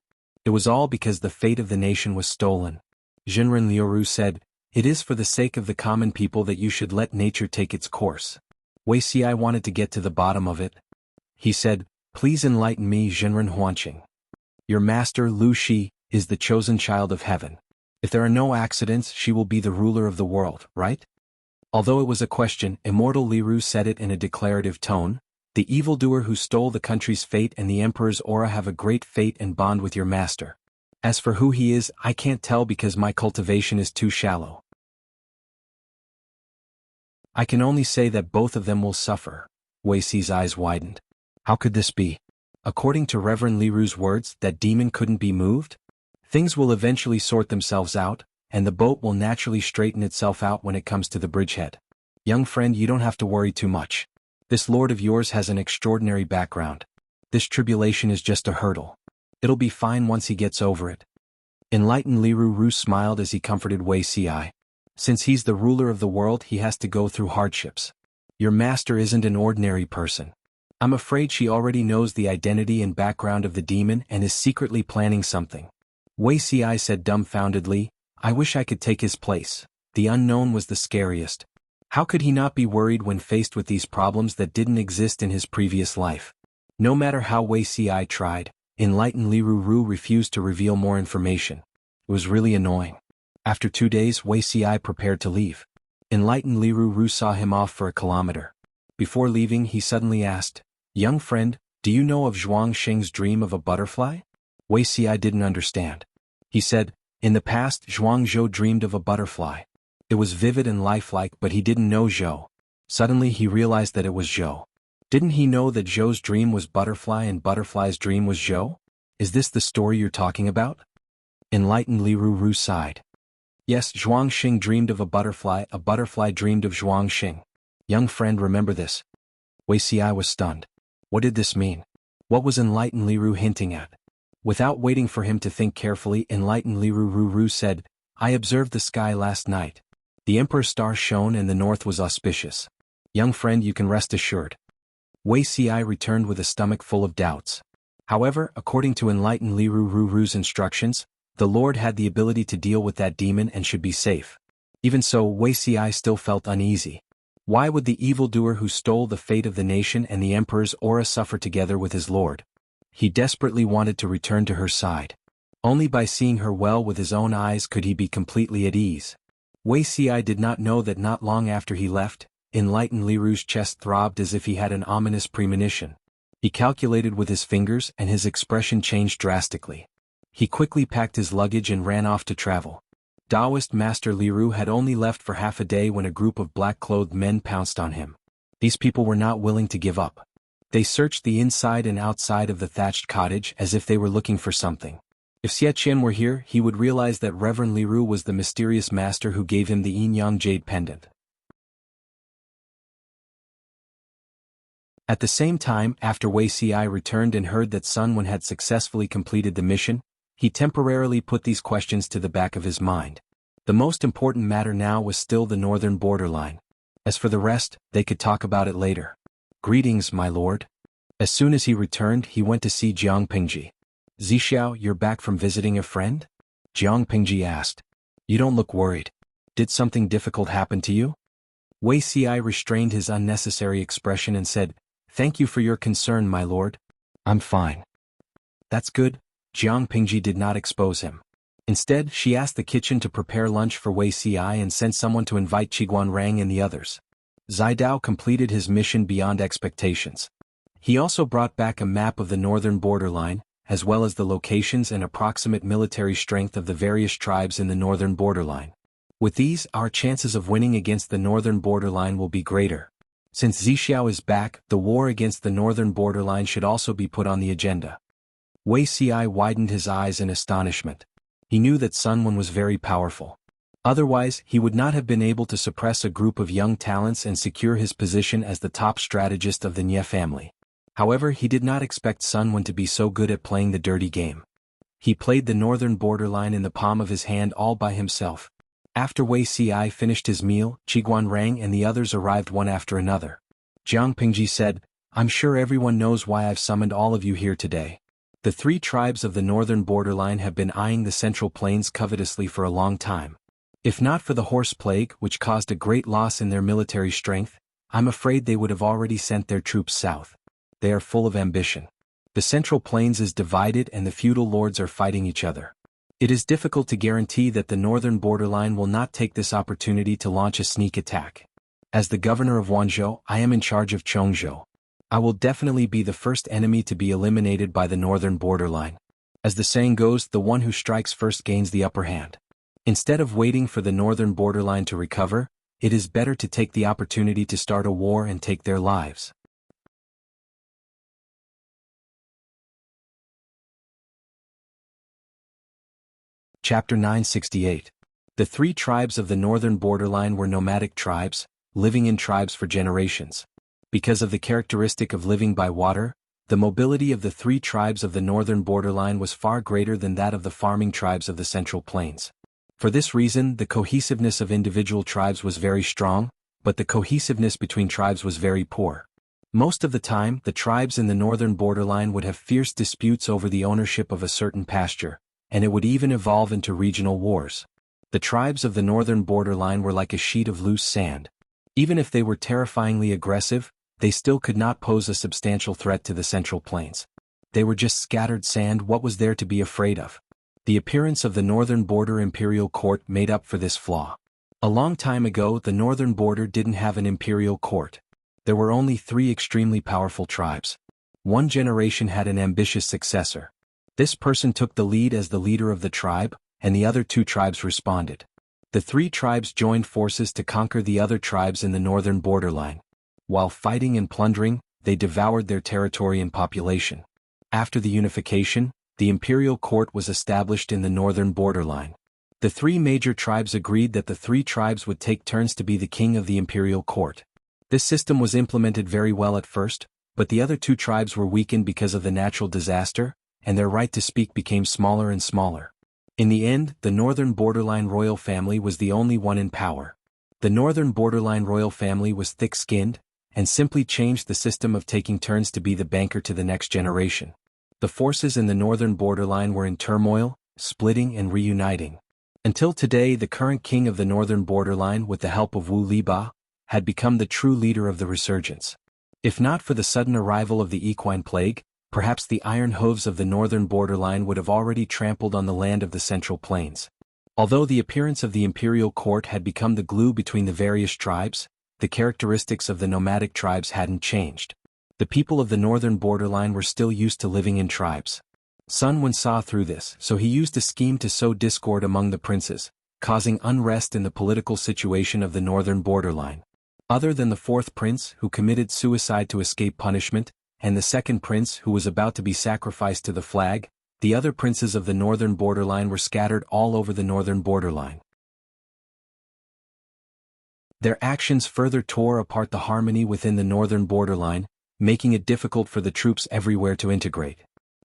It was all because the fate of the nation was stolen. Jinren Liuru said, "It is for the sake of the common people that you should let nature take its course." Wei Xi wanted to get to the bottom of it. He said, "Please enlighten me, Jinren Huanqing. Your master, Lu Shi, is the chosen child of heaven. If there are no accidents, she will be the ruler of the world, right?" Although it was a question, Immortal Liru said it in a declarative tone. "The evildoer who stole the country's fate and the emperor's aura have a great fate and bond with your master. As for who he is, I can't tell because my cultivation is too shallow. I can only say that both of them will suffer." Wei Xi's eyes widened. How could this be? According to Reverend Liru's words, that demon couldn't be moved? Things will eventually sort themselves out, and the boat will naturally straighten itself out when it comes to the bridgehead. Young friend, you don't have to worry too much. This lord of yours has an extraordinary background. This tribulation is just a hurdle. It'll be fine once he gets over it. Enlightened Liru Ru smiled as he comforted Wei Xi. Since he's the ruler of the world, he has to go through hardships. Your master isn't an ordinary person. I'm afraid she already knows the identity and background of the demon and is secretly planning something. Wei Xi said dumbfoundedly, I wish I could take his place. The unknown was the scariest. How could he not be worried when faced with these problems that didn't exist in his previous life? No matter how Wei Xi tried, Enlightened Liru Ru refused to reveal more information. It was really annoying. After 2 days, Wei Xi prepared to leave. Enlightened Liru Ru saw him off for a kilometer. Before leaving, he suddenly asked, Young friend, do you know of Zhuang Xing's dream of a butterfly? Wei Xi didn't understand. He said, in the past Zhuang Zhou dreamed of a butterfly. It was vivid and lifelike, but he didn't know Zhou. Suddenly he realized that it was Zhou. Didn't he know that Zhou's dream was butterfly and butterfly's dream was Zhou? Is this the story you're talking about? Enlightened Liru Ru sighed. Yes, Zhuang Xing dreamed of a butterfly dreamed of Zhuang Xing. Young friend, remember this. Wei Xi was stunned. What did this mean? What was Enlightened Liru hinting at? Without waiting for him to think carefully, Enlightened Liru Ru said, I observed the sky last night. The Emperor's star shone and the north was auspicious. Young friend, you can rest assured. Wei Xi returned with a stomach full of doubts. However, according to Enlightened Liru Ru's instructions, the Lord had the ability to deal with that demon and should be safe. Even so, Wei Xi still felt uneasy. Why would the evildoer who stole the fate of the nation and the Emperor's aura suffer together with his Lord? He desperately wanted to return to her side. Only by seeing her well with his own eyes could he be completely at ease. Wei Xi did not know that not long after he left, Enlightened Liru's chest throbbed as if he had an ominous premonition. He calculated with his fingers and his expression changed drastically. He quickly packed his luggage and ran off to travel. Taoist Master Liru had only left for half a day when a group of black-clothed men pounced on him. These people were not willing to give up. They searched the inside and outside of the thatched cottage as if they were looking for something. If Xie Qian were here, he would realize that Reverend Liru was the mysterious master who gave him the yin-yang jade pendant. At the same time, after Wei Xi returned and heard that Sun Wen had successfully completed the mission, he temporarily put these questions to the back of his mind. The most important matter now was still the northern borderline. As for the rest, they could talk about it later. Greetings, my lord. As soon as he returned, he went to see Jiang Pingji. Zixiao, you're back from visiting a friend? Jiang Pingji asked. You don't look worried. Did something difficult happen to you? Wei Xi restrained his unnecessary expression and said, Thank you for your concern, my lord. I'm fine. That's good. Jiang Pingji did not expose him. Instead, she asked the kitchen to prepare lunch for Wei Xi and sent someone to invite Qiguan Rang and the others. Zidao completed his mission beyond expectations. He also brought back a map of the northern borderline, as well as the locations and approximate military strength of the various tribes in the northern borderline. With these, our chances of winning against the northern borderline will be greater. Since Zixiao is back, the war against the northern borderline should also be put on the agenda. Wei Xi widened his eyes in astonishment. He knew that Sun Wen was very powerful. Otherwise, he would not have been able to suppress a group of young talents and secure his position as the top strategist of the Nie family. However, he did not expect Sun Wen to be so good at playing the dirty game. He played the northern borderline in the palm of his hand all by himself. After Wei Xi finished his meal, Qiguan Rang and the others arrived one after another. Jiang Pingji said, "I'm sure everyone knows why I've summoned all of you here today. The three tribes of the northern borderline have been eyeing the central plains covetously for a long time. If not for the horse plague, which caused a great loss in their military strength, I'm afraid they would have already sent their troops south. They are full of ambition. The central plains is divided and the feudal lords are fighting each other. It is difficult to guarantee that the northern borderline will not take this opportunity to launch a sneak attack. As the governor of Wanzhou, I am in charge of Chongzhou. I will definitely be the first enemy to be eliminated by the northern borderline. As the saying goes, the one who strikes first gains the upper hand. Instead of waiting for the northern borderline to recover, it is better to take the opportunity to start a war and take their lives." Chapter 968. The three tribes of the northern borderline were nomadic tribes, living in tribes for generations. Because of the characteristic of living by water, the mobility of the three tribes of the northern borderline was far greater than that of the farming tribes of the central plains. For this reason, the cohesiveness of individual tribes was very strong, but the cohesiveness between tribes was very poor. Most of the time, the tribes in the northern borderline would have fierce disputes over the ownership of a certain pasture, and it would even evolve into regional wars. The tribes of the northern borderline were like a sheet of loose sand. Even if they were terrifyingly aggressive, they still could not pose a substantial threat to the central plains. They were just scattered sand. What was there to be afraid of? The appearance of the northern border imperial court made up for this flaw. A long time ago, the northern border didn't have an imperial court. There were only three extremely powerful tribes. One generation had an ambitious successor. This person took the lead as the leader of the tribe, and the other two tribes responded. The three tribes joined forces to conquer the other tribes in the northern borderline. While fighting and plundering, they devoured their territory and population. After the unification, the imperial court was established in the northern borderline. The three major tribes agreed that the three tribes would take turns to be the king of the imperial court. This system was implemented very well at first, but the other two tribes were weakened because of the natural disaster, and their right to speak became smaller and smaller. In the end, the northern borderline royal family was the only one in power. The northern borderline royal family was thick-skinned, and simply changed the system of taking turns to be the banker to the next generation. The forces in the northern borderline were in turmoil, splitting and reuniting. Until today, the current king of the northern borderline, with the help of Wu Liba, had become the true leader of the resurgence. If not for the sudden arrival of the equine plague, perhaps the iron hooves of the northern borderline would have already trampled on the land of the central plains. Although the appearance of the imperial court had become the glue between the various tribes, the characteristics of the nomadic tribes hadn't changed. The people of the northern borderline were still used to living in tribes. Sun Wen saw through this, so he used a scheme to sow discord among the princes, causing unrest in the political situation of the northern borderline. Other than the fourth prince, who committed suicide to escape punishment, and the second prince, who was about to be sacrificed to the flag, the other princes of the northern borderline were scattered all over the northern borderline. Their actions further tore apart the harmony within the northern borderline, making it difficult for the troops everywhere to integrate.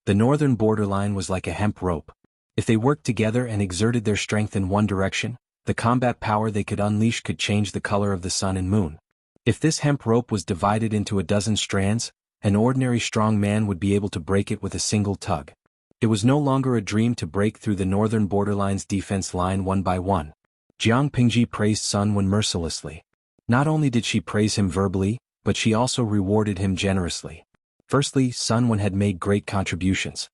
The northern borderline was like a hemp rope. If they worked together and exerted their strength in one direction, the combat power they could unleash could change the color of the sun and moon. If this hemp rope was divided into a dozen strands, an ordinary strong man would be able to break it with a single tug. It was no longer a dream to break through the northern borderline's defense line one by one. Jiang Pingji praised Sun Wen mercilessly. Not only did she praise him verbally, but she also rewarded him generously. Firstly, Sun Wen had made great contributions.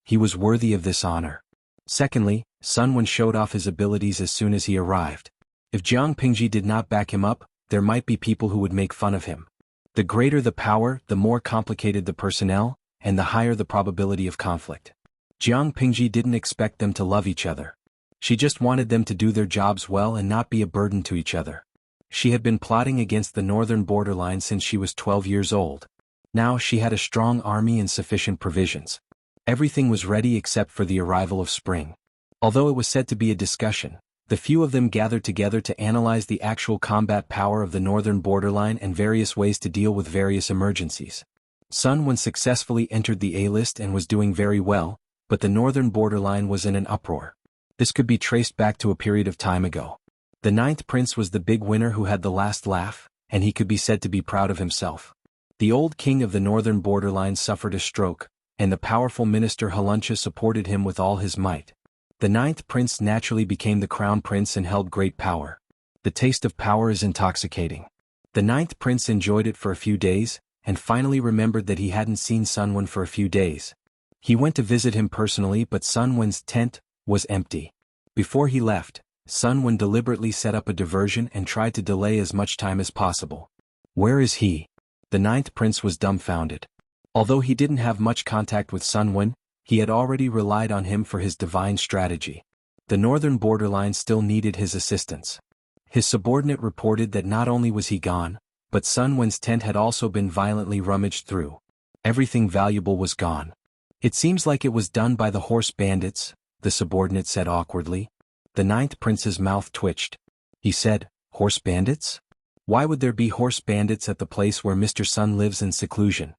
He was worthy of this honor. Secondly, Sun Wen showed off his abilities as soon as he arrived. If Jiang Pingji did not back him up, there might be people who would make fun of him. The greater the power, the more complicated the personnel, and the higher the probability of conflict. Jiang Pingji didn't expect them to love each other. She just wanted them to do their jobs well and not be a burden to each other. She had been plotting against the northern borderline since she was 12 years old. Now she had a strong army and sufficient provisions. Everything was ready except for the arrival of spring. Although it was said to be a discussion, the few of them gathered together to analyze the actual combat power of the northern borderline and various ways to deal with various emergencies. Sun Wen successfully entered the A-list and was doing very well, but the northern borderline was in an uproar. This could be traced back to a period of time ago. The ninth prince was the big winner who had the last laugh, and he could be said to be proud of himself. The old king of the northern borderline suffered a stroke, and the powerful minister Haluncha supported him with all his might. The ninth prince naturally became the crown prince and held great power. The taste of power is intoxicating. The ninth prince enjoyed it for a few days, and finally remembered that he hadn't seen Sun Wen for a few days. He went to visit him personally, but Sun Wen's tent was empty. Before he left, Sun Wen deliberately set up a diversion and tried to delay as much time as possible. "Where is he?" The ninth prince was dumbfounded. Although he didn't have much contact with Sun Wen, he had already relied on him for his divine strategy. The northern borderline still needed his assistance. His subordinate reported that not only was he gone, but Sun Wen's tent had also been violently rummaged through. Everything valuable was gone. "It seems like it was done by the horse bandits," the subordinate said awkwardly. The ninth prince's mouth twitched. He said, "Horse bandits? Why would there be horse bandits at the place where Mr. Sun lives in seclusion?"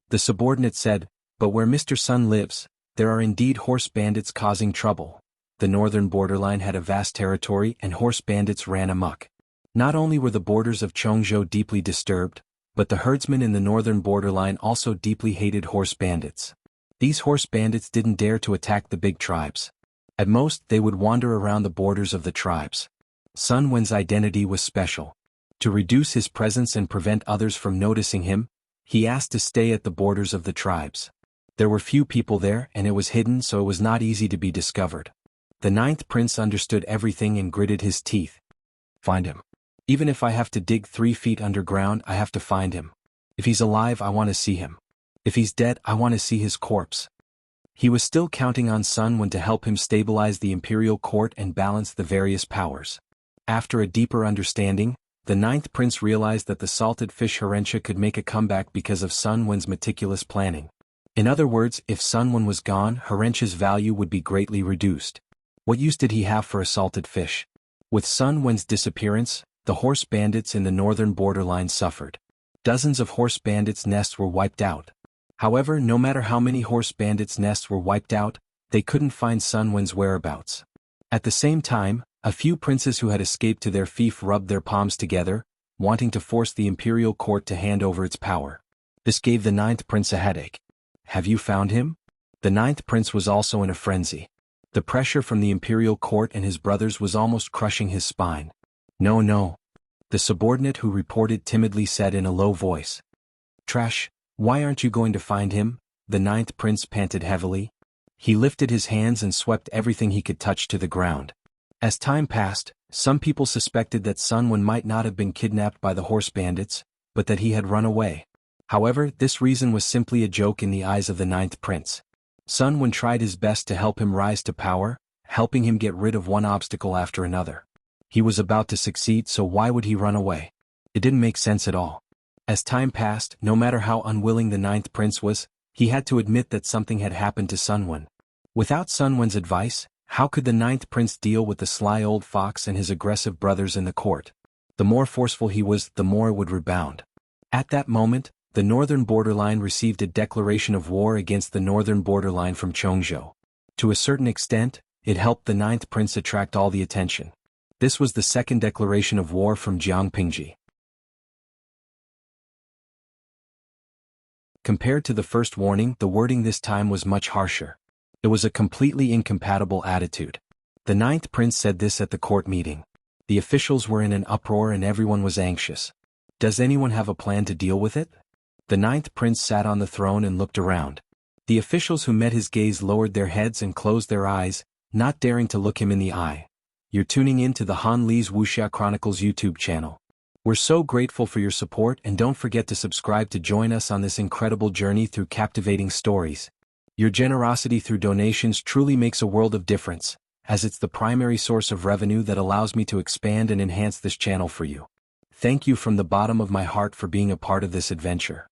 The subordinate said, "But where Mr. Sun lives, there are indeed horse bandits causing trouble." The northern borderline had a vast territory and horse bandits ran amok. Not only were the borders of Chongzhou deeply disturbed, but the herdsmen in the northern borderline also deeply hated horse bandits. These horse bandits didn't dare to attack the big tribes. At most, they would wander around the borders of the tribes. Sun Wen's identity was special. To reduce his presence and prevent others from noticing him, he asked to stay at the borders of the tribes. There were few people there and it was hidden, so it was not easy to be discovered. The ninth prince understood everything and gritted his teeth. "Find him. Even if I have to dig 3 feet underground, I have to find him. If he's alive, I want to see him. If he's dead, I want to see his corpse." He was still counting on Sun Wen to help him stabilize the imperial court and balance the various powers. After a deeper understanding, the ninth prince realized that the salted fish Herentia could make a comeback because of Sun Wen's meticulous planning. In other words, if Sun Wen was gone, Herentia's value would be greatly reduced. What use did he have for a salted fish? With Sun Wen's disappearance, the horse bandits in the northern borderline suffered. Dozens of horse bandits' nests were wiped out. However, no matter how many horse bandits' nests were wiped out, they couldn't find Sun Wen's whereabouts. At the same time, a few princes who had escaped to their fief rubbed their palms together, wanting to force the imperial court to hand over its power. This gave the ninth prince a headache. "Have you found him?" The ninth prince was also in a frenzy. The pressure from the imperial court and his brothers was almost crushing his spine. No. The subordinate who reported timidly said in a low voice. "Trash, why aren't you going to find him?" The ninth prince panted heavily. He lifted his hands and swept everything he could touch to the ground. As time passed, some people suspected that Sun Wen might not have been kidnapped by the horse bandits, but that he had run away. However, this reason was simply a joke in the eyes of the ninth prince. Sun Wen tried his best to help him rise to power, helping him get rid of one obstacle after another. He was about to succeed, so why would he run away? It didn't make sense at all. As time passed, no matter how unwilling the ninth prince was, he had to admit that something had happened to Sun Wen. Without Sun Wen's advice, how could the ninth prince deal with the sly old fox and his aggressive brothers in the court? The more forceful he was, the more it would rebound. At that moment, the northern borderline received a declaration of war against the northern borderline from Chongzhou. To a certain extent, it helped the ninth prince attract all the attention. This was the second declaration of war from Jiangpingji. Compared to the first warning, the wording this time was much harsher. It was a completely incompatible attitude. The ninth prince said this at the court meeting. The officials were in an uproar and everyone was anxious. Does anyone have a plan to deal with it? The ninth prince sat on the throne and looked around. The officials who met his gaze lowered their heads and closed their eyes, not daring to look him in the eye. You're tuning in to the Han Li's Wuxia Chronicles YouTube channel. We're so grateful for your support, and don't forget to subscribe to join us on this incredible journey through captivating stories. Your generosity through donations truly makes a world of difference, as it's the primary source of revenue that allows me to expand and enhance this channel for you. Thank you from the bottom of my heart for being a part of this adventure.